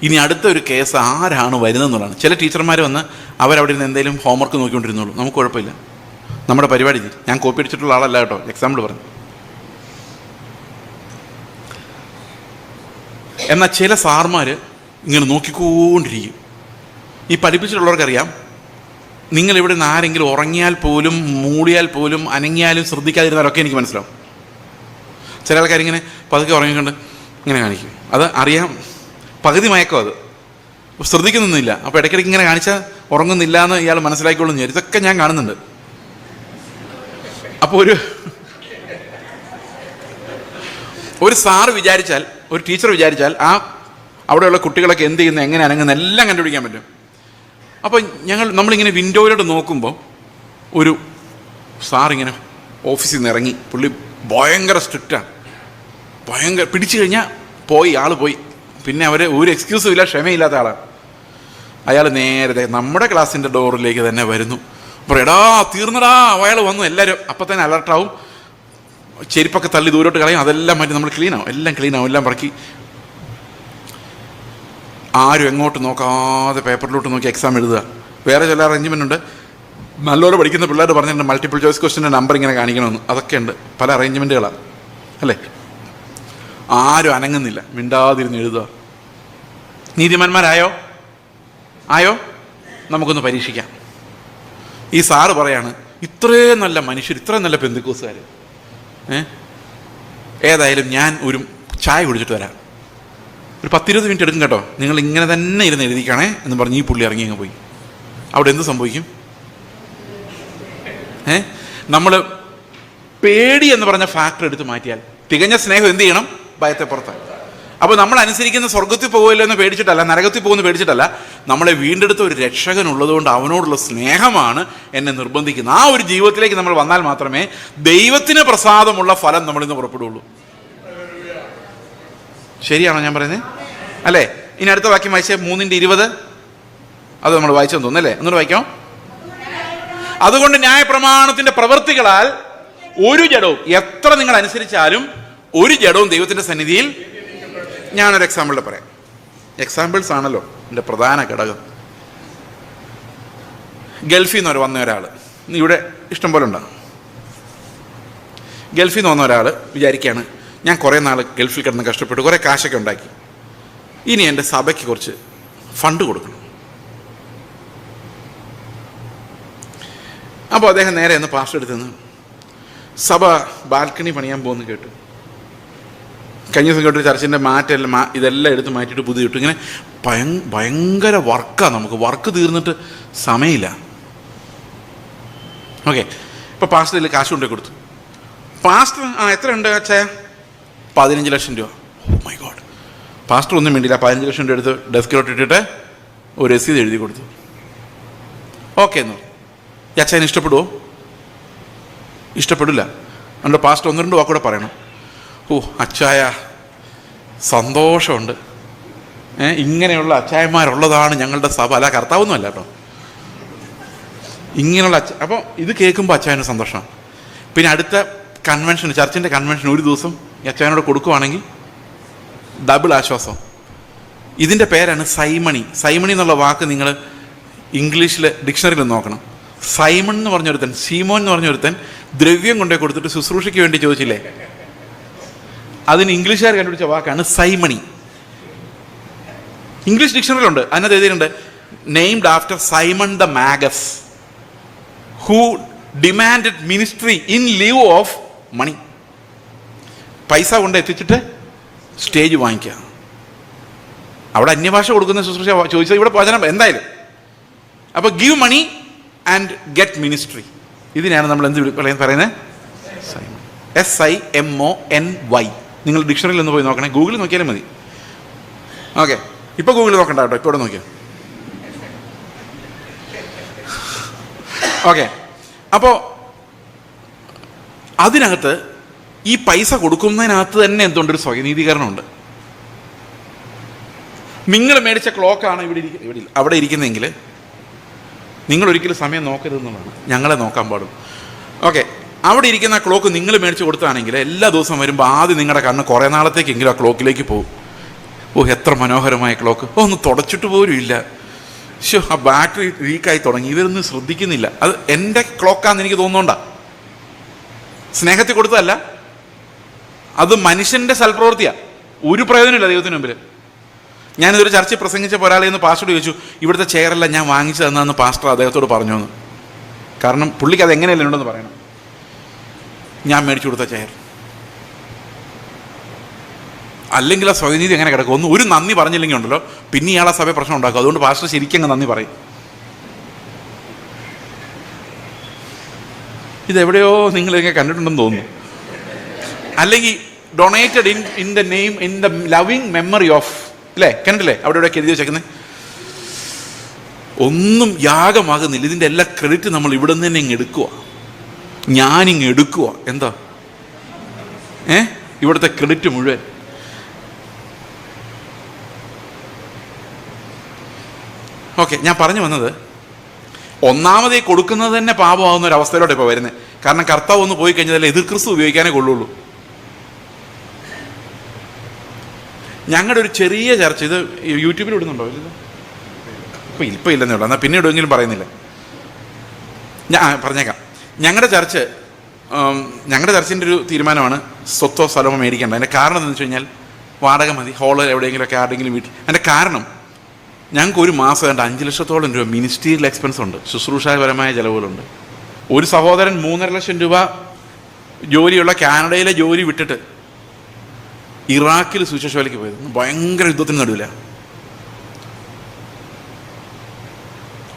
ഇനി അടുത്ത ഒരു കേസ് ആരാണ് വരുന്നതെന്നുള്ളതാണ്. ചില ടീച്ചർമാർ വന്ന് അവരവിടെ നിന്ന് എന്തെങ്കിലും ഹോംവർക്ക് നോക്കിക്കൊണ്ടിരുന്നുള്ളൂ. നമുക്ക് കുഴപ്പമില്ല, നമ്മുടെ പരിപാടി. ഞാൻ കോപ്പി അടിച്ചിട്ടുള്ള ആളല്ല കേട്ടോ, എക്സാമ്പിൾ പറഞ്ഞു. എന്നാൽ ചില സാർമാർ ഇങ്ങനെ നോക്കിക്കൊണ്ടിരിക്കും. ഈ പഠിപ്പിച്ചിട്ടുള്ളവർക്കറിയാം, നിങ്ങളിവിടെ നിന്ന് ആരെങ്കിലും ഉറങ്ങിയാൽ പോലും മൂളിയാൽ പോലും അനങ്ങിയാലും ശ്രദ്ധിക്കാതിരുന്നാലൊക്കെ എനിക്ക് മനസ്സിലാവും. ചില ആൾക്കാരിങ്ങനെ പതുക്കെ ഉറങ്ങിക്കൊണ്ട് ഇങ്ങനെ കാണിക്കും. അത് അറിയാം, പകുതി മയക്കം, അത് ശ്രദ്ധിക്കുന്നൊന്നുമില്ല. അപ്പോൾ ഇടയ്ക്കിടയ്ക്ക് ഇങ്ങനെ കാണിച്ചാൽ ഉറങ്ങുന്നില്ല എന്ന് ഇയാൾ മനസ്സിലാക്കിക്കൊള്ളും. ഇതൊക്കെ ഞാൻ കാണുന്നുണ്ട്. അപ്പോൾ ഒരു സാറ് വിചാരിച്ചാൽ, ഒരു ടീച്ചർ വിചാരിച്ചാൽ അവിടെയുള്ള കുട്ടികളൊക്കെ എന്ത് ചെയ്യുന്നത്, എങ്ങനെ അനങ്ങുന്ന എല്ലാം കണ്ടുപിടിക്കാൻ പറ്റും. അപ്പോൾ നമ്മളിങ്ങനെ വിൻഡോയിലോട്ട് നോക്കുമ്പോൾ ഒരു സാറിങ്ങനെ ഓഫീസിൽ നിന്ന് ഇറങ്ങി. പുള്ളി ഭയങ്കര സ്ട്രിക്റ്റാണ്, ഭയങ്കര പിടിച്ചു കഴിഞ്ഞാൽ ആൾ പോയി. പിന്നെ അവർ ഒരു എക്സ്ക്യൂസും ഇല്ല, ക്ഷമയില്ലാത്ത ആളാണ്. അയാൾ നേരത്തെ നമ്മുടെ ക്ലാസ്സിൻ്റെ ഡോറിലേക്ക് തന്നെ വരുന്നു. അപ്പോൾ എടാ തീർന്നടാ, അയാൾ വന്നു. എല്ലാവരും അപ്പം തന്നെ അലർട്ടാവും. ചെരുപ്പൊക്കെ തള്ളി ദൂരോട്ട് കളയും. അതെല്ലാം മാറ്റി നമ്മൾ ക്ലീനാവും, എല്ലാം പറക്കി. ആരും എങ്ങോട്ട് നോക്കാതെ പേപ്പറിലോട്ട് നോക്കി എക്സാം എഴുതുക. വേറെ ചില അറേഞ്ച്മെൻ്റ് ഉണ്ട്. നല്ലപോലെ പഠിക്കുന്ന പിള്ളേർ പറഞ്ഞിട്ടുണ്ട് മൾട്ടിപ്പിൾ ചോയ്സ് ക്വസ്റ്റിൻ്റെ നമ്പർ ഇങ്ങനെ കാണിക്കണമെന്ന്. അതൊക്കെ ഉണ്ട്, പല അറേഞ്ച്മെൻറ്റുകളാണ് അല്ലേ. ആരും അനങ്ങുന്നില്ല, മിണ്ടാതിരുന്ന് എഴുതുക. നീതിമാന്മാരായോ? നമുക്കൊന്ന് പരീക്ഷിക്കാം. ഈ സാറ് പറയാണ്, ഇത്രയും നല്ല മനുഷ്യർ, ഇത്രയും നല്ല പെന്തിക്കോസുകാർ, ഏതായാലും ഞാൻ ഒരു ചായ കുടിച്ചിട്ട് വരാം, ഒരു 10-20 മിനിറ്റ് എടുക്കും കേട്ടോ, നിങ്ങൾ ഇങ്ങനെ തന്നെ ഇരുന്ന് എഴുതിക്കണേ എന്ന് പറഞ്ഞ് ഈ പുള്ളി ഇറങ്ങി അങ്ങ് പോയി. അവിടെ എന്ത് സംഭവിക്കും? നമ്മൾ പേടി എന്ന് പറഞ്ഞ ഫാക്ടർ എടുത്ത് മാറ്റിയാൽ തികഞ്ഞ സ്നേഹം എന്ത് ചെയ്യണം? ഭയത്തെ പുറത്താക്കും. അപ്പോൾ നമ്മൾ അനുസരിക്കുന്ന സ്വർഗത്തിൽ പോകുമല്ലോ എന്ന് പേടിച്ചിട്ടല്ല, നരകത്തിൽ പോകുമെന്ന് പേടിച്ചിട്ടല്ല, നമ്മളെ വീണ്ടെടുത്ത ഒരു രക്ഷകൻ ഉള്ളതുകൊണ്ട് അവനോടുള്ള സ്നേഹമാണ് എന്നെ നിർബന്ധിക്കുന്നത്. ആ ഒരു ജീവിതത്തിലേക്ക് നമ്മൾ വന്നാൽ മാത്രമേ ദൈവത്തിന് പ്രസാദമുള്ള ഫലം നമ്മളിൽ നിന്ന് പുറപ്പെടുകയുള്ളൂ. ശരിയാണോ ഞാൻ പറയുന്നത്? അല്ലേ? ഇനി അടുത്ത വാക്യം വായിച്ചേ, 3:20. അത് നമ്മൾ വായിച്ചെന്ന് തോന്നുന്നല്ലേ? ഒന്നുകൂടെ വായിക്കാം. അതുകൊണ്ട് ന്യായപ്രമാണത്തിന്റെ പ്രവൃത്തികളാൽ ഒരു ജഡവും, എത്ര നിങ്ങൾ അനുസരിച്ചാലും ഒരു ജഡവും ദൈവത്തിന്റെ സന്നിധിയിൽ. ഞാനൊരു എക്സാമ്പിളിൽ പറയാം. എക്സാമ്പിൾസ് ആണല്ലോ എൻ്റെ പ്രധാന ഘടകം. ഗൾഫിൽ നിന്ന് വന്ന ഒരാൾ, ഇവിടെ ഇഷ്ടം പോലെ ഉണ്ടാകും. ഗൾഫിൽ നിന്ന് വന്ന ഒരാൾ വിചാരിക്കുകയാണ്, ഞാൻ കുറേ നാൾ ഗൾഫിൽ കിടന്ന് കഷ്ടപ്പെട്ടു, കുറേ കാശൊക്കെ ഉണ്ടാക്കി, ഇനി എൻ്റെ സഭയ്ക്ക് കുറച്ച് ഫണ്ട് കൊടുക്കണം. അപ്പോൾ അദ്ദേഹം നേരെ ഒന്ന് പാസ്റ്റർ എടുത്ത് നിന്ന്, സഭ ബാൽക്കണി പണിയാൻ പോകുന്നു കേട്ടു. കഴിഞ്ഞ ദിവസം കേട്ടൊരു ചർച്ചിൻ്റെ ഇതെല്ലാം എടുത്ത് മാറ്റിയിട്ട് പുതിയ കിട്ടും. ഇങ്ങനെ ഭയങ്കര വർക്കാണ്, നമുക്ക് വർക്ക് തീർന്നിട്ട് സമയമില്ല. ഓക്കെ, ഇപ്പോൾ പാസ്റ്ററിൽ കാശ് കൊണ്ടേ കൊടുത്തു. പാസ്റ്റർ എത്ര ഉണ്ട് അച്ഛാ? 15 ലക്ഷം രൂപ. Oh my God. പാസ്റ്റർ ഒന്നും വേണ്ടിയില്ല, 15 ലക്ഷം രൂപ എടുത്ത് ഡെസ്കിലോട്ട് ഇട്ടിട്ട് ഒരു രസീത് എഴുതി കൊടുത്തു. ഓക്കെ എന്ന് പറഞ്ഞു. ഈ അച്ഛനെ ഇഷ്ടപ്പെടുമോ? ഇഷ്ടപ്പെടില്ല. അതുകൊണ്ട് പാസ്റ്റർ 1-2 വാക്കൂടെ പറയണം. ഓ അച്ചായ, സന്തോഷമുണ്ട്, ഇങ്ങനെയുള്ള അച്ചായന്മാരുള്ളതാണ് ഞങ്ങളുടെ സഭ. അല്ല, കർത്താവൊന്നുമല്ല കേട്ടോ, ഇങ്ങനെയുള്ള അപ്പോൾ ഇത് കേൾക്കുമ്പോൾ അച്ചായന് സന്തോഷമാണ്. പിന്നെ അടുത്ത കൺവെൻഷൻ, ചർച്ചിൻ്റെ കൺവെൻഷൻ ഒരു ദിവസം ഈ അച്ചായനോട് കൊടുക്കുവാണെങ്കിൽ ഡബിൾ ആശ്വാസം. ഇതിൻ്റെ പേരാണ് സൈമണി. സൈമണി എന്നുള്ള വാക്ക് നിങ്ങൾ ഇംഗ്ലീഷിൽ ഡിക്ഷണറിയിൽ നോക്കണം. സൈമൺ എന്ന് പറഞ്ഞൊരുത്തൻ, സീമോൻ എന്ന് പറഞ്ഞൊരുത്തൻ ദ്രവ്യം കൊണ്ടേ കൊടുത്തിട്ട് ശുശ്രൂഷയ്ക്ക് വേണ്ടി ചോദിച്ചില്ലേ, അതിന് ഇംഗ്ലീഷുകാർ കണ്ടുപിടിച്ച വാക്കാണ് സൈമണി. ഇംഗ്ലീഷ് ഡിക്ഷണറിയിലുണ്ട്, അതിനകത്ത് എഴുതിയിട്ടുണ്ട്, named after Simon the Magus who demanded ministry in lieu of money. പൈസ കൊണ്ട് എത്തിച്ചിട്ട് സ്റ്റേജ് വാങ്ങിക്കുക. അവിടെ അന്യഭാഷ കൊടുക്കുന്ന ശുശ്രൂഷ ചോദിച്ചത് ഇവിടെ വചനം എന്തായാലും. അപ്പോൾ give money and get ministry. ഇതിനാണ് നമ്മൾ എന്ത് പറയുന്നത്? SIMONY. നിങ്ങൾ ഡിക്ഷണറിയിൽ ഒന്ന് പോയി നോക്കണേ, ഗൂഗിളിൽ നോക്കിയാലും മതി. ഓക്കെ, ഇപ്പോൾ ഗൂഗിളിൽ നോക്കണ്ട കേട്ടോ, ഇപ്പോൾ ഇവിടെ നോക്കിയാൽ. ഓക്കെ, അപ്പോൾ അതിനകത്ത് ഈ പൈസ കൊടുക്കുന്നതിനകത്ത് തന്നെ എന്തുകൊണ്ട് ഒരു സ്വയനീതീകരണമുണ്ട്. നിങ്ങൾ മേടിച്ച ക്ലോക്കാണ് അവിടെ ഇരിക്കുന്നതെങ്കിൽ നിങ്ങൾ ഒരിക്കലും സമയം നോക്കരുതെന്നുള്ളതാണ്, ഞങ്ങളെ നോക്കാൻ പാടും. ഓക്കെ, അവിടെ ഇരിക്കുന്ന ആ ക്ലോക്ക് നിങ്ങൾ മേടിച്ച് കൊടുത്താണെങ്കിൽ എല്ലാ ദിവസവും വരുമ്പോൾ ആദ്യം നിങ്ങളുടെ കണ്ണ് കുറേ നാളത്തേക്കെങ്കിലും ആ ക്ലോക്കിലേക്ക് പോകും. ഓ എത്ര മനോഹരമായ ക്ലോക്ക്, ഒന്ന് തുടച്ചിട്ട് പോലും ഇല്ല, ആ ബാറ്ററി ലീക്കായി തുടങ്ങി, ഇവരൊന്നും ശ്രദ്ധിക്കുന്നില്ല. അത് എൻ്റെ ക്ലോക്കാന്ന് എനിക്ക് തോന്നുന്നുണ്ടാ, സ്നേഹത്തിൽ കൊടുത്തതല്ല, അത് മനുഷ്യൻ്റെ സൽപ്രവൃത്തിയാണ്, ഒരു പ്രയോജനമില്ല ദൈവത്തിന് മുമ്പിൽ. ഞാനിതൊരു ചർച്ചയിൽ പ്രസംഗിച്ചപ്പോൾ ഒരാളെ നിന്ന് പാസ്റ്ററോട് ചോദിച്ചു, ഇവിടുത്തെ ചെയറെല്ലാം ഞാൻ വാങ്ങിച്ചു തന്നതെന്ന് പാസ്റ്റർ അദ്ദേഹത്തോട് പറഞ്ഞു എന്ന്. കാരണം പുള്ളിക്ക് അത് എങ്ങനെയല്ല ഉണ്ടെന്ന് പറയണം. ഞാൻ മേടിച്ചു കൊടുത്ത ചെയർ. അല്ലെങ്കിൽ ആ സ്വയനീതി എങ്ങനെ കിടക്കും? ഒരു നന്ദി പറഞ്ഞില്ലെങ്കിൽ ഉണ്ടല്ലോ പിന്നെ ഇയാളെ സഭയെ പ്രശ്നം ഉണ്ടാക്കും. അതുകൊണ്ട് പാസ്റ്റർ ശരിക്കും അങ്ങ് നന്ദി പറയും. ഇതെവിടെയോ നിങ്ങളിങ്ങനെ കണ്ടിട്ടുണ്ടെന്ന് തോന്നുന്നു. അല്ലെങ്കിൽ donated in the name in the loving memory of, അല്ലേ? കണ്ടില്ലേ അവിടെ ഇവിടെ എഴുതി വെച്ചേക്കുന്നത്? ഒന്നും യാഗമാകുന്നില്ല. ഇതിൻ്റെ എല്ലാ ക്രെഡിറ്റ് നമ്മൾ ഇവിടെ നിന്ന് തന്നെ ഇങ്ങ് എടുക്കുക. ഞാനിങ്ങ് എടുക്കുക. എന്താ ഇവിടുത്തെ ക്രെഡിറ്റ് മുഴുവൻ. ഓക്കെ, ഞാൻ പറഞ്ഞു വന്നത് ഒന്നാമതേ കൊടുക്കുന്നത് തന്നെ പാപമാകുന്ന ഒരു അവസ്ഥയിലോട്ട് ഇപ്പോൾ വരുന്നത്. കാരണം കർത്താവ് ഒന്ന് പോയി കഴിഞ്ഞാൽ എതിർ ക്രിസ്തു ഉപയോഗിക്കാനേ കൊള്ളുള്ളൂ. ഞങ്ങളുടെ ഒരു ചെറിയ ചർച്ച, ഇത് യൂട്യൂബിൽ ഇടുന്നുണ്ടോ? ഇപ്പം ഇല്ലെന്നേ ഉള്ളൂ. എന്നാൽ പിന്നെ ഇടുമെങ്കിലും പറയുന്നില്ല. ഞാൻ പറഞ്ഞേക്കാം. ഞങ്ങളുടെ ചർച്ചിൻ്റെ ഒരു തീരുമാനമാണ് സ്വത്തോ സ്ഥലമോ മേടിക്കേണ്ട. അതിൻ്റെ കാരണം എന്താണെന്ന് വെച്ച് കഴിഞ്ഞാൽ വാടക മതി, ഹോള് എവിടെയെങ്കിലുമൊക്കെ ആരുടെങ്കിലും വീട്ടിൽ. അതിൻ്റെ കാരണം ഞങ്ങൾക്ക് ഒരു മാസം 5 ലക്ഷത്തോളം രൂപ മിനിസ്റ്റീരിയൽ എക്സ്പെൻസ് ഉണ്ട്, ശുശ്രൂഷാപരമായ ചിലവുകളുണ്ട്. ഒരു സഹോദരൻ 3.5 ലക്ഷം രൂപ ജോലിയുള്ള കാനഡയിലെ ജോലി വിട്ടിട്ട് ഇറാഖിൽ സുവിശേഷ വേലയ്ക്ക് പോയത്. ഭയങ്കര യുദ്ധത്തിന് നടുവില്ല.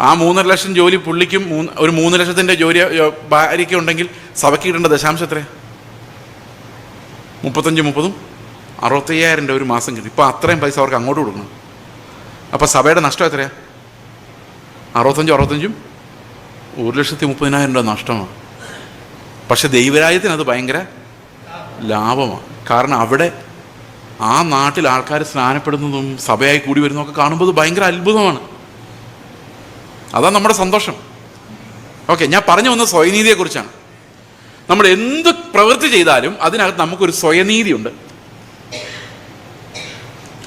ആ 3.5 ലക്ഷം ജോലി പുള്ളിക്കും ഒരു 3 ലക്ഷത്തിൻ്റെ ജോലി ഭാര്യയ്ക്കും ഉണ്ടെങ്കിൽ സഭയ്ക്ക് കിട്ടേണ്ട ദശാംശം എത്രയാണ്? 35-30 65,000 രൂപ ഒരു മാസം കിട്ടും. ഇപ്പോൾ അത്രയും പൈസ അവർക്ക് അങ്ങോട്ട് കൊടുക്കണം. അപ്പോൾ സഭയുടെ നഷ്ടം എത്രയാണ്? 65 1,30,000 രൂപ നഷ്ടമാണ്. പക്ഷെ ദൈവരാജ്യത്തിന് അത് ഭയങ്കര ലാഭമാണ്. കാരണം അവിടെ ആ നാട്ടിൽ ആൾക്കാർ സ്നാനപ്പെടുന്നതും സഭയായി കൂടി വരുന്നതൊക്കെ കാണുമ്പോൾ അത് ഭയങ്കര അത്ഭുതമാണ്. അതാണ് നമ്മുടെ സന്തോഷം. ഓക്കെ, ഞാൻ പറഞ്ഞു വന്നത് സ്വയനീതിയെക്കുറിച്ചാണ്. നമ്മൾ എന്ത് പ്രവൃത്തി ചെയ്താലും അതിനകത്ത് നമുക്കൊരു സ്വയനീതിയുണ്ട്.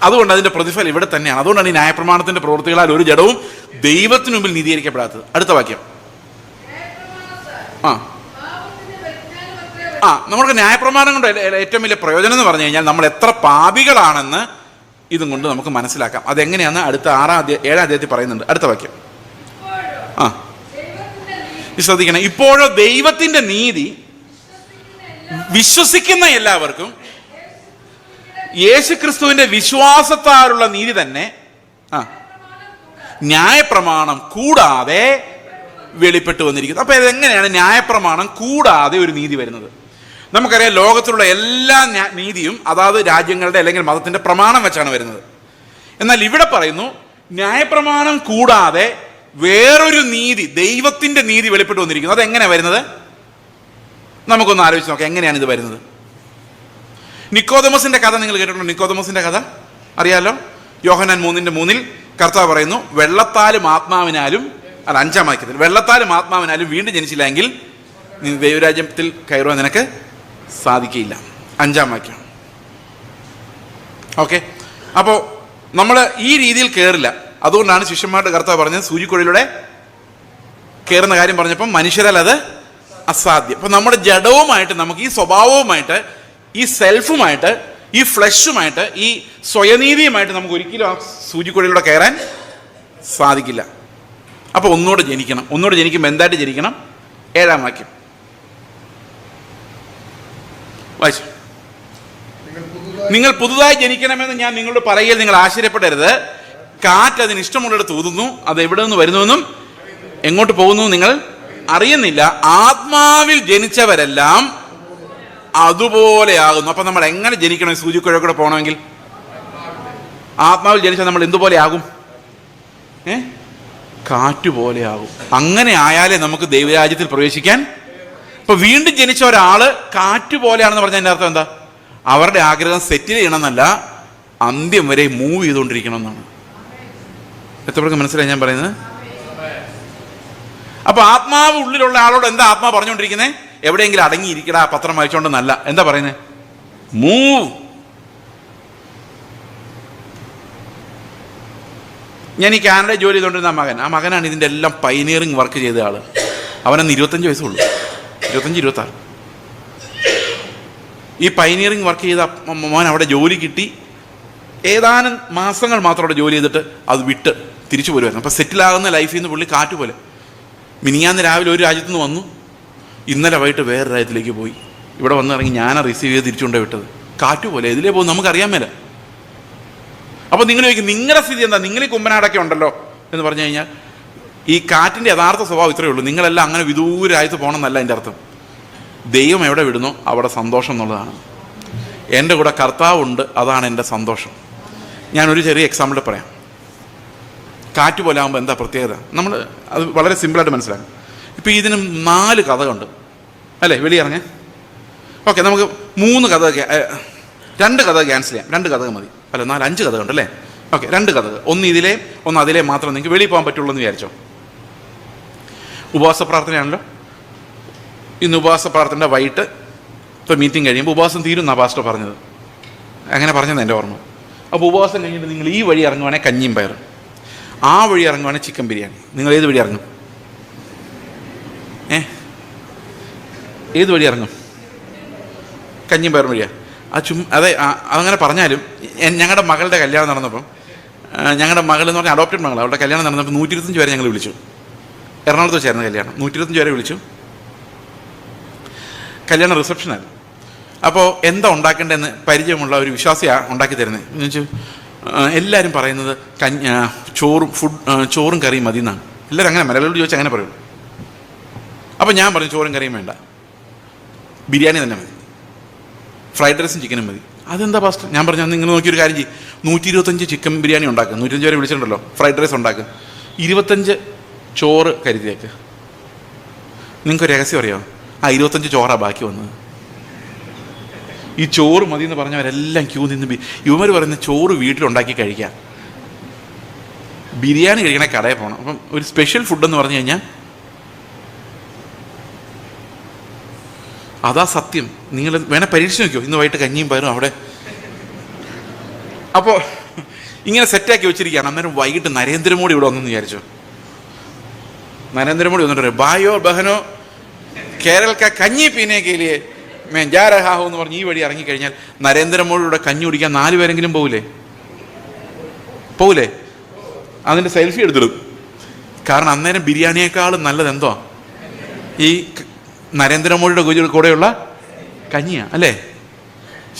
അതുകൊണ്ട് അതിൻ്റെ പ്രതിഫലം ഇവിടെ തന്നെയാണ്. അതുകൊണ്ടാണ് ഈ ന്യായപ്രമാണത്തിൻ്റെ പ്രവൃത്തികളാൽ ഒരു ജഡവും ദൈവത്തിനു മുമ്പിൽ നീതീകരിക്കപ്പെടാത്തത്. അടുത്ത വാക്യം. നമുക്ക് ന്യായപ്രമാണം കൊണ്ട് ഏറ്റവും വലിയ പ്രയോജനം എന്ന് പറഞ്ഞു കഴിഞ്ഞാൽ നമ്മൾ എത്ര പാപികളാണെന്ന് ഇതും കൊണ്ട് നമുക്ക് മനസ്സിലാക്കാം. അതെങ്ങനെയാണെന്ന് അടുത്ത 7-ാം അധ്യായത്തിൽ പറയുന്നുണ്ട്. അടുത്ത വാക്യം. ശ്രദ്ധിക്കണം. ഇപ്പോഴോ ദൈവത്തിന്റെ നീതി വിശ്വസിക്കുന്ന എല്ലാവർക്കും യേശുക്രിസ്തുവിന്റെ വിശ്വാസത്താലുള്ള നീതി തന്നെ ന്യായപ്രമാണം കൂടാതെ വെളിപ്പെട്ടു വന്നിരിക്കുന്നു. അപ്പൊ ഇതെങ്ങനെയാണ് ന്യായപ്രമാണം കൂടാതെ ഒരു നീതി വരുന്നത്? നമുക്കറിയാം, ലോകത്തിലുള്ള എല്ലാ നീതിയും അതാത് രാജ്യങ്ങളുടെ അല്ലെങ്കിൽ മതത്തിന്റെ പ്രമാണം വെച്ചാണ് വരുന്നത്. എന്നാൽ ഇവിടെ പറയുന്നു ന്യായപ്രമാണം കൂടാതെ വേറൊരു നീതി, ദൈവത്തിന്റെ നീതി വെളിപ്പെട്ടു വന്നിരിക്കുന്നു. അതെങ്ങനെയാണ് വരുന്നത്? നമുക്കൊന്ന് ആലോചിച്ച് നോക്കാം. എങ്ങനെയാണ് ഇത് വരുന്നത്? നിക്കോദമസിന്റെ കഥ നിങ്ങൾ കേട്ടിട്ടുണ്ടോ? നിക്കോദമസിന്റെ കഥ അറിയാലോ. യോഹന്നാൻ 3:3 കർത്താവ് പറയുന്നു, വെള്ളത്താലും ആത്മാവിനാലും, 5-ാം വാക്യത്തിൽ, വെള്ളത്താലും ആത്മാവിനാലും വീണ്ടും ജനിച്ചില്ലെങ്കിൽ നീ ദൈവരാജ്യത്തിൽ കയറുവാൻ നിനക്ക് സാധിക്കില്ല. 5-ാം വാക്യം. ഓക്കെ, അപ്പോൾ നമ്മൾ ഈ രീതിയിൽ കയറില്ല. അതുകൊണ്ടാണ് ശിഷ്യന്മാരുടെ കർത്താവ് പറഞ്ഞത് സൂചിക്കുഴലിലൂടെ കയറുന്ന കാര്യം പറഞ്ഞപ്പം മനുഷ്യരാൽ അത് അസാധ്യം. അപ്പം നമ്മുടെ ജഡവുമായിട്ട്, നമുക്ക് ഈ സ്വഭാവവുമായിട്ട്, ഈ സെൽഫുമായിട്ട്, ഈ ഫ്ലഷുമായിട്ട്, ഈ സ്വയനീതിയുമായിട്ട് നമുക്ക് ഒരിക്കലും ആ സൂചിക്കുഴലിലൂടെ കയറാൻ സാധിക്കില്ല. അപ്പോൾ ഒന്നുകൂടെ ജനിക്കണം. ഒന്നുകൂടെ ജനിക്കുമ്പോൾ എന്തായിട്ട് ജനിക്കണം? 7-ാം വാക്യം വായിച്ചു. നിങ്ങൾ പുതുതായി ജനിക്കണമെന്ന് ഞാൻ നിങ്ങളോട് പറയൽ നിങ്ങൾ ആശ്ചര്യപ്പെടരുത്. കാറ്റ് അതിന് ഇഷ്ടമുള്ളിടത്ത് ഊതുന്നു, അത് എവിടെ നിന്ന് വരുന്നുവെന്നും എങ്ങോട്ട് പോകുന്നു നിങ്ങൾ അറിയുന്നില്ല. ആത്മാവിൽ ജനിച്ചവരെല്ലാം അതുപോലെയാകുന്നു. അപ്പൊ നമ്മൾ എങ്ങനെ ജനിക്കണം? ഈ സൂചിക്കുഴ കൂടെ പോകണമെങ്കിൽ ആത്മാവിൽ ജനിച്ചാൽ നമ്മൾ എന്തുപോലെയാകും? കാറ്റുപോലെയാകും. അങ്ങനെ ആയാലേ നമുക്ക് ദൈവരാജ്യത്തിൽ പ്രവേശിക്കാൻ. ഇപ്പൊ വീണ്ടും ജനിച്ച ഒരാള് കാറ്റുപോലെയാണെന്ന് പറഞ്ഞാൽ എൻ്റെ അർത്ഥം എന്താ? അവരുടെ ആഗ്രഹം സെറ്റിൽ ചെയ്യണമെന്നല്ല, അന്ത്യം വരെ മൂവ് ചെയ്തുകൊണ്ടിരിക്കണം എന്നാണ്. എത്ര പേർക്ക് മനസ്സിലായി ഞാൻ പറയുന്നത്? അപ്പൊ ആത്മാവ് ഉള്ളിലുള്ള ആളോട് എന്താ ആത്മാവ് പറഞ്ഞുകൊണ്ടിരിക്കുന്നത്? എവിടെയെങ്കിലും അടങ്ങിയിരിക്കടാ, പത്രം വായിച്ചോണ്ടെന്നല്ല. എന്താ പറയുന്നത്? മൂവ്. ഞാൻ ഈ കാനഡയിൽ ജോലി ചെയ്തുകൊണ്ടിരുന്ന ആ മകനാണ് ഇതിൻ്റെ എല്ലാം പൈനിയറിങ് വർക്ക് ചെയ്ത ആള്. അവനന്ന് 25 വയസ്സുള്ളൂ, 25-26. ഈ പൈനിയറിങ് വർക്ക് ചെയ്ത മോൻ അവിടെ ജോലി കിട്ടി. ഏതാനും മാസങ്ങൾ മാത്രം അവിടെ ജോലി ചെയ്തിട്ട് അത് വിട്ട് തിരിച്ചു പോരുമായിരുന്നു. അപ്പോൾ സെറ്റിലാകുന്ന ലൈഫിൽ നിന്ന് പുള്ളി കാറ്റ് പോലെ. മിനിഞ്ഞാന്ന് രാവിലെ ഒരു രാജ്യത്തു നിന്ന് വന്നു, ഇന്നലെ വൈകിട്ട് വേറെ രാജ്യത്തിലേക്ക് പോയി. ഇവിടെ വന്നിറങ്ങി ഞാനാ റിസീവ് ചെയ്ത് തിരിച്ചുകൊണ്ടേ വിട്ടത്. കാറ്റ് പോലെ ഇതിലേ പോകും, നമുക്കറിയാൻ മേല. അപ്പോൾ നിങ്ങൾ ചോദിക്കും നിങ്ങളുടെ സ്ഥിതി എന്താ, നിങ്ങൾ ഈ കുമ്പനാടൊക്കെ ഉണ്ടല്ലോ എന്ന് പറഞ്ഞു കഴിഞ്ഞാൽ, ഈ കാറ്റിൻ്റെ യഥാർത്ഥ സ്വഭാവം ഇത്രയേ ഉള്ളൂ. നിങ്ങളെല്ലാം അങ്ങനെ വിദൂര രാജ്യത്ത് പോകണം എന്നല്ല എൻ്റെ അർത്ഥം. ദൈവം എവിടെ വിടുന്നോ അവിടെ സന്തോഷം എന്നുള്ളതാണ്. എൻ്റെ കൂടെ കർത്താവുണ്ട്, അതാണ് എൻ്റെ സന്തോഷം. ഞാനൊരു ചെറിയ എക്സാമ്പിൾ പറയാം. കാറ്റ് പോലെ ആകുമ്പോൾ എന്താ പ്രത്യേകത, നമ്മൾ അത് വളരെ സിമ്പിളായിട്ട് മനസ്സിലാക്കും. ഇപ്പോൾ ഇതിന് 4 കഥകളുണ്ട് അല്ലേ, വെളിയിറങ്ങേ. ഓക്കെ, നമുക്ക് 2 കഥ ക്യാൻസൽ ചെയ്യാം. 2 കഥകൾ മതി. അല്ല 5 കഥകളുണ്ട് അല്ലേ. ഓക്കെ, 2 കഥകൾ, ഒന്ന് ഇതിലെ ഒന്ന് അതിലെ മാത്രം നിങ്ങൾക്ക് വെളിയിൽ പോകാൻ പറ്റുള്ളൂ എന്ന് വിചാരിച്ചോ. ഉപവാസ പ്രാർത്ഥനയാണല്ലോ. ഇന്ന് ഉപവാസ പ്രാർത്ഥനയുടെ വൈകിട്ട് ഇപ്പോൾ മീറ്റിംഗ് കഴിയുമ്പോൾ ഉപവാസം തീരുമെന്നാണ് പാസ്റ്റർ പറഞ്ഞത്. അങ്ങനെ പറഞ്ഞത് എൻ്റെ ഓർമ്മ. അപ്പോൾ ഉപവാസം കഴിഞ്ഞിട്ട് നിങ്ങൾ ഈ വഴി ഇറങ്ങുവാണെങ്കിൽ കഞ്ഞിയും പയറും, ആ വഴി ഇറങ്ങുവാണെങ്കിൽ ചിക്കൻ ബിരിയാണി. നിങ്ങൾ ഏത് വഴി ഇറങ്ങും? ഏത് വഴി ഇറങ്ങും? കഞ്ഞിയും പയറും വഴിയാണ്. അതെ, അതങ്ങനെ പറഞ്ഞാലും ഞങ്ങളുടെ മകളുടെ കല്യാണം നടന്നപ്പം, ഞങ്ങളുടെ മകൾ എന്ന് പറഞ്ഞാൽ അഡോപ്റ്റഡ് മകൾ, അവരുടെ കല്യാണം നടന്നപ്പോൾ 125 പേരെ ഞങ്ങൾ വിളിച്ചു. എറണാകുളത്ത് വെച്ചായിരുന്നു കല്യാണം. 125 പേരെ വിളിച്ചു. കല്യാണ റിസപ്ഷനായിരുന്നു. അപ്പോൾ എന്താ ഉണ്ടാക്കേണ്ടതെന്ന് പരിചയമുള്ള ഒരു വിശ്വാസിയാണ് ഉണ്ടാക്കി തരുന്നത്. എന്ന് വെച്ചാൽ എല്ലാവരും പറയുന്നത് ചോറും കറിയും മതി എന്നാണ്. എല്ലാവരും അങ്ങനെ മലയാളിയോട് ചോദിച്ചാൽ അങ്ങനെ പറയുള്ളൂ. അപ്പോൾ ഞാൻ പറഞ്ഞു ചോറും കറിയും വേണ്ട, ബിരിയാണി തന്നെ മതി, ഫ്രൈഡ് റൈസും ചിക്കനും മതി. അതെന്താ പാസ്റ്റർ? ഞാൻ പറഞ്ഞു നിങ്ങൾ നോക്കിയൊരു കാര്യം ചെയ്യും, 125 ചിക്കൻ ബിരിയാണി ഉണ്ടാക്കുക, 125 പേരെ വിളിച്ചിട്ടുണ്ടല്ലോ, ഫ്രൈഡ് റൈസ് ഉണ്ടാക്കുക, 25 ചോറ് കരുതിയേക്ക്. നിങ്ങൾക്കൊരു രഹസ്യം അറിയാമോ? 25 ചോറാണ് ബാക്കി വന്നത്. ഈ ചോറ് മതി എന്ന് പറഞ്ഞവരെല്ലാം ക്യൂ നിന്ന് ഇവന്മാർ പറയുന്ന ചോറ് വീട്ടിലുണ്ടാക്കി കഴിക്കാം, ബിരിയാണി കഴിക്കണ കടയിൽ പോകണം. അപ്പം ഒരു സ്പെഷ്യൽ ഫുഡെന്ന് പറഞ്ഞു കഴിഞ്ഞാൽ അതാ സത്യം. നിങ്ങൾ വേണേൽ പരീക്ഷിച്ച് നോക്കിയോ, ഇന്ന് വൈകിട്ട് കഞ്ഞിയും പയറും അവിടെ. അപ്പോൾ ഇങ്ങനെ സെറ്റാക്കി വെച്ചിരിക്കുകയാണ്. അന്നേരം വൈകിട്ട് നരേന്ദ്രമോദി ഇവിടെ വന്നെന്ന് വിചാരിച്ചോ. നരേന്ദ്രമോദി വന്നിട്ട് ബായോ ബഹനോ കേരള കഞ്ഞി പീനെ കേലിയെ മേ ജാ രഹാ ഹോ എന്ന് പറഞ്ഞ് ഈ വഴി ഇറങ്ങിക്കഴിഞ്ഞാൽ നരേന്ദ്രമോദിയുടെ കഞ്ഞി കുടിക്കാൻ 4 പേരെങ്കിലും പോവില്ലേ? അതിൻ്റെ സെൽഫി എടുത്തിടും. കാരണം അന്നേരം ബിരിയാണിയേക്കാളും നല്ലത് എന്തോ ഈ നരേന്ദ്രമോദിയുടെ കൂടെയുള്ള കഞ്ഞിയാണ് അല്ലേ?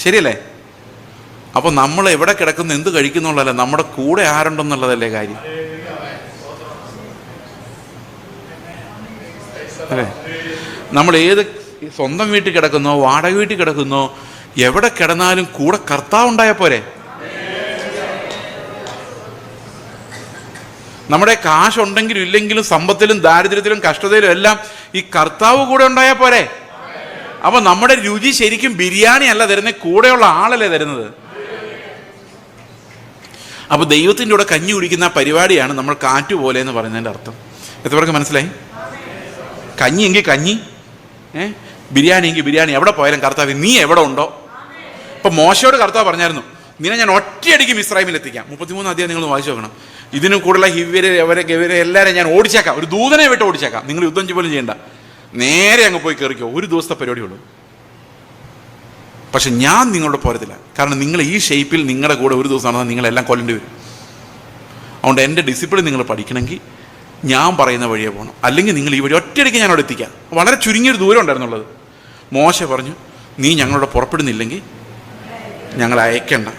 ശരിയല്ലേ? അപ്പോൾ നമ്മൾ എവിടെ കിടക്കുന്നു എന്ത് കഴിക്കുന്നുള്ളതല്ല, നമ്മുടെ കൂടെ ആരുണ്ടെന്നുള്ളതല്ലേ കാര്യം അല്ലേ? നമ്മൾ ഏത് സ്വന്തം വീട്ടിൽ കിടക്കുന്നോ വാടക വീട്ടിൽ കിടക്കുന്നോ എവിടെ കിടന്നാലും കൂടെ കർത്താവ് ഉണ്ടായാൽ പോരെ? നമ്മുടെ കാശുണ്ടെങ്കിലും ഇല്ലെങ്കിലും സമ്പത്തിലും ദാരിദ്ര്യത്തിലും കഷ്ടതയിലും എല്ലാം ഈ കർത്താവ് കൂടെ ഉണ്ടായാൽ പോരെ? അപ്പൊ നമ്മുടെ രുചി ശരിക്കും ബിരിയാണി അല്ല തരുന്നത്, കൂടെയുള്ള ആളല്ലേ തരുന്നത്. അപ്പൊ ദൈവത്തിൻ്റെ കൂടെ കഞ്ഞി കുടിക്കുന്ന പരിപാടിയാണ് നമ്മൾ കാറ്റുപോലെ എന്ന് പറയുന്നതിൻ്റെ അർത്ഥം. എത്ര പേർക്ക് മനസ്സിലായി? കഞ്ഞി എങ്കിൽ കഞ്ഞി, ബിരിയാണി എങ്കിൽ ബിരിയാണി. എവിടെ പോയാലും കർത്താവ് നീ എവിടെ ഉണ്ടോ. ഇപ്പൊ മോശയോട് കർത്താവ് പറഞ്ഞായിരുന്നു, നിന്നെ ഞാൻ ഒറ്റയടിക്ക് മിസ്രൈമിൽ എത്തിക്കാം. 33 അധ്യായം നിങ്ങൾ വായിച്ചു നോക്കണം. ഇതിനും കൂടുതലുള്ള ഹിവ്യരെ ഇവരെ എല്ലാവരും ഞാൻ ഓടിച്ചേക്കാം, ഒരു ദൂതനെ വിട്ട് ഓടിച്ചേക്കാം, നിങ്ങൾ യുദ്ധം പോലും ചെയ്യണ്ട, നേരെ അങ്ങ് പോയി കയറിക്കോ, ഒരു ദിവസത്തെ പരിപാടിയുള്ളൂ. പക്ഷെ ഞാൻ നിങ്ങളുടെ പോരത്തില്ല, കാരണം നിങ്ങൾ ഈ ഷേപ്പിൽ നിങ്ങളുടെ കൂടെ ഒരു ദിവസം നടന്നാൽ നിങ്ങളെല്ലാം കൊല്ലേണ്ടി വരും. അതുകൊണ്ട് എൻ്റെ ഡിസിപ്ലിൻ നിങ്ങൾ പഠിക്കണമെങ്കിൽ ഞാൻ പറയുന്ന വഴിയെ പോകണം, അല്ലെങ്കിൽ നിങ്ങൾ ഈ വഴി ഒറ്റയടിക്ക് ഞാൻ അവിടെ എത്തിക്കാം. വളരെ ചുരുങ്ങിയൊരു ദൂരം ഉണ്ടായിരുന്നുള്ളത്. മോശ പറഞ്ഞു, നീ ഞങ്ങളോട് പുറപ്പെടുന്നില്ലെങ്കിൽ ഞങ്ങളെ അയക്കണ്ട,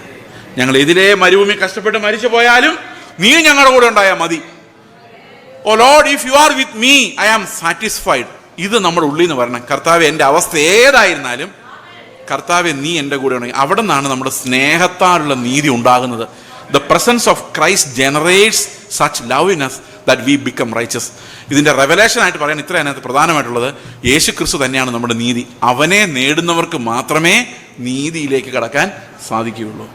ഞങ്ങൾ എതിരെ മരുഭൂമി കഷ്ടപ്പെട്ട് മരിച്ചു പോയാലും നീ ഞങ്ങളുടെ കൂടെ ഉണ്ടായാൽ മതി. O Lord, if you are with me I am satisfied. ഇത് നമ്മുടെ ഉള്ളിൽ നിന്ന് വരണം. കർത്താവെ, എൻ്റെ അവസ്ഥ ഏതായിരുന്നാലും കർത്താവെ നീ എൻ്റെ കൂടെ ഉണ്ടെങ്കിൽ. അവിടെ നിന്നാണ് നമ്മുടെ സ്നേഹത്താലുള്ള നീതി ഉണ്ടാകുന്നത്. The presence of Christ generates such love in us that we become righteous. ഇതിൻ്റെ റെവലേഷൻ ആയിട്ട് പറയാൻ ഇത്ര അതിനകത്ത് പ്രധാനമായിട്ടുള്ളത്, യേശു ക്രിസ്തു തന്നെയാണ് നമ്മുടെ നീതി. അവനെ നേടുന്നവർക്ക് മാത്രമേ നീതിയിലേക്ക് കടക്കാൻ സാധിക്കുകയുള്ളൂ.